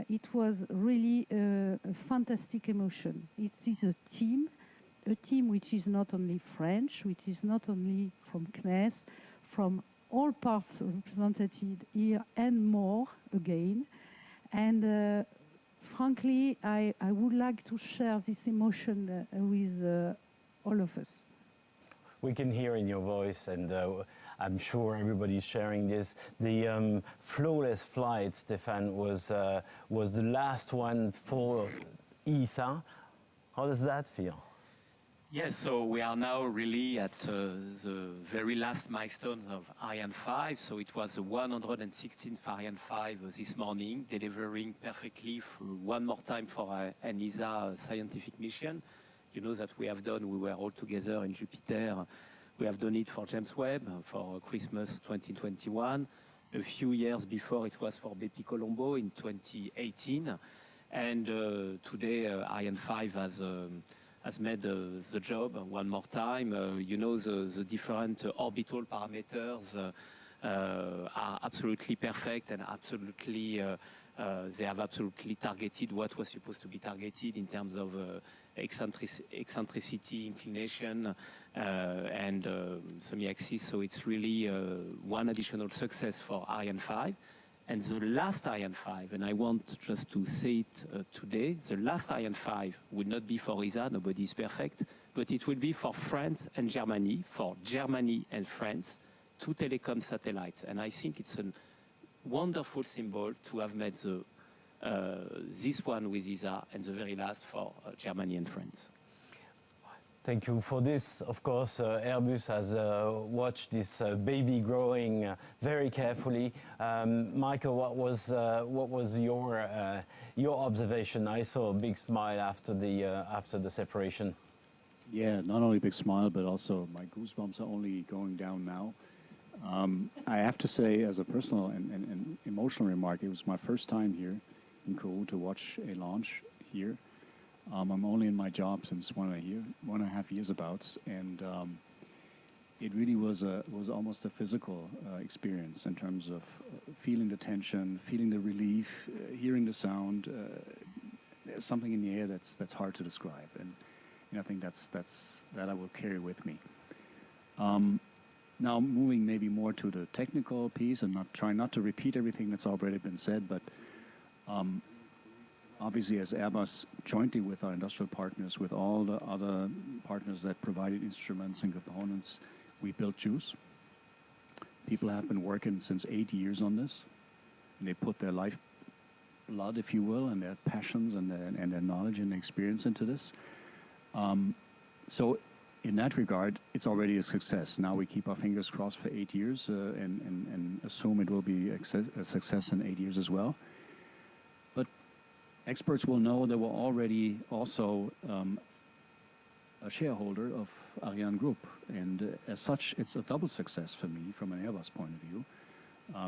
it was really a fantastic emotion. It is a team which is not only French, which is not only from CNES, from all parts represented here and more again. And frankly, I would like to share this emotion with all of us. We can hear in your voice, and I'm sure everybody's sharing this. The flawless flight, Stéphane, was the last one for ESA. How does that feel? Yes, so we are now really at the very last milestones of Ariane 5. So it was the 116th Ariane 5 this morning, delivering perfectly one more time for an ESA scientific mission. You know that we were all together in Jupiter. We have done it for James Webb for Christmas 2021. A few years before it was for Bepi Colombo in 2018. And today Ariane 5 has made the job one more time. You know, the different orbital parameters are absolutely perfect and absolutely they have absolutely targeted what was supposed to be targeted in terms of eccentricity, inclination, and semi-axis. So it's really one additional success for Ariane 5. And the last Ariane 5, and I want just to say it today, the last Ariane 5 will not be for ESA, nobody is perfect, but it will be for France and Germany, for Germany and France, two telecom satellites. And I think it's a wonderful symbol to have made this one with ESA and the very last for Germany and France. Thank you for this. Of course, Airbus has watched this baby growing very carefully. Michael, what was your observation? I saw a big smile after the separation. Yeah, not only a big smile, but also my goosebumps are only going down now. I have to say, as a personal and emotional remark, it was my first time here in Kourou to watch a launch here. I'm only in my job since 1.5 years about, and it really was almost a physical experience in terms of feeling the tension, feeling the relief, hearing the sound. There's something in the air that's hard to describe, and I think that I will carry with me. Now moving maybe more to the technical piece, and trying not to repeat everything that's already been said, but obviously as Airbus, jointly with our industrial partners, with all the other partners that provided instruments and components, we built JUICE. People have been working since 8 years on this, and they put their life blood, if you will, and their passions and their knowledge and experience into this. So in that regard, it's already a success. Now we keep our fingers crossed for 8 years and assume it will be a success in 8 years as well. But experts will know that we're already also a shareholder of Ariane Group. And as such, it's a double success for me from an Airbus point of view,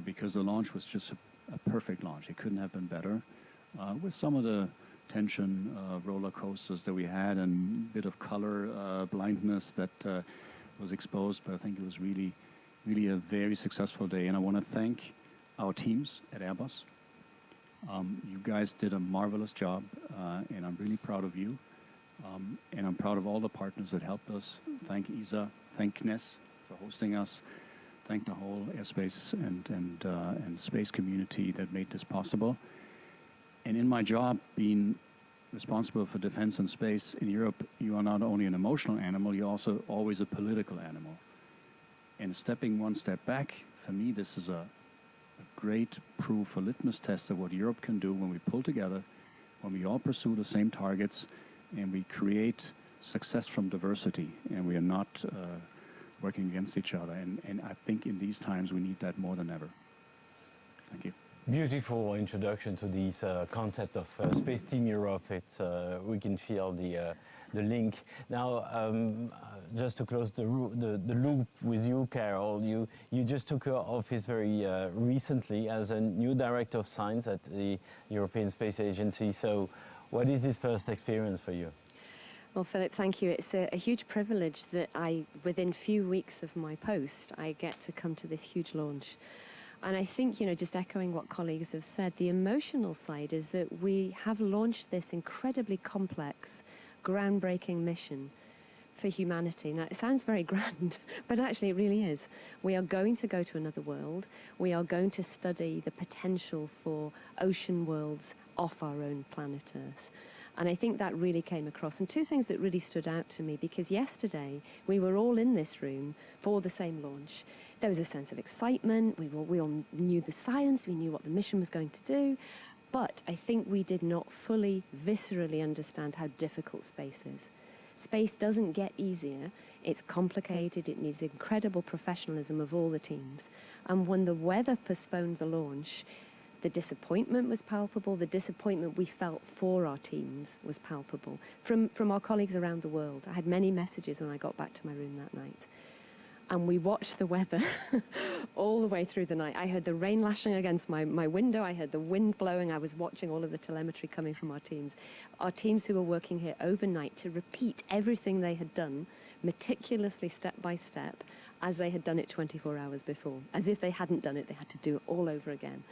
because the launch was just a perfect launch. It couldn't have been better. With some of the tension roller coasters that we had and a bit of color blindness that was exposed, but I think it was really a very successful day. And I want to thank our teams at Airbus. You guys did a marvelous job, and I'm really proud of you. And I'm proud of all the partners that helped us. Thank ESA, thank CNES for hosting us. Thank the whole airspace and space community that made this possible. And in my job, being responsible for defense and space in Europe, you are not only an emotional animal, you're also always a political animal. And stepping one step back, for me, this is a great proof, a litmus test of what Europe can do when we pull together, when we all pursue the same targets, and we create success from diversity, and we are not working against each other. And I think in these times we need that more than ever. Thank you. Beautiful introduction to this concept of Space Team Europe. It's we can feel the link. Now, just to close the loop with you, Carol, you just took office very recently as a new director of science at the European Space Agency. So, what is this first experience for you? Well, Philip, thank you. It's a huge privilege that within few weeks of my post, I get to come to this huge launch. And I think, you know, just echoing what colleagues have said, the emotional side is that we have launched this incredibly complex, groundbreaking mission for humanity. Now, it sounds very grand, but actually it really is. We are going to go to another world. We are going to study the potential for ocean worlds off our own planet Earth. And I think that really came across. And two things that really stood out to me, because yesterday we were all in this room for the same launch. There was a sense of excitement. We all knew the science. We knew what the mission was going to do. But I think we did not fully, viscerally understand how difficult space is. Space doesn't get easier. It's complicated. It needs incredible professionalism of all the teams. And when the weather postponed the launch, the disappointment was palpable. The disappointment we felt for our teams was palpable from our colleagues around the world. I had many messages when I got back to my room that night. And we watched the weather all the way through the night. I heard the rain lashing against my window. I heard the wind blowing. I was watching all of the telemetry coming from our teams who were working here overnight to repeat everything they had done meticulously, step by step, as they had done it 24 hours before. As if they hadn't done it, they had to do it all over again.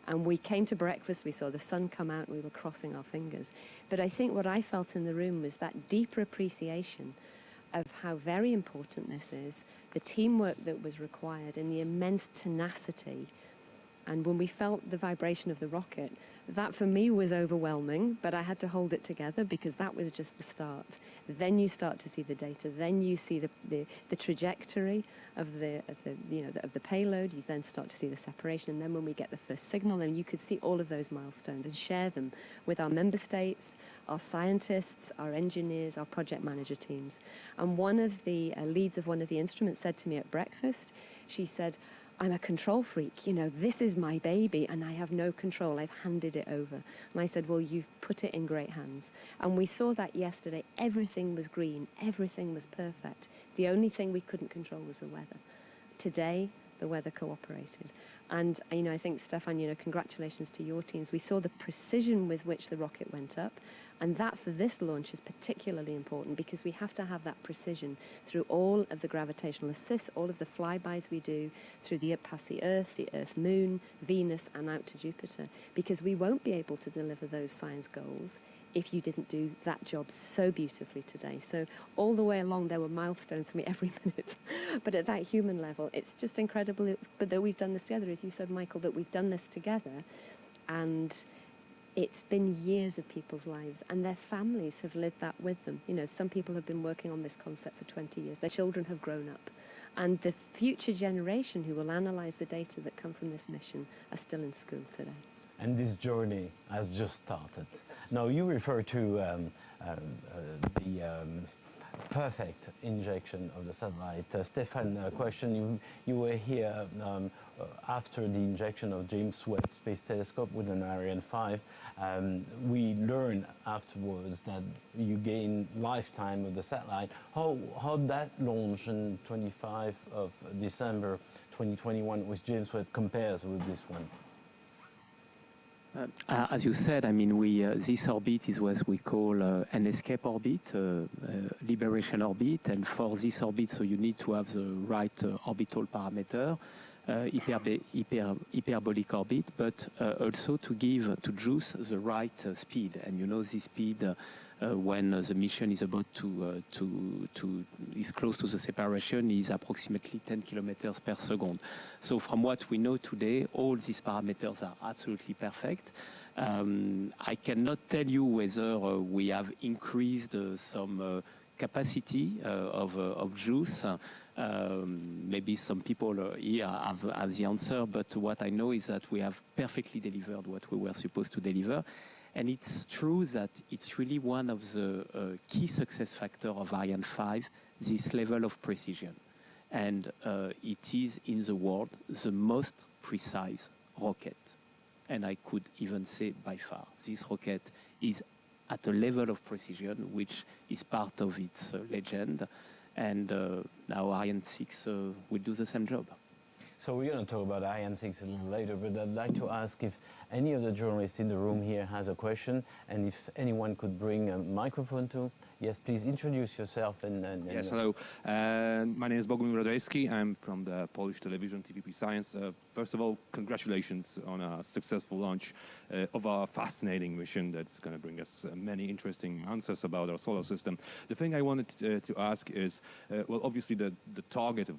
And we came to breakfast, we saw the sun come out, and we were crossing our fingers. But I think what I felt in the room was that deeper appreciation of how very important this is, the teamwork that was required, and the immense tenacity. And when we felt the vibration of the rocket, that for me was overwhelming, but I had to hold it together because that was just the start. Then you start to see the data. Then you see the trajectory of the payload. You then start to see the separation. And then when we get the first signal, then you could see all of those milestones and share them with our member states, our scientists, our engineers, our project manager teams. And one of the leads of one of the instruments said to me at breakfast, she said, "I'm a control freak, you know, this is my baby and I have no control, I've handed it over." And I said, "Well, you've put it in great hands." And we saw that yesterday. Everything was green, everything was perfect. The only thing we couldn't control was the weather. Today, the weather cooperated. And, you know, I think, Stefan, you know, congratulations to your teams. We saw the precision with which the rocket went up. And that, for this launch, is particularly important because we have to have that precision through all of the gravitational assists, all of the flybys we do, through past the Earth, Moon, Venus, and out to Jupiter. Because we won't be able to deliver those science goals if you didn't do that job so beautifully today. So all the way along, there were milestones for me every minute. But at that human level, it's just incredible. But that we've done this together, as you said, Michael, that we've done this together. And it's been years of people's lives, and their families have lived that with them. You know, some people have been working on this concept for 20 years. Their children have grown up. And the future generation who will analyze the data that come from this mission are still in school today. And this journey has just started. Now, you refer to the perfect injection of the satellite. Stefan, question, you were here after the injection of James Webb Space Telescope with an Ariane 5. We learned afterwards that you gain lifetime with the satellite. How that launch on 25 of December 2021 with James Webb compares with this one? As you said, I mean, this orbit is what we call an escape orbit, liberation orbit, and for this orbit, so you need to have the right orbital parameter, hyperbolic orbit, but also to juice the right speed. And you know, this speed when the mission is about is close to the separation is approximately 10 kilometers per second. So from what we know today, all these parameters are absolutely perfect. I cannot tell you whether we have increased some capacity of juice. Maybe some people here have the answer, but what I know is that we have perfectly delivered what we were supposed to deliver. And it's true that it's really one of the key success factors of Ariane 5, this level of precision. And it is, in the world, the most precise rocket and I could even say by far. This rocket is at a level of precision which is part of its legend, and now Ariane 6 will do the same job. So we're going to talk about Ariane 6 a little later, but I'd like to ask if any of the journalists in the room here has a question, and if anyone could bring a microphone to. Yes, please introduce yourself. Yes, hello. My name is Bogumił Radomski. I'm from the Polish television TVP Science. First of all, congratulations on a successful launch of our fascinating mission that's going to bring us many interesting answers about our solar system. The thing I wanted to ask is, well, obviously the target of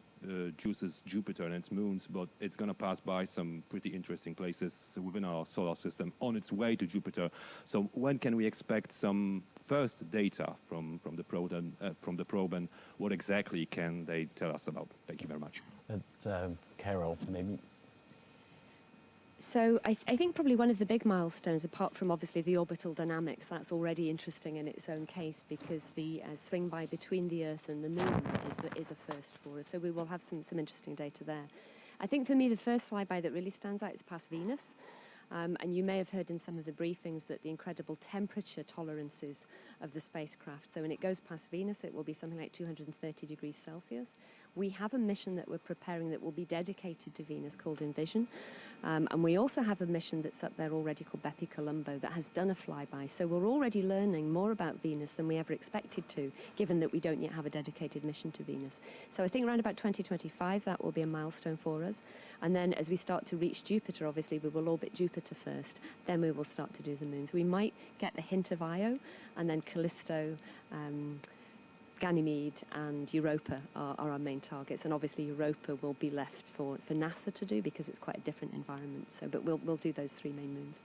JUICE is Jupiter and its moons, but it's going to pass by some pretty interesting places within our solar system on its way to Jupiter. So when can we expect some first data from the probe, and what exactly can they tell us about? Thank you very much. Carol, maybe. So I think probably one of the big milestones, apart from obviously the orbital dynamics, that's already interesting in its own case, because the swing by between the Earth and the Moon is a first for us. So we will have some interesting data there. I think for me the first flyby that really stands out is past Venus. And you may have heard in some of the briefings that the incredible temperature tolerances of the spacecraft. So when it goes past Venus, it will be something like 230 degrees Celsius. We have a mission that we're preparing that will be dedicated to Venus called Envision. And we also have a mission that's up there already called Bepi Colombo that has done a flyby. So we're already learning more about Venus than we ever expected to, given that we don't yet have a dedicated mission to Venus. So I think around about 2025, that will be a milestone for us. And then as we start to reach Jupiter, obviously we will orbit Jupiter first, then we will start to do the moons. We might get a hint of Io, and then Callisto, Ganymede and Europa are our main targets, and obviously Europa will be left for NASA to do because it's quite a different environment. So, but we'll do those three main moons.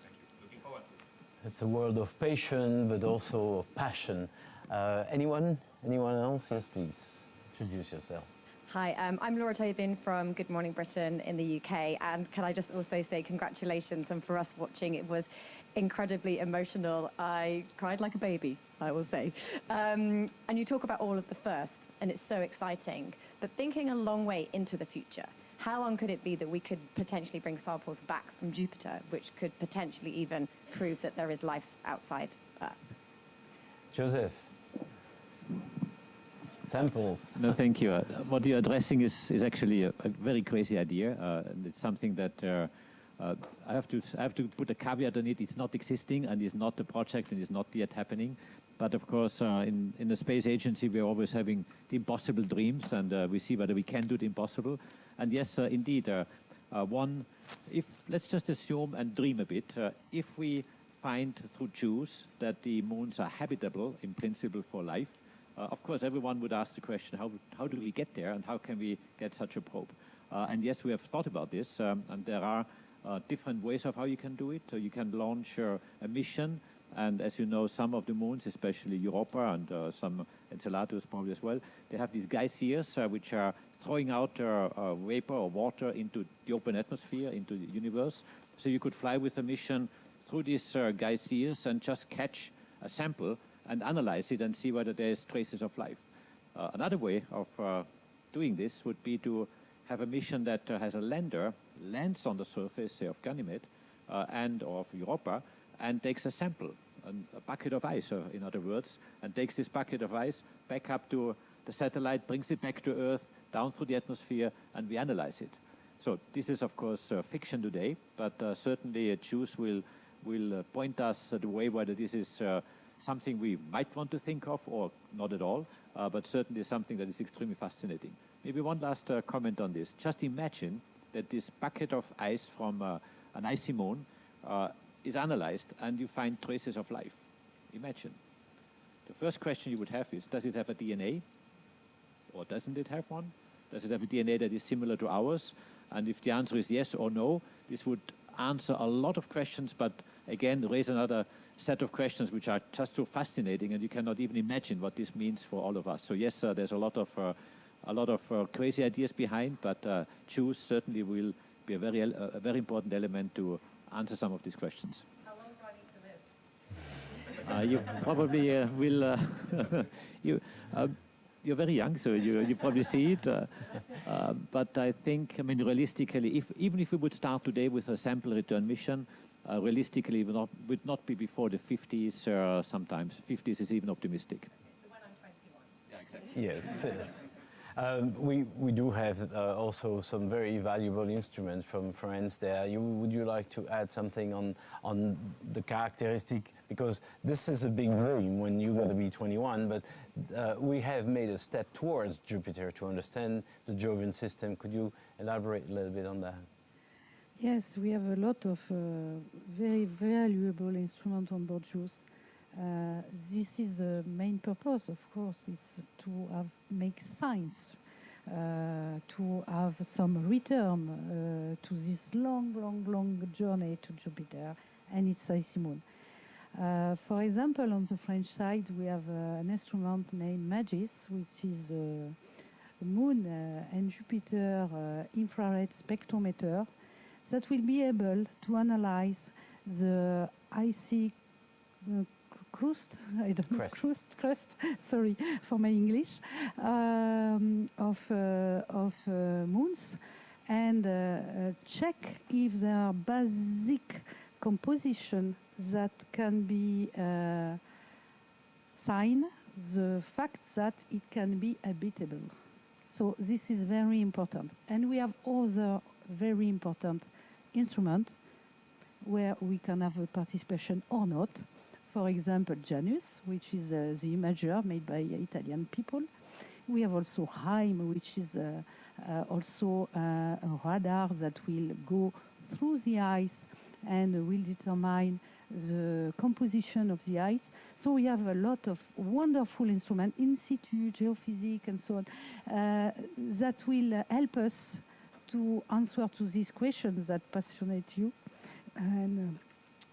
Thank you. Looking forward to it. It's a world of patience, but also of passion. Anyone else? Yes, please. Introduce yourself. Hi, I'm Laura Tobin from Good Morning Britain in the UK, and can I just also say congratulations, and for us watching it was incredibly emotional. I cried like a baby, I will say. And you talk about all of the first, and it's so exciting, but thinking a long way into the future, how long could it be that we could potentially bring samples back from Jupiter, which could potentially even prove that there is life outside Earth? Joseph. Samples. No, thank you. What you're addressing is actually a very crazy idea. And it's something that I have to put a caveat on it. It's not existing, and it's not a project, and it's not yet happening. But of course, in the space agency, we're always having the impossible dreams, and we see whether we can do the impossible. And yes, indeed, let's just assume and dream a bit. If we find through JUICE that the moons are habitable in principle for life, of course, everyone would ask the question, how do we get there, and how can we get such a probe? And yes, we have thought about this, and there are different ways of how you can do it. So you can launch a mission, and as you know, some of the moons, especially Europa and some Enceladus probably as well, they have these geysers which are throwing out vapor or water into the open atmosphere, into the universe. So you could fly with a mission through these geysers and just catch a sample and analyze it and see whether there's traces of life. Another way of doing this would be to have a mission that has a lander, lands on the surface, say, of Ganymede and of Europa, and takes a sample, a bucket of ice, in other words, and takes this bucket of ice back up to the satellite, brings it back to Earth, down through the atmosphere, and we analyze it. So this is, of course, fiction today, but certainly JUICE will point us the way whether this is something we might want to think of or not at all, but certainly something that is extremely fascinating. Maybe one last comment on this. Just imagine that this bucket of ice from an icy moon is analyzed and you find traces of life. Imagine. The first question you would have is, does it have a DNA? Or doesn't it have one? Does it have a DNA that is similar to ours? And if the answer is yes or no, this would answer a lot of questions, but again, raise another set of questions which are just so fascinating, and you cannot even imagine what this means for all of us. So yes, there's a lot of crazy ideas behind, but JUICE certainly will be a very important element to answer some of these questions. How long do I need to live? You probably will. you're very young, so you probably see it. But I think, I mean, realistically, even if we would start today with a sample return mission, realistically it would not be before the 50s, sometimes. 50s is even optimistic. Yeah, exactly. Yes. We do have also some very valuable instruments from France there. Would you like to add something on the characteristic? Because this is a big dream when you're going to be 21, but we have made a step towards Jupiter to understand the Jovian system. Could you elaborate a little bit on that? Yes, we have a lot of very valuable instruments on board JUICE. This is the main purpose, of course, is to make science, to have some return to this long journey to Jupiter and its icy moon. For example, on the French side, we have an instrument named MAGIS, which is a Moon and Jupiter infrared spectrometer that will be able to analyze the icy crust, I don't know, crust, sorry for my English, of moons, and check if there are basic composition that can be sign the fact that it can be habitable. So this is very important. And we have other very important instruments where we can have a participation or not. For example, Janus, which is the imager made by Italian people. We have also HIME, which is also a radar that will go through the ice and will determine the composition of the ice. So we have a lot of wonderful instruments, in situ, geophysics, and so on, that will help us to answer to these questions that passionate you. And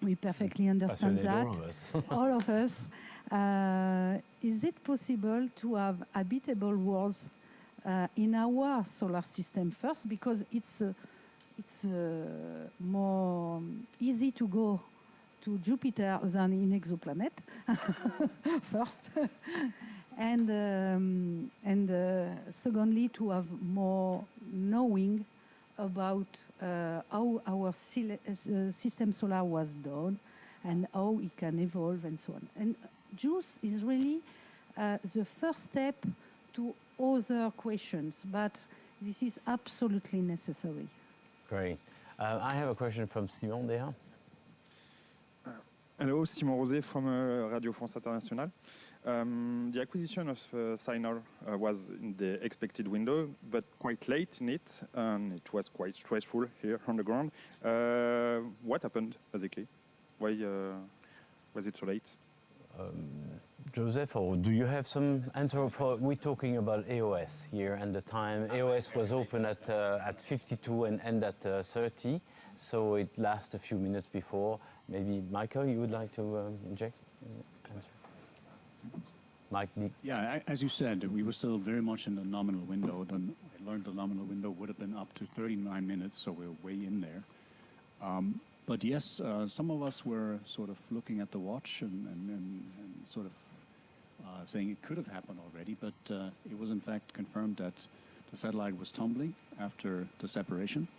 we perfectly understand that. All of us. All of us. Is it possible to have habitable worlds in our solar system first? Because it's more easy to go to Jupiter than in exoplanet first. And secondly, to have more knowing about how our system solar was done and how it can evolve and so on. And JUICE is really the first step to other questions, but this is absolutely necessary. Great. I have a question from Simon there. Hello, Simon Rosé from Radio France Internationale. The acquisition of Signal was in the expected window, but quite late in it, and it was quite stressful here on the ground. What happened, basically? Why was it so late? Joseph, or do you have some answer? We're talking about EOS here, and the time EOS was open at 52 and end at 30, so it lasts a few minutes before. Maybe Michael, you would like to inject answer? Mike, yeah, as you said, we were still very much in the nominal window. Then I learned the nominal window would have been up to 39 minutes, so we're way in there. But yes, some of us were sort of looking at the watch and sort of saying it could have happened already, but it was in fact confirmed that the satellite was tumbling after the separation,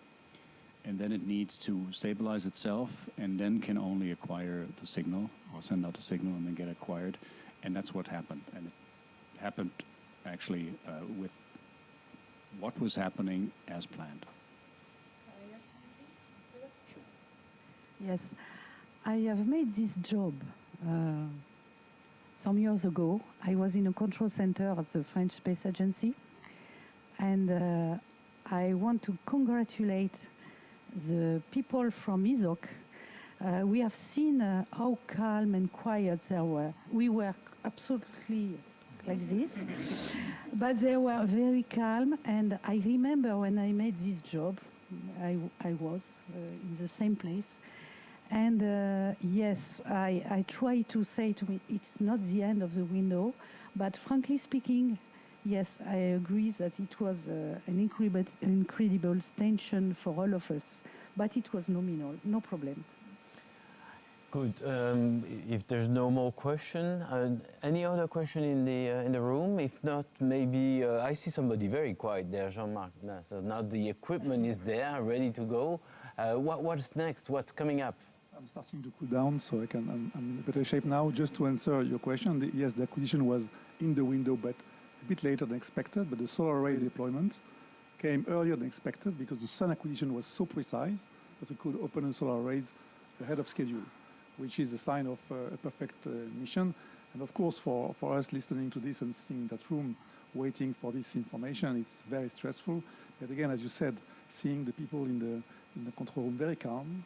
and then it needs to stabilize itself and then can only acquire the signal or send out the signal and then get acquired, and that's what happened. And it happened actually with what was happening as planned. Yes, I have made this job some years ago. I was in a control center at the French Space Agency, and I want to congratulate the people from ESOC. We have seen how calm and quiet they were. We were absolutely like this, but they were very calm, and I remember when I made this job, I was in the same place. And yes, I try to say to me, it's not the end of the window, but frankly speaking, yes, I agree that it was an incredible tension for all of us, but it was nominal, no problem. Good. If there's no more question, any other question in the room? If not, maybe I see somebody very quiet there, Jean-Marc. So now the equipment is there, ready to go. What's next? What's coming up? I'm starting to cool down, so I'm in a better shape now. Just to answer your question, yes, the acquisition was in the window, but a bit later than expected. But the solar array deployment came earlier than expected because the sun acquisition was so precise that we could open the solar arrays ahead of schedule, which is a sign of a perfect mission. And of course, for us listening to this and sitting in that room waiting for this information, it's very stressful. But again, as you said, seeing the people in the control room very calm,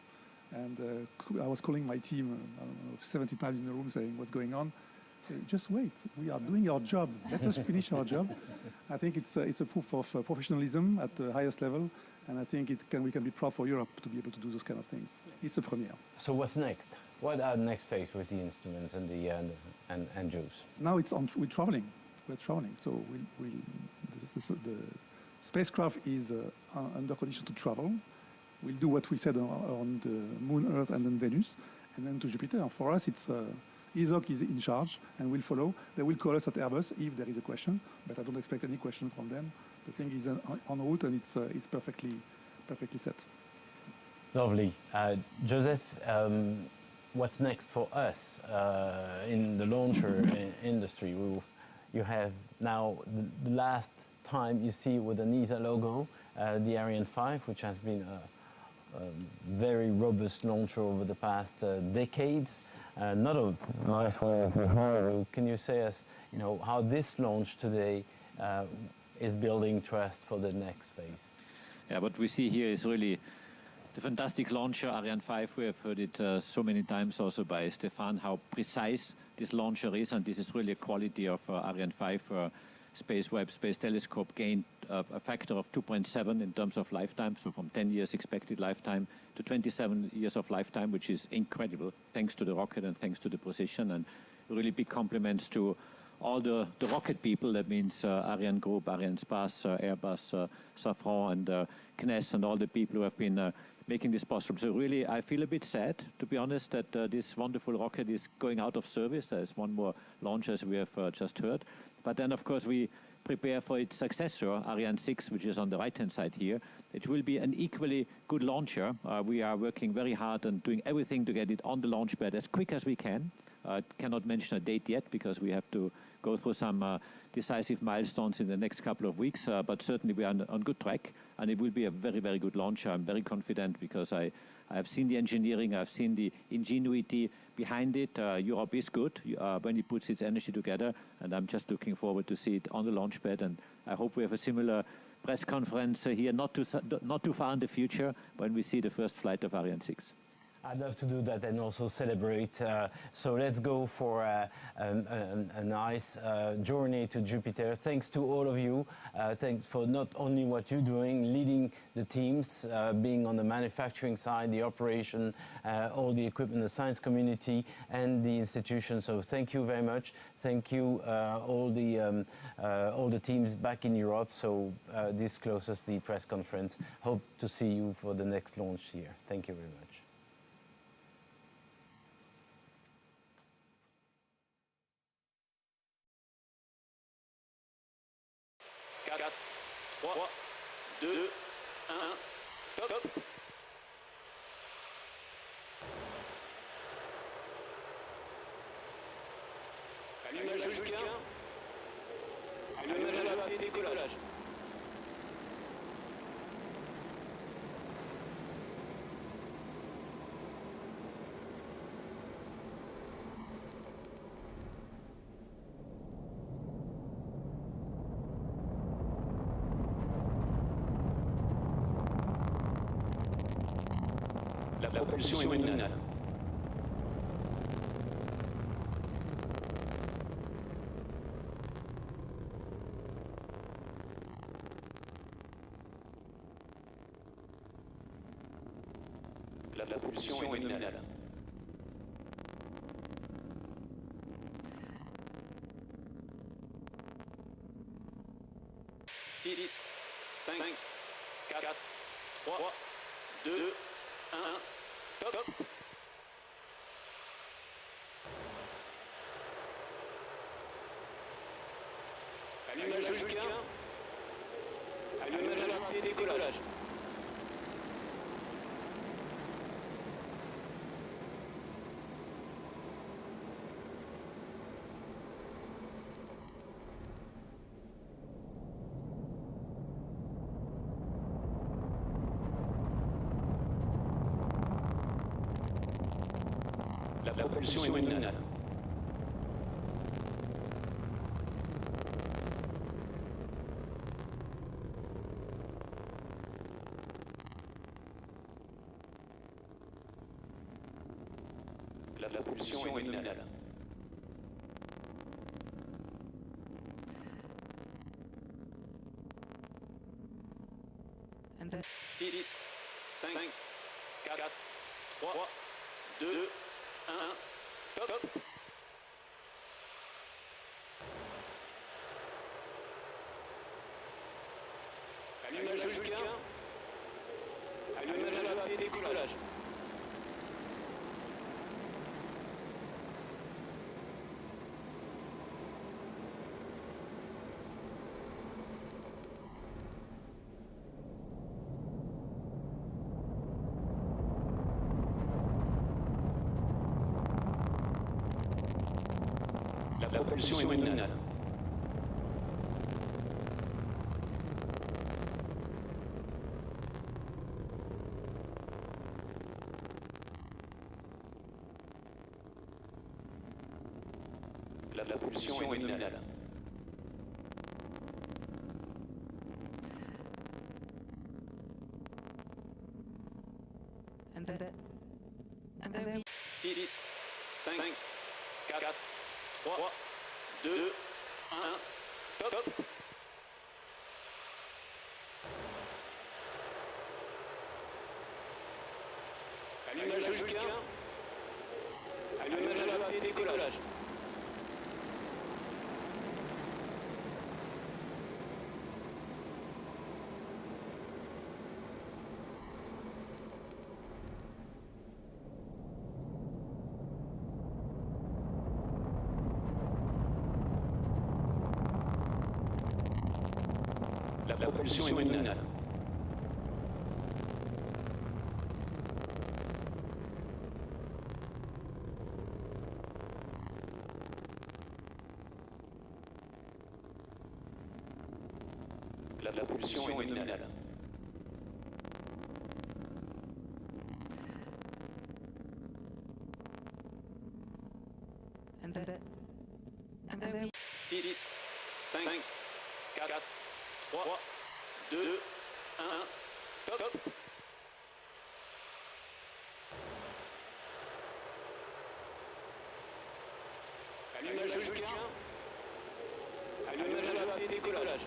and I was calling my team, I don't know, 70 times in the room saying, what's going on? So just wait, we are doing our job. Let us finish our job. I think it's a proof of professionalism at the highest level. And I think we can be proud for Europe to be able to do those kind of things. It's a premiere. So what's next? What are the next phase with the instruments and the and Juice? Now we're traveling. We're traveling. So the spacecraft is under condition to travel. We'll do what we said on the Moon, Earth, and then Venus, and then to Jupiter. For us, it's ESOC is in charge and will follow. They will call us at Airbus if there is a question, but I don't expect any question from them. The thing is en route, and it's perfectly set. Lovely. Joseph, what's next for us in the launcher industry? You have now the last time you see with an ESA logo, the Ariane 5, which has been a very robust launcher over the past decades. Not a nice way of can you say us, how this launch today is building trust for the next phase? Yeah, what we see here is really the fantastic launcher, Ariane 5. We have heard it so many times also by Stéphane, how precise this launcher is, and this is really a quality of Ariane 5. SpaceWeb Space Telescope gained a factor of 2.7 in terms of lifetime, so from 10 years expected lifetime to 27 years of lifetime, which is incredible, thanks to the rocket and thanks to the precision, and really big compliments to all the rocket people. That means Ariane Group, Arianespace, Airbus, Safran, and CNES, and all the people who have been making this possible. So really, I feel a bit sad, to be honest, that this wonderful rocket is going out of service. There's one more launch, as we have just heard. But then, of course, we prepare for its successor, Ariane 6, which is on the right-hand side here. It will be an equally good launcher. We are working very hard and doing everything to get it on the launch pad as quick as we can. I cannot mention a date yet because we have to go through some decisive milestones in the next couple of weeks, but certainly we are on good track, and it will be a very, very good launcher. I'm very confident because I have seen the engineering, I've seen the ingenuity behind it. Europe is good when it puts its energy together, and I'm just looking forward to see it on the launch pad, and I hope we have a similar press conference here not too far in the future when we see the first flight of Ariane 6. I'd love to do that and also celebrate. So let's go for a nice journey to Jupiter. Thanks to all of you. Thanks for not only what you're doing, leading the teams, being on the manufacturing side, the operation, all the equipment, the science community, and the institution. So thank you very much. Thank you, all the teams back in Europe. So this closes the press conference. Hope to see you for the next launch here. Thank you very much. Allumage de Vulcain. Allumage de décollage. La propulsion est nominale. La propulsion est nominale. Six, 5, 4, 3, 2, 1, top. Allumage Vulcain. Allumage rapide et décollage. La propulsion est nominale. La propulsion est nominale. And then 6, 5, 4, 3, 2, 1, top. Allumage Vulcain. Allumage rapide et décollage. La propulsion est nominale. La propulsion est nominale. and then 6, 5, 4, 3, 2, 1, top. Allumage Vulcain. Allumage rapide et décollage. La propulsion est nominale. La propulsion est nominale. and then 6, 5, 4, 3, 2, 1, top. Allumage Vulcain. Allumage rapide et décollage.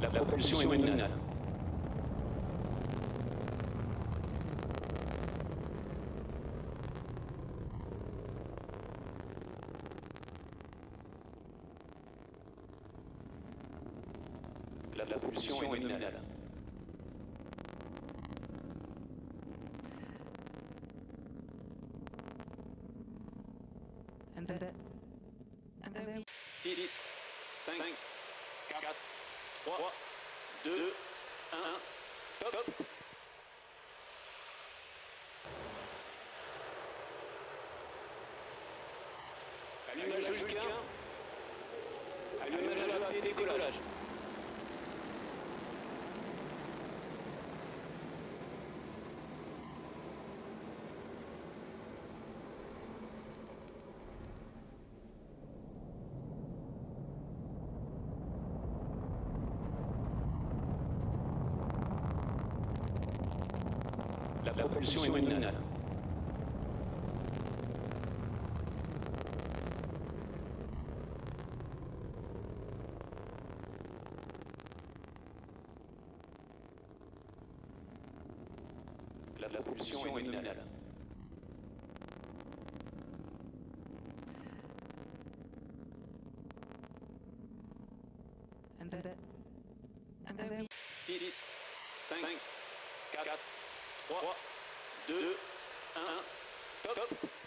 La propulsion est nominale. La propulsion est nominale. and then 6, 5, 4, 3, 2, 1, top. Allumage Vulcain. Allumage rapide et décollage. La propulsion est nominale. La propulsion est nominale. 4, 3, 2, 1, top.